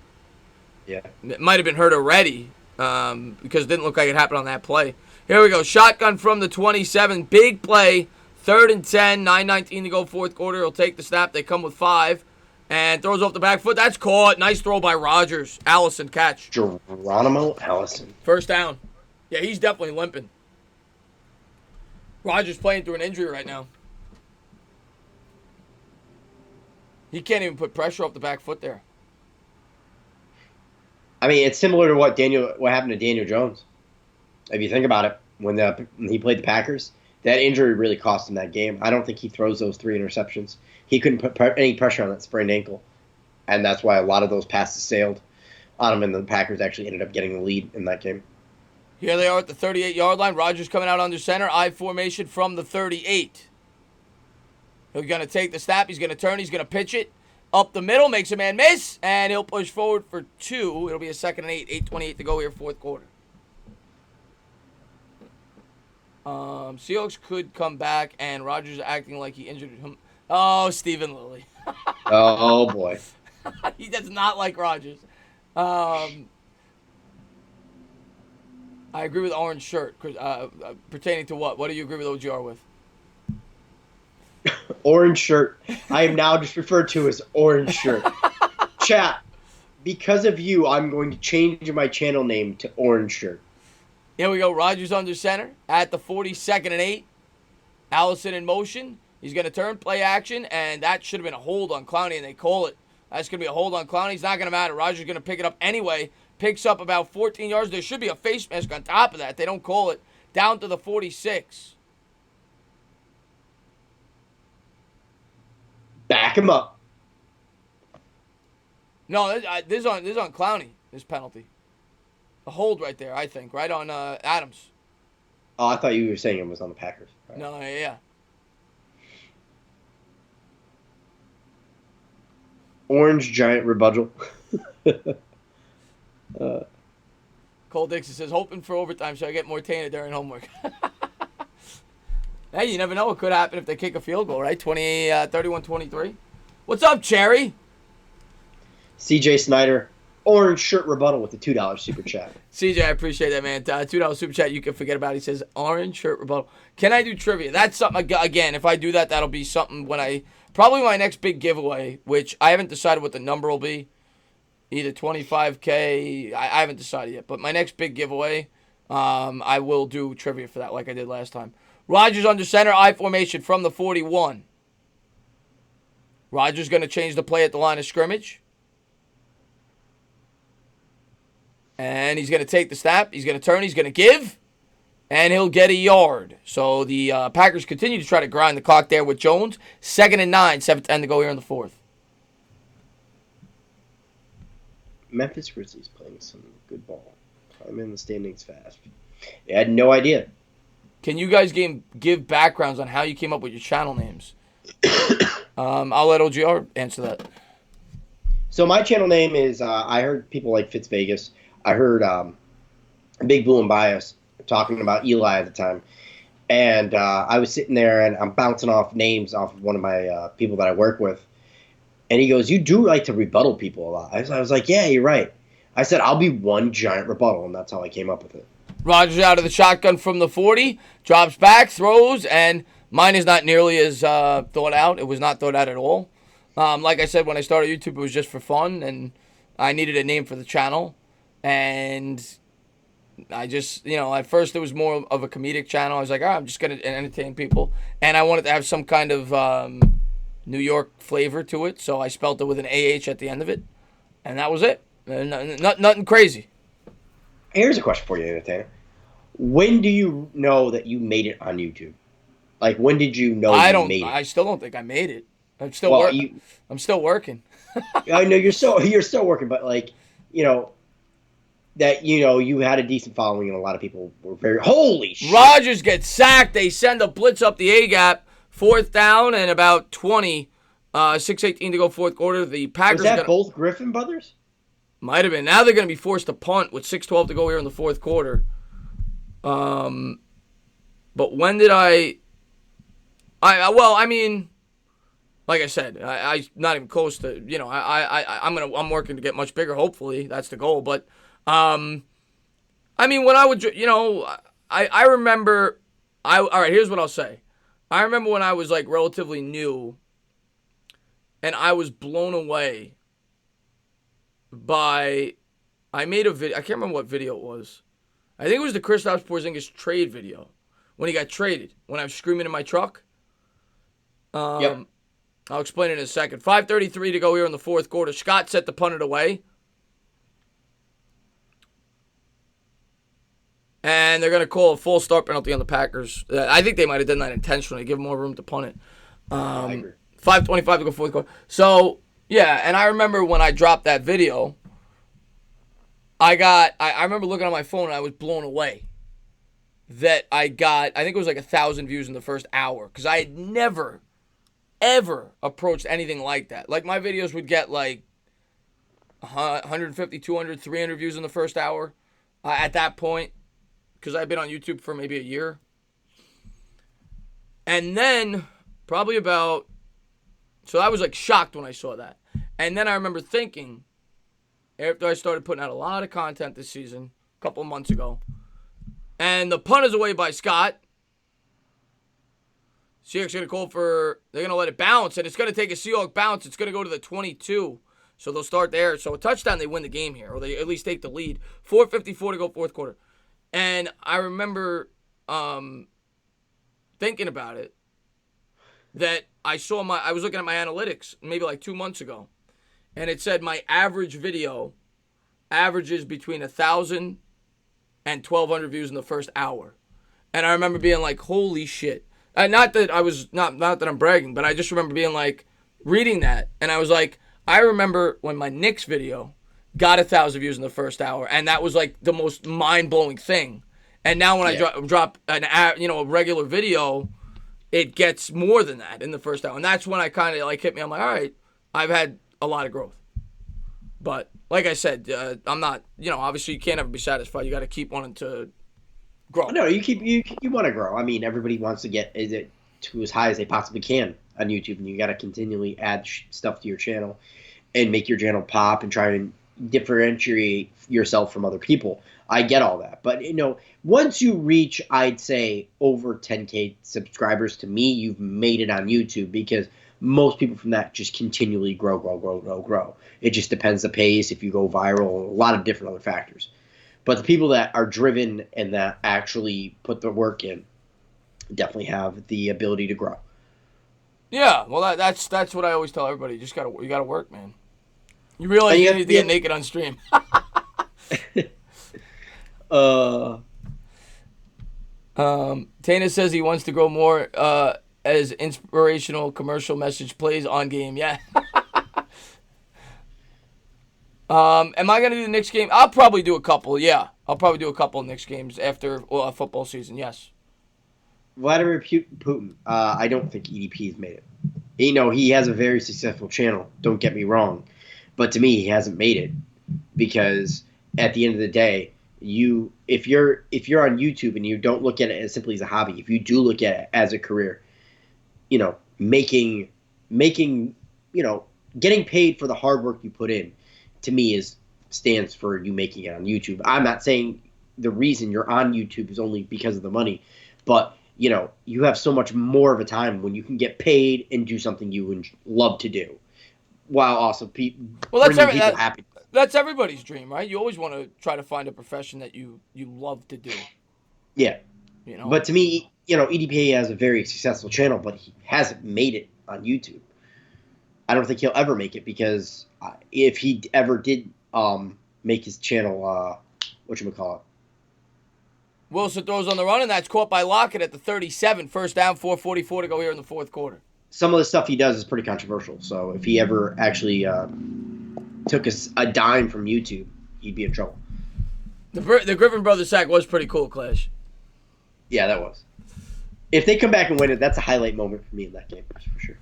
Yeah, it might have been hurt already because it didn't look like it happened on that play. Here we go, shotgun from the 27, big play, 3rd and 10, 9:19 to go, fourth quarter. He'll take the snap. They come with 5. And throws off the back foot. That's caught. Nice throw by Rodgers. Allison catch. Geronimo Allison. First down. Yeah, he's definitely limping. Rodgers playing through an injury right now. He can't even put pressure off the back foot there. I mean, it's similar to what happened to Daniel Jones. If you think about it, when he played the Packers, that injury really cost him that game. I don't think he throws those 3 interceptions. He couldn't put any pressure on that sprained ankle, and that's why a lot of those passes sailed on him, and the Packers actually ended up getting the lead in that game. Here they are at the 38-yard line. Rodgers coming out under center. I formation from the 38. He's going to take the snap. He's going to turn. He's going to pitch it up the middle. Makes a man miss, and he'll push forward for 2. It'll be a 2nd and 8. 8:28 to go here, fourth quarter. Seahawks could come back, and Rodgers acting like he injured him. Oh, Stephen Lilly. Oh, boy. He does not like Rodgers. I agree with orange shirt. Pertaining to what? What do you agree with OGR with? Orange shirt. I am now just referred to as orange shirt. Chat. Because of you, I'm going to change my channel name to orange shirt. Here we go. Rogers under center at the 42nd and 8. Allison in motion. He's going to turn, play action, and that should have been a hold on Clowney, and they call it. That's going to be a hold on Clowney. It's not going to matter. Rogers going to pick it up anyway. Picks up about 14 yards. There should be a face mask on top of that. They don't call it. Down to the 46. Back him up. No, this is on Clowney, this penalty. A hold right there, I think. Right on Adams. Oh, I thought you were saying it was on the Packers. Right. No, yeah. Orange giant rebuttal. Cole Dixon says, hoping for overtime so I get more tainted during homework. Hey, you never know what could happen if they kick a field goal, right? 31-23. What's up, Cherry? CJ Snyder, orange shirt rebuttal with the $2 super chat. CJ, I appreciate that, man. $2 super chat you can forget about. He says, orange shirt rebuttal. Can I do trivia? That's something, again, if I do that, that'll be something probably my next big giveaway, which I haven't decided what the number will be. Either 25K, I haven't decided yet. But my next big giveaway, I will do trivia for that like I did last time. Rogers under center, I formation from the 41. Rogers going to change the play at the line of scrimmage. And he's going to take the snap. He's going to turn. He's going to give. And he'll get a yard. So the Packers continue to try to grind the clock there with Jones. 2nd and 9, 7-10 to go here in the fourth. Memphis Grizzlies playing some good ball. I'm in the standings fast. I had no idea. Can you guys give backgrounds on how you came up with your channel names? I'll let OGR answer that. So my channel name is, I heard people like Fitz Vegas. I heard Big Blue and Bias talking about Eli at the time. And I was sitting there and I'm bouncing off names off of one of my people that I work with. And he goes, you do like to rebuttal people a lot. I was like, yeah, you're right. I said, I'll be one giant rebuttal. And that's how I came up with it. Rogers out of the shotgun from the 40. Drops back, throws, and mine is not nearly as thought out. It was not thought out at all. Like I said, when I started YouTube, it was just for fun. And I needed a name for the channel. And I just, at first it was more of a comedic channel. I was like, I'm just going to entertain people. And I wanted to have some kind of New York flavor to it. So I spelled it with an AH at the end of it. And that was it. Nothing crazy. Here's a question for you, Entertainer. When do you know that you made it on YouTube? Like, when did you know you made it? I still don't think I made it. I'm still working. I'm still working. I know you're still working, but that you had a decent following and a lot of people were very holy shit. Rogers gets sacked. They send a blitz up the A gap. 4th down and about 20. 6:18 to go fourth quarter. The Packers. Was that both Griffin brothers? Might have been. Now they're going to be forced to punt with 6:12 to go here in the fourth quarter. But when did like I said, I'm not even close to, I'm working to get much bigger, hopefully. That's the goal. But, when I would, I remember, all right, here's what I'll say. I remember when I was, relatively new, and I was blown away I made a video, I can't remember what video it was. I think it was the Kristaps Porzingis trade video, when he got traded, when I was screaming in my truck. Yep. I'll explain it in a second. 5:33 to go here in the fourth quarter. Scott set the punt away. And they're going to call a false start penalty on the Packers. I think they might have done that intentionally, give them more room to punt it. I agree. 5:25 to go fourth quarter. So, yeah, and I remember when I dropped that video, I remember looking at my phone and I was blown away that I think it was 1,000 views in the first hour, because I had never, ever approached anything like that. Like, my videos would get 150, 200, 300 views in the first hour at that point, because I'd been on YouTube for maybe a year. And then, probably so I was shocked when I saw that. And then I remember thinking, after I started putting out a lot of content this season, a couple of months ago, And the punt is away by Scott. Seahawks going to call for, they're going to let it bounce, and it's going to take a Seahawk bounce. It's going to go to the 22. So they'll start there. So a touchdown, they win the game here, or they at least take the lead. 4:54 to go fourth quarter. And I remember thinking about it, that I was looking at my analytics maybe like 2 months ago, and it said my average video averages between 1,000 and 1,200 views in the first hour. And I remember being like, holy shit. Not that I was, not that I'm bragging, but I just remember being like, reading that, and I was like, I remember when my Knicks video got 1,000 views in the first hour, and that was like the most mind-blowing thing. And now when I drop a regular video, it gets more than that in the first hour. And that's when I kind of like hit me. I'm like, all right, I've had a lot of growth. But like I said, I'm not, obviously you can't ever be satisfied. You got to keep wanting to grow. No, you want to grow. I mean, everybody wants to get to as high as they possibly can on YouTube, and you got to continually add stuff to your channel and make your channel pop and try and differentiate yourself from other people. I get all that. But, once you reach, I'd say, over 10K subscribers, to me, you've made it on YouTube, because most people from that just continually grow. It just depends the pace, if you go viral, a lot of different other factors. But the people that are driven and that actually put the work in definitely have the ability to grow. Yeah, well, that's what I always tell everybody. You gotta work, man. You realize you need to get naked on stream. Tana says he wants to grow more as inspirational commercial message plays on game. Yeah. Am I going to do the Knicks game? I'll probably do a couple, yeah. I'll probably do a couple Knicks games after a football season, yes. Vladimir Putin, I don't think EDP has made it. He has a very successful channel, don't get me wrong. But to me, he hasn't made it, because at the end of the day, if you're on YouTube and you don't look at it as simply as a hobby, if you do look at it as a career, making getting paid for the hard work you put in, to me stands for you making it on YouTube. I'm not saying the reason you're on YouTube is only because of the money, but you have so much more of a time when you can get paid and do something you would love to do, while also bringing people happy. That's everybody's dream, right? You always want to try to find a profession that you love to do. Yeah. But to me, EDPA has a very successful channel, but he hasn't made it on YouTube. I don't think he'll ever make it, because if he ever did make his channel, whatchamacallit? Wilson throws on the run, and that's caught by Lockett at the 37. First down, 4:44 to go here in the fourth quarter. Some of the stuff he does is pretty controversial, so if he ever actually took a dime from YouTube, he'd be in trouble. The Griffin Brothers sack was pretty cool, Clash. Yeah, that was. If they come back and win it, that's a highlight moment for me in that game, for sure.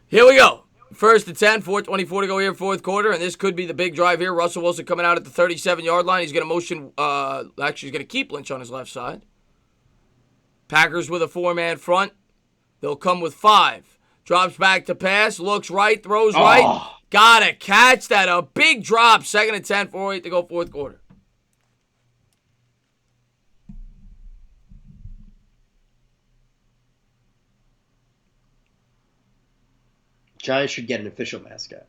Here we go. First and 10, 4:24 to go here, fourth quarter, and this could be the big drive here. Russell Wilson coming out at the 37-yard line. He's going to motion, he's going to keep Lynch on his left side. Packers with a 4-man front. They'll come with 5. Drops back to pass, looks right, throws right. Got to catch that. A big drop. Second and 10, 4:08 to go, fourth quarter. Giants should get an official mascot.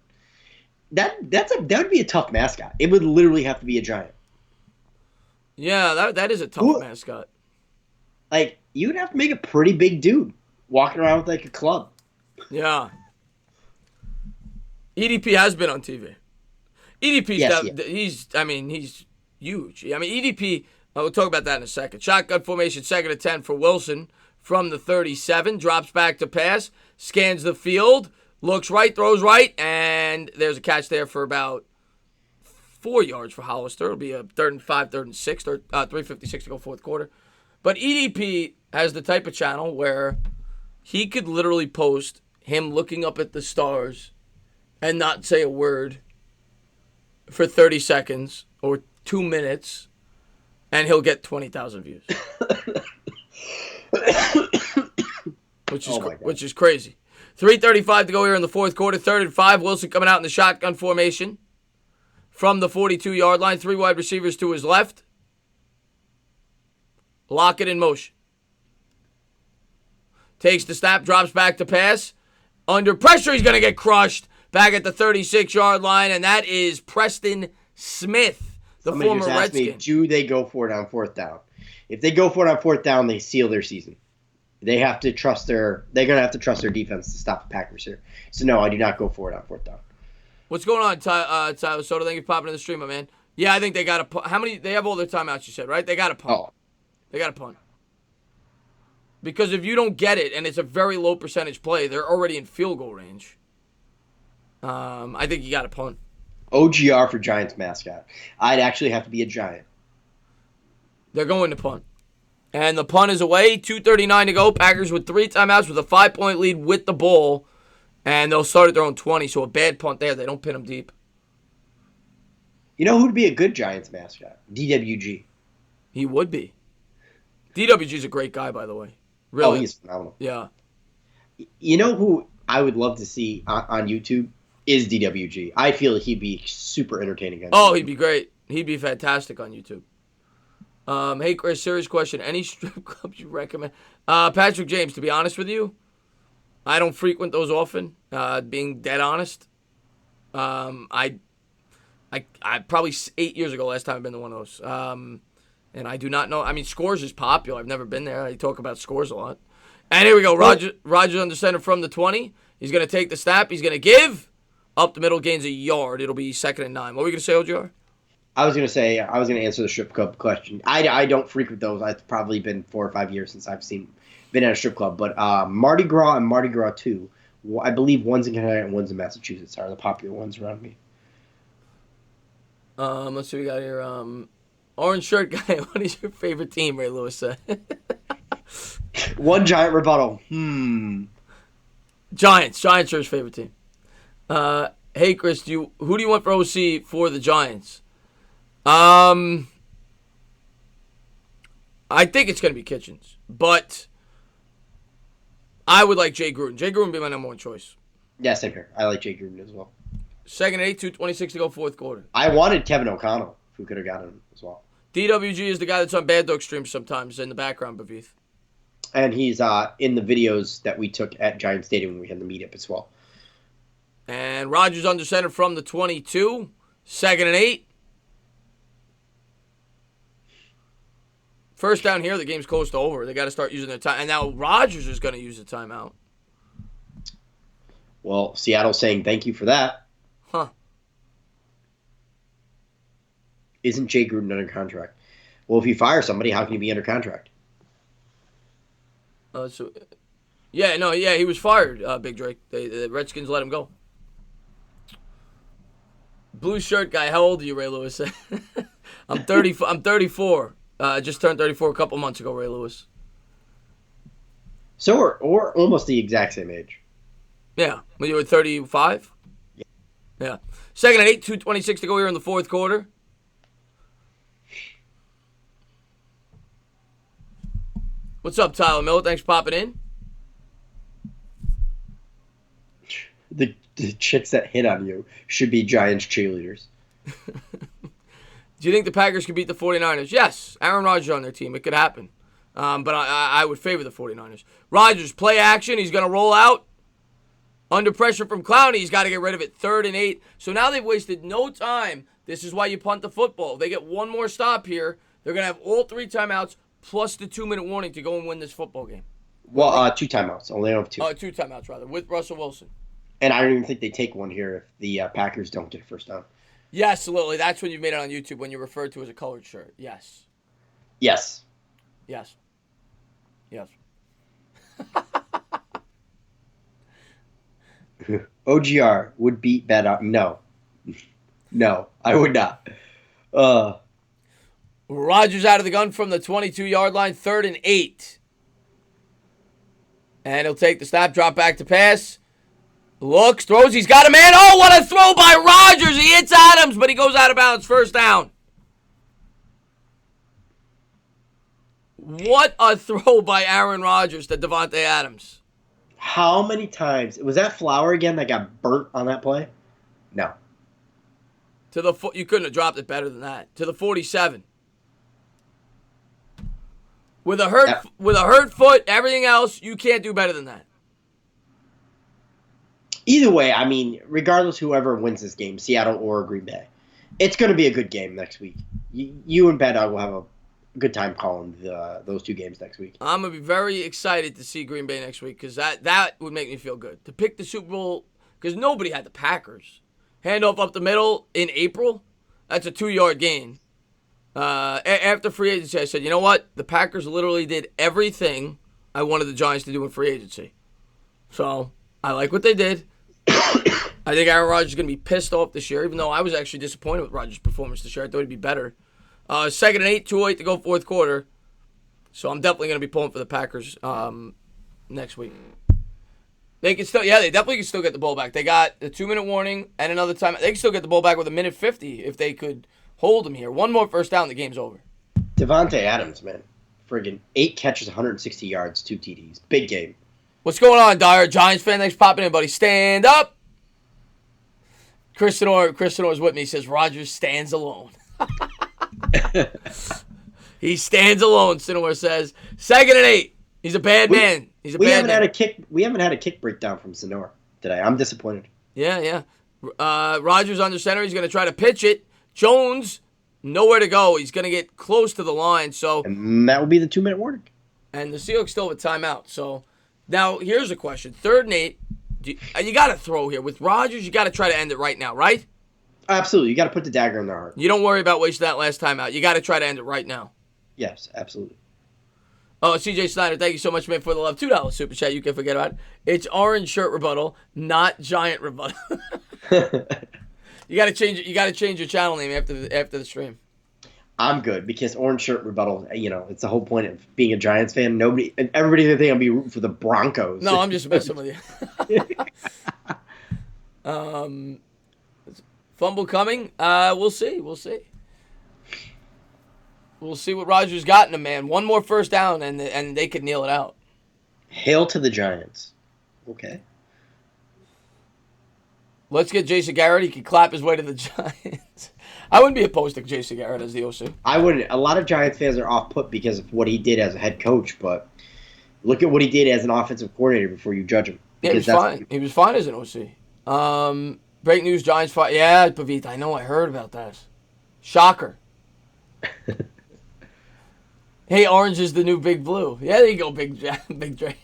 That would be a tough mascot. It would literally have to be a giant. Yeah, that is a tough mascot. Like, you'd have to make a pretty big dude walking around with like a club. Yeah. EDP has been on TV. He's huge. I mean, EDP, we'll talk about that in a second. Shotgun formation, second and 10 for Wilson from the 37. Drops back to pass, scans the field. Looks right, throws right, and there's a catch there for about 4 yards for Hollister. It'll be a 3rd and 5, 3rd and 6, 3:56 to go fourth quarter. But EDP has the type of channel where he could literally post him looking up at the stars and not say a word for 30 seconds or 2 minutes, and he'll get 20,000 views. Which is crazy. 3:35 to go here in the fourth quarter. 3rd and 5. Wilson coming out in the shotgun formation from the 42-yard line. 3 wide receivers to his left. Lockett in motion. Takes the snap, drops back to pass. Under pressure, he's going to get crushed. Back at the 36-yard line, and that is Preston Smith, the Somebody former just asked Redskin. me, do they go for it on fourth down? If they go for it on fourth down, they seal their season. They're going to have to trust their defense to stop the Packers here. So, no, I do not go for it on fourth down. What's going on, Tyler Soto? Thank you for popping in the stream, my man. Yeah, I think they got to punt. How many? They have all their timeouts, you said, right? They got to punt. Oh. They got to punt. Because if you don't get it, and it's a very low percentage play, they're already in field goal range. I think you got to punt. OGR for Giants mascot. I'd actually have to be a Giant. They're going to punt. And the punt is away. 2:39 to go. Packers with 3 timeouts with a 5-point lead with the ball. And they'll start at their own 20. So a bad punt there. They don't pin them deep. You know who'd be a good Giants mascot? DWG. He would be. DWG's a great guy, by the way. Really. Oh, he's phenomenal. Yeah. You know who I would love to see on YouTube is DWG. I feel he'd be super entertaining. Oh, he'd be great. He'd be fantastic on YouTube. Hey, Chris, serious question. Any strip clubs you recommend? Patrick James, to be honest with you, I don't frequent those often, being dead honest. I probably 8 years ago, last time I've been to one of those. And I do not know. I mean, Scores is popular. I've never been there. I talk about Scores a lot. And here we go. Rogers under center from the 20. He's going to take the snap. He's going to give. Up the middle, gains a yard. It'll be 2nd and 9. What were you going to say, OGR? I was going to answer the strip club question. I don't frequent those. It's probably been 4 or 5 years since I've been at a strip club. But Mardi Gras and Mardi Gras 2, I believe one's in Connecticut and one's in Massachusetts are the popular ones around me. Let's see what we got here. Orange shirt guy, what is your favorite team, Ray Lewis said? One Giant rebuttal. Giants are his favorite team. Hey, Chris, who do you want for OC for the Giants? I think it's going to be Kitchens, but I would like Jay Gruden. Jay Gruden would be my number one choice. Yeah, same here. I like Jay Gruden as well. 2nd and 8, 2:26 to go, 4th quarter. I wanted Kevin O'Connell, who could have gotten him as well. DWG is the guy that's on Bad Dog streams sometimes in the background, Bavith. And he's in the videos that we took at Giant Stadium when we had the meetup as well. And Rogers under center from the 22. 2nd and 8. First down here, the game's close to over. They got to start using their time. And now Rogers is going to use the timeout. Well, Seattle's saying thank you for that. Huh. Isn't Jay Gruden under contract? Well, if you fire somebody, how can you be under contract? He was fired, Big Drake. The Redskins let him go. Blue shirt guy, how old are you, Ray Lewis? I'm 30. I'm 34. Just turned 34 a couple months ago, Ray Lewis. So or almost the exact same age. Yeah. When you were 35? Yeah. 2nd and 8, 2:26 to go here in the 4th quarter. What's up, Tyler Miller? Thanks for popping in. The chicks that hit on you should be Giants cheerleaders. Do you think the Packers could beat the 49ers? Yes. Aaron Rodgers on their team. It could happen. But I would favor the 49ers. Rodgers, play action. He's going to roll out. Under pressure from Clowney. He's got to get rid of it. 3rd and 8. So now they've wasted no time. This is why you punt the football. If they get one more stop here, they're going to have all 3 timeouts plus the 2-minute warning to go and win this football game. Well, 2 timeouts. Only have 2. 2 timeouts, rather, with Russell Wilson. And I don't even think they take one here if the Packers don't get a first down. Yes, Lily. That's when you've made it on YouTube when you're referred to as a colored shirt. Yes. Yes. Yes. Yes. OGR would beat Bet On. No. No, I would not. Rodgers out of the gun from the 22-yard line, 3rd and 8. And he'll take the snap, drop back to pass. Looks, throws, he's got a man. Oh, what a throw by Rodgers. He hits Adams, but he goes out of bounds. 1st down. What a throw by Aaron Rodgers to Devontae Adams. How many times? Was that Flower again that got burnt on that play? No. You couldn't have dropped it better than that. To the 47. With a hurt foot, everything else, you can't do better than that. Either way, I mean, regardless whoever wins this game, Seattle or Green Bay, it's going to be a good game next week. You and Bad Dog will have a good time calling those two games next week. I'm going to be very excited to see Green Bay next week because that would make me feel good. To pick the Super Bowl, because nobody had the Packers. Handoff up the middle in April, that's a 2-yard gain. After free agency, I said, you know what? The Packers literally did everything I wanted the Giants to do in free agency. So, I like what they did. I think Aaron Rodgers is going to be pissed off this year, even though I was actually disappointed with Rodgers' performance this year. I thought he'd be better. 2nd and 8, 2:08 to go fourth quarter. So I'm definitely going to be pulling for the Packers next week. They definitely can still get the ball back. They got a 2-minute warning and another time. They can still get the ball back with 1:50 if they could hold them here. One more first down, the game's over. Devontae Adams, man. Friggin' 8 catches, 160 yards, 2 TDs. Big game. What's going on, Dyer? Giants fan, thanks for popping in, buddy. Stand up. Chris Sonore's with me. He says, Rodgers stands alone. He stands alone, Sinore says. 2nd and 8. He's a bad man. We haven't had a kick breakdown from Sonore today. I'm disappointed. Yeah. Rodgers under center. He's going to try to pitch it. Jones, nowhere to go. He's going to get close to the line. And that will be the 2-minute warning. And the Seahawks still have a timeout. So now here's a question. 3rd and 8. You got to throw here. With Rodgers, you got to try to end it right now, right? Absolutely. You got to put the dagger in their heart. You don't worry about wasting that last timeout. You got to try to end it right now. Yes, absolutely. Oh, CJ Snyder, thank you so much, man, for the love. $2 super chat. You can forget about it. It's orange shirt rebuttal, not giant rebuttal. You got to change it. You got to change your channel name after the stream. I'm good because orange shirt rebuttal. It's the whole point of being a Giants fan. Everybody think I'll be rooting for the Broncos. No, I'm just messing with you. Fumble coming. We'll see. We'll see what Rodgers got in him, man. One more first down, and they could kneel it out. Hail to the Giants. Okay. Let's get Jason Garrett. He can clap his way to the Giants. I wouldn't be opposed to Jason Garrett as the OC. I wouldn't. A lot of Giants fans are off-put because of what he did as a head coach, but look at what he did as an offensive coordinator before you judge him. Yeah, he was fine. He was fine as an OC. Break news, Giants fight. Yeah, Pavita, I know. I heard about that. Shocker. Hey, orange is the new big blue. Yeah, there you go, big Dre.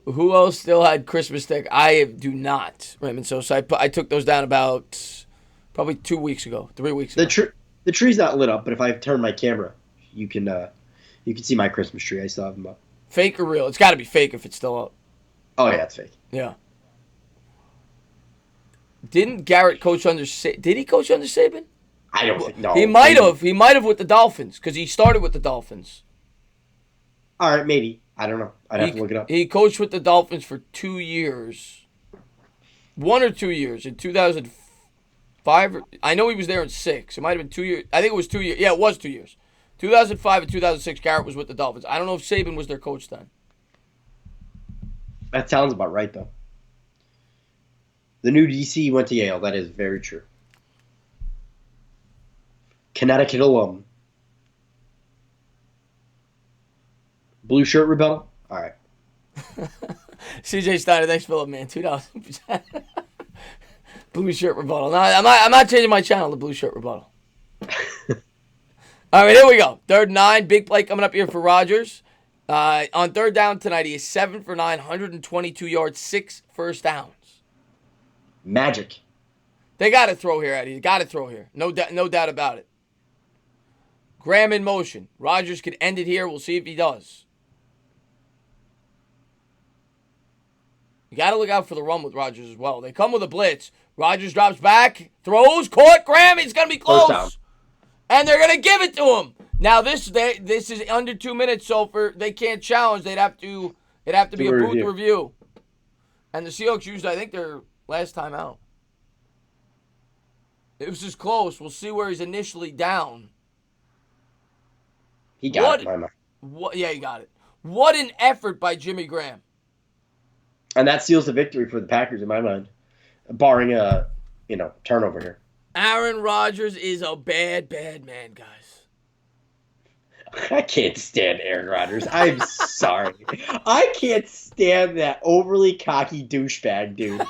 Who else still had Christmas stick? I do not, Raymond. So I took those down about probably 2 weeks ago, 3 weeks ago. The tree's not lit up, but if I turn my camera, you can see my Christmas tree. I still have them up. Fake or real? It's got to be fake if it's still up. Oh yeah, it's fake. Yeah. Didn't Garrett coach under? Did he coach under Saban? I don't think. No, he might have. He might have with the Dolphins because he started with the Dolphins. All right, maybe. I don't know. I'd have to look it up. He coached with the Dolphins for 2 years. 1 or 2 years. In 2005. I know he was there in 6. It might have been 2 years. I think it was 2 years. Yeah, it was 2 years. 2005 and 2006, Garrett was with the Dolphins. I don't know if Saban was their coach then. That sounds about right, though. The new DC went to Yale. That is very true. Connecticut alum. Blue shirt rebuttal? All right. CJ Steiner, thanks for the man. $2. Blue shirt rebuttal. No, I'm not changing my channel to blue shirt rebuttal. All right, here we go. 3rd and 9. Big play coming up here for Rodgers. On 3rd down tonight, he is 7 for 9, 122 yards, 6 first downs. Magic. They got to throw here, Eddie. They got to throw here. No doubt about it. Graham in motion. Rodgers could end it here. We'll see if he does. You got to look out for the run with Rodgers as well. They come with a blitz. Rodgers drops back, throws, caught. Graham, he's going to be close. And they're going to give it to him. Now, this is under 2 minutes, so they can't challenge. It'd have to be a booth review. And the Seahawks used, I think, their last time out. It was just close. We'll see where he's initially down. He got it. Yeah, he got it. What an effort by Jimmy Graham. And that seals the victory for the Packers in my mind, barring a turnover here. Aaron Rodgers is a bad, bad man, guys. I can't stand Aaron Rodgers. I'm sorry. I can't stand that overly cocky douchebag, dude.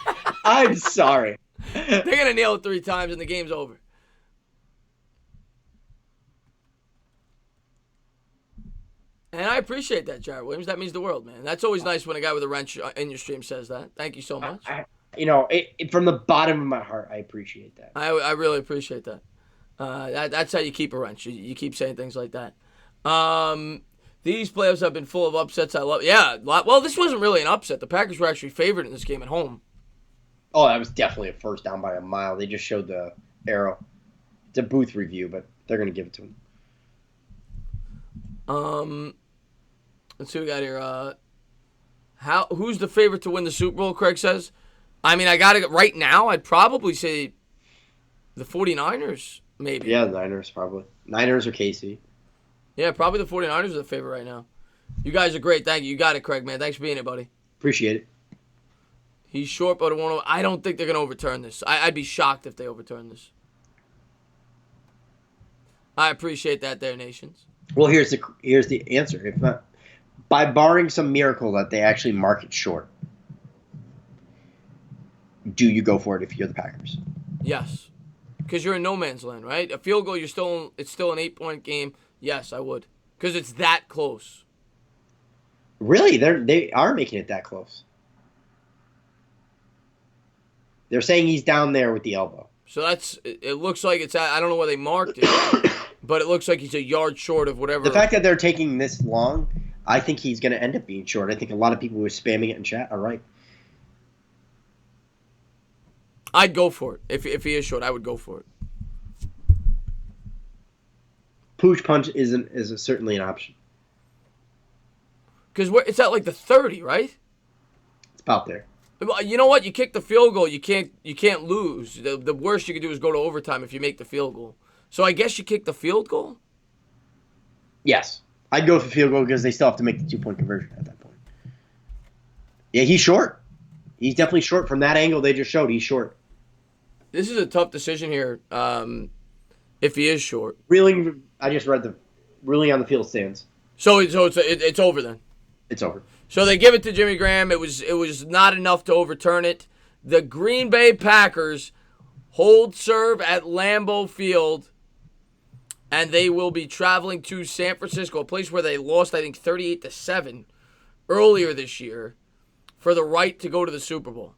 I'm sorry. They're going to nail it 3 times and the game's over. And I appreciate that, Jared Williams. That means the world, man. That's always nice when a guy with a wrench in your stream says that. Thank you so much. From the bottom of my heart, I appreciate that. I really appreciate that. That's how you keep a wrench. You keep saying things like that. These playoffs have been full of upsets. I love. Yeah. Well, this wasn't really an upset. The Packers were actually favored in this game at home. Oh, that was definitely a first down by a mile. They just showed the arrow. It's a booth review, but they're going to give it to him. Let's see what we got here. Who's the favorite to win the Super Bowl, Craig says? I mean, right now, I'd probably say the 49ers, maybe. Yeah, the Niners, probably. Niners or KC. Yeah, probably the 49ers are the favorite right now. You guys are great. Thank you. You got it, Craig, man. Thanks for being here, buddy. Appreciate it. He's short, but I don't think they're going to overturn this. I'd be shocked if they overturn this. I appreciate that there, nations. Well, here's the answer. If not, by barring some miracle that they actually mark it short, do you go for it if you're the Packers? Yes. Because you're in no man's land, right? A field goal, it's still an 8-point game. Yes, I would. Because it's that close. Really? They are making it that close. They're saying he's down there with the elbow. So it looks like it's I don't know where they marked it, but it looks like he's a yard short of whatever. The fact that they're taking this long, I think he's going to end up being short. I think a lot of people who are spamming it in chat are right. I'd go for it. If he is short, I would go for it. Pooch punch is certainly an option. Because it's at like the 30, right? It's about there. You know what? You kick the field goal, you can't lose. The worst you can do is go to overtime if you make the field goal. So I guess you kick the field goal? Yes. I'd go for field goal because they still have to make the 2-point conversion at that point. Yeah, he's short. He's definitely short. From that angle they just showed, he's short. This is a tough decision here if he is short. Ruling, I just read the ruling on the field stands. So it's over then? It's over. So they give it to Jimmy Graham. It was not enough to overturn it. The Green Bay Packers hold serve at Lambeau Field, and they will be traveling to San Francisco, a place where they lost, I think, 38-7 earlier this year, for the right to go to the Super Bowl.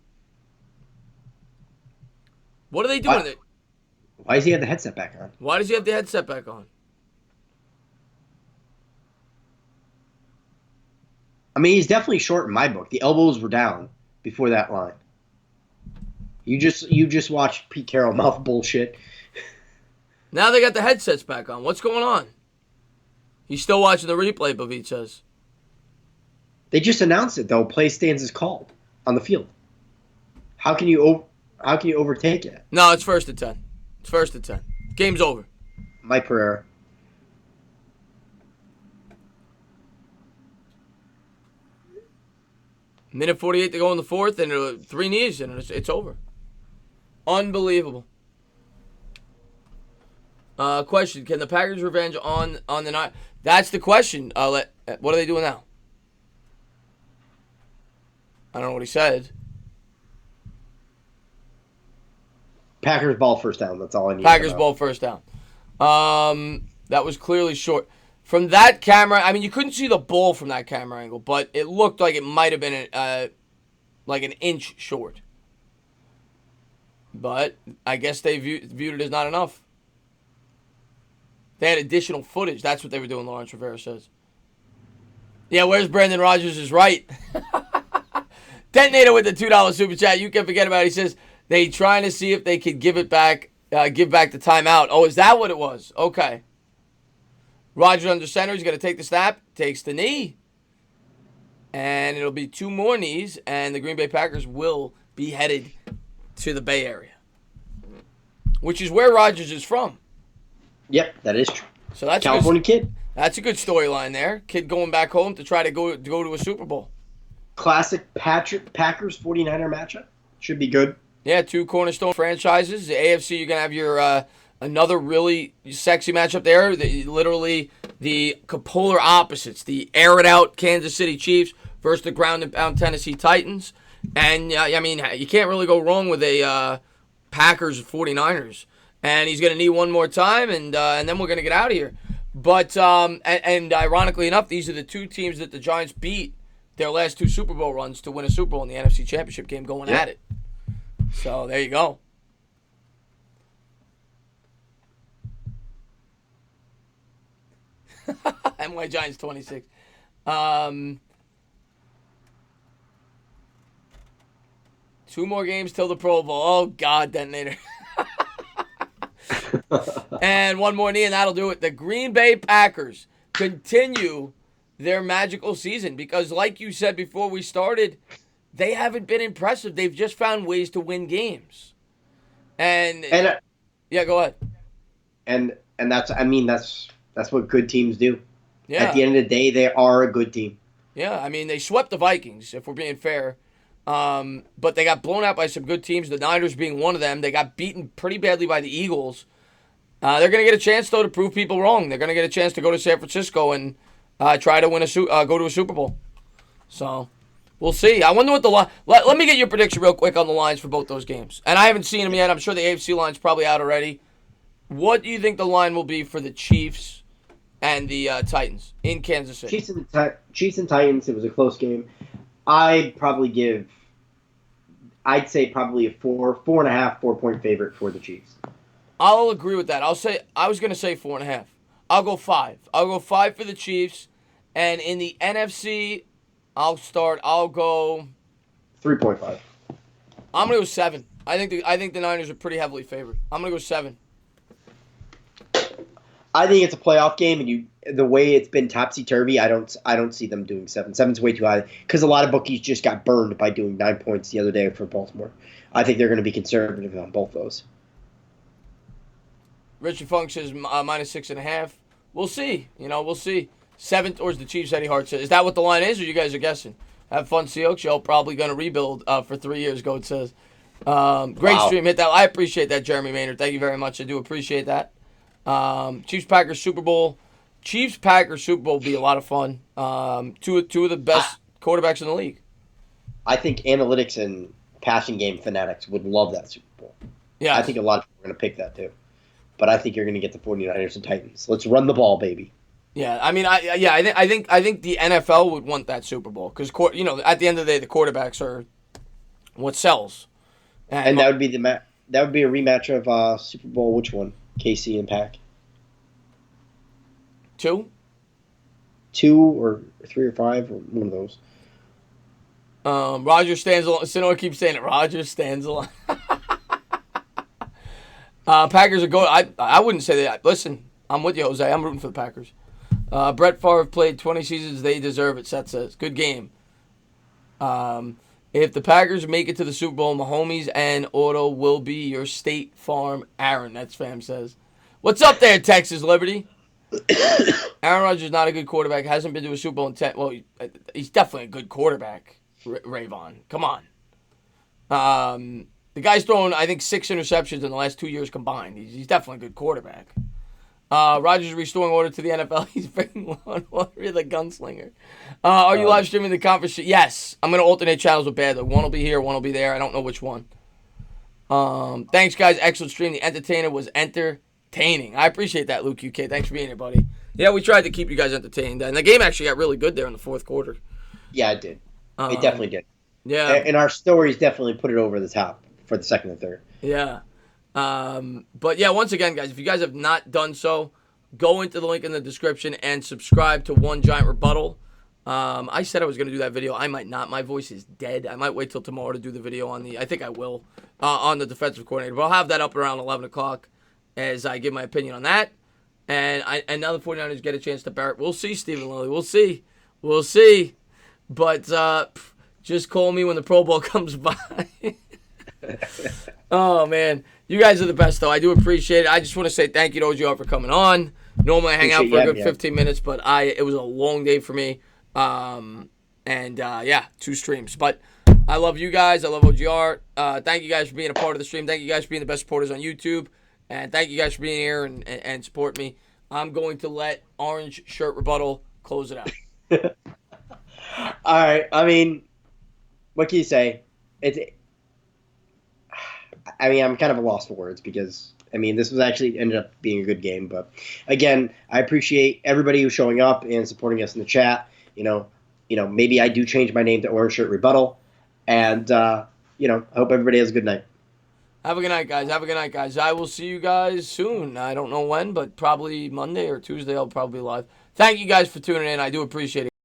What are they doing? Why does he have the headset back on? Why does he have the headset back on? I mean, he's definitely short in my book. The elbows were down before that line. You just watched Pete Carroll mouth bullshit. Now they got the headsets back on. What's going on? He's still watching the replay, Bavit says. They just announced it though. Play stands is called on the field. How can you overtake it? No, it's 1st and 10. It's 1st and 10. Game's over. Mike Pereira. Minute 48 to go in the fourth, and 3 knees, and it's over. Unbelievable. Question: can the Packers revenge on the night? That's the question. What are they doing now? I don't know what he said. Packers ball first down. That's all I need. Packers ball first down. That was clearly short. From that camera, I mean, you couldn't see the ball from that camera angle, but it looked like it might have been like an inch short. But I guess they viewed it as not enough. They had additional footage. That's what they were doing, Lawrence Rivera says. Yeah, where's Brandon Rogers is right. Detonator with the $2 super chat. You can forget about it. He says they trying to see if they could give back the timeout. Oh, is that what it was? Okay. Rodgers under center. He's going to take the snap. Takes the knee. And it'll be 2 more knees. And the Green Bay Packers will be headed to the Bay Area. Which is where Rodgers is from. Yep, that is true. So that's California kid. That's a good storyline there. Kid going back home to try to go to a Super Bowl. Classic Packers 49er matchup. Should be good. Yeah, two cornerstone franchises. The AFC, you're gonna have your another really sexy matchup there. Literally the polar opposites: the air it out Kansas City Chiefs versus the ground and pound Tennessee Titans. And I mean, you can't really go wrong with a Packers 49ers. And he's gonna need one more time, and then we're gonna get out of here. But and ironically enough, these are the two teams that the Giants beat their last two Super Bowl runs to win a Super Bowl in the NFC Championship game, going at it. So there you go. NY Giants 26. Two more games till the Pro Bowl. Oh, God, detonator. And one more knee, and that'll do it. The Green Bay Packers continue their magical season because, like you said before we started, they haven't been impressive. They've just found ways to win games. And yeah, go ahead. And that's what good teams do. Yeah. At the end of the day, they are a good team. Yeah, I mean, they swept the Vikings, if we're being fair. But they got blown out by some good teams, the Niners being one of them. They got beaten pretty badly by the Eagles. They're going to get a chance, though, to prove people wrong. They're going to get a chance to go to San Francisco and try to win go to a Super Bowl. So we'll see. I wonder what the line. Let me get your prediction real quick on the lines for both those games. And I haven't seen them yet. I'm sure the AFC line's probably out already. What do you think the line will be for the Chiefs and the Titans in Kansas City? Chiefs and Titans. It was a close game. I'd say probably a 4.5, 4-point favorite for the Chiefs. I'll agree with that. I was going to say 4.5. I'll go 5. I'll go 5 for the Chiefs. And in the NFC, I'll go 3.5. I'm going to go 7. I think the Niners are pretty heavily favored. I'm going to go 7. I think it's a playoff game, and the way it's been topsy-turvy, I don't see them doing 7. 7's way too high because a lot of bookies just got burned by doing 9 points the other day for Baltimore. I think they're going to be conservative on both those. Richard Funk says -6.5. We'll see. We'll see. 7 towards the Chiefs, Eddie Hart says. Is that what the line is, or you guys are guessing? Have fun, Seahawks. Y'all probably going to rebuild for 3 years, Goat says. Great stream. Hit that. I appreciate that, Jeremy Maynard. Thank you very much. I do appreciate that. Chiefs-Packers Super Bowl. Chiefs-Packers Super Bowl will be a lot of fun. Two of the best quarterbacks in the league. I think analytics and passing game fanatics would love that Super Bowl. Yeah, I think a lot of people are going to pick that too. But I think you're going to get the 49ers and Titans. Let's run the ball, baby. Yeah, I mean, I think the NFL would want that Super Bowl because at the end of the day, the quarterbacks are what sells. And that would be a rematch of Super Bowl. Which one? KC and Pack. 2 or 3 or 5 or one of those. Roger stands alone. Sinor keeps saying it. Roger stands alone. Packers are going. I wouldn't say that. Listen, I'm with you, Jose. I'm rooting for the Packers. Brett Favre played 20 seasons. They deserve it. Seth says. Good game. If the Packers make it to the Super Bowl, Mahomes and Otto will be your State Farm Aaron. That's fam says. What's up there, Texas Liberty? Aaron Rodgers is not a good quarterback. Hasn't been to a Super Bowl in 10. Well, he's definitely a good quarterback. Rayvon, come on. The guy's thrown, I think, 6 interceptions in the last 2 years combined. He's definitely a good quarterback. Rodgers is restoring order to the NFL. He's bringing Law & Order, the gunslinger. Are you live streaming the conference? Yes. I'm going to alternate channels with Badler. One will be here, one will be there. I don't know which one. Thanks, guys. Excellent stream. The entertainer was entertaining. I appreciate that, Luke UK. Thanks for being here, buddy. Yeah, we tried to keep you guys entertained. And the game actually got really good there in the fourth quarter. Yeah, it did. It definitely did. Yeah. And our stories definitely put it over the top for the second and third. Yeah. But yeah, once again, guys, if you guys have not done so, go into the link in the description and subscribe to One Giant Rebuttal. I said I was going to do that video. I might not. My voice is dead. I might wait till tomorrow to do the video I think I will, on the defensive coordinator. But I'll have that up around 11 o'clock as I give my opinion on that. And now the 49ers get a chance to bear it. We'll see, Stephen Lilly. We'll see. But just call me when the Pro Bowl comes by. Oh, man. You guys are the best, though. I do appreciate it. I just want to say thank you to OGR for coming on. Normally I hang out for a good 15 minutes, but it was a long day for me. 2 streams. But I love you guys. I love OGR. Thank you guys for being a part of the stream. Thank you guys for being the best supporters on YouTube. And thank you guys for being here and support me. I'm going to let Orange Shirt Rebuttal close it out. All right. I mean, what can you say? It's. I mean, I'm kind of a loss for words because I mean, this was actually ended up being a good game. But again, I appreciate everybody who's showing up and supporting us in the chat. Maybe I do change my name to Orange Shirt Rebuttal, and I hope everybody has a good night. Have a good night, guys. Have a good night, guys. I will see you guys soon. I don't know when, but probably Monday or Tuesday I'll probably be live. Thank you guys for tuning in. I do appreciate it.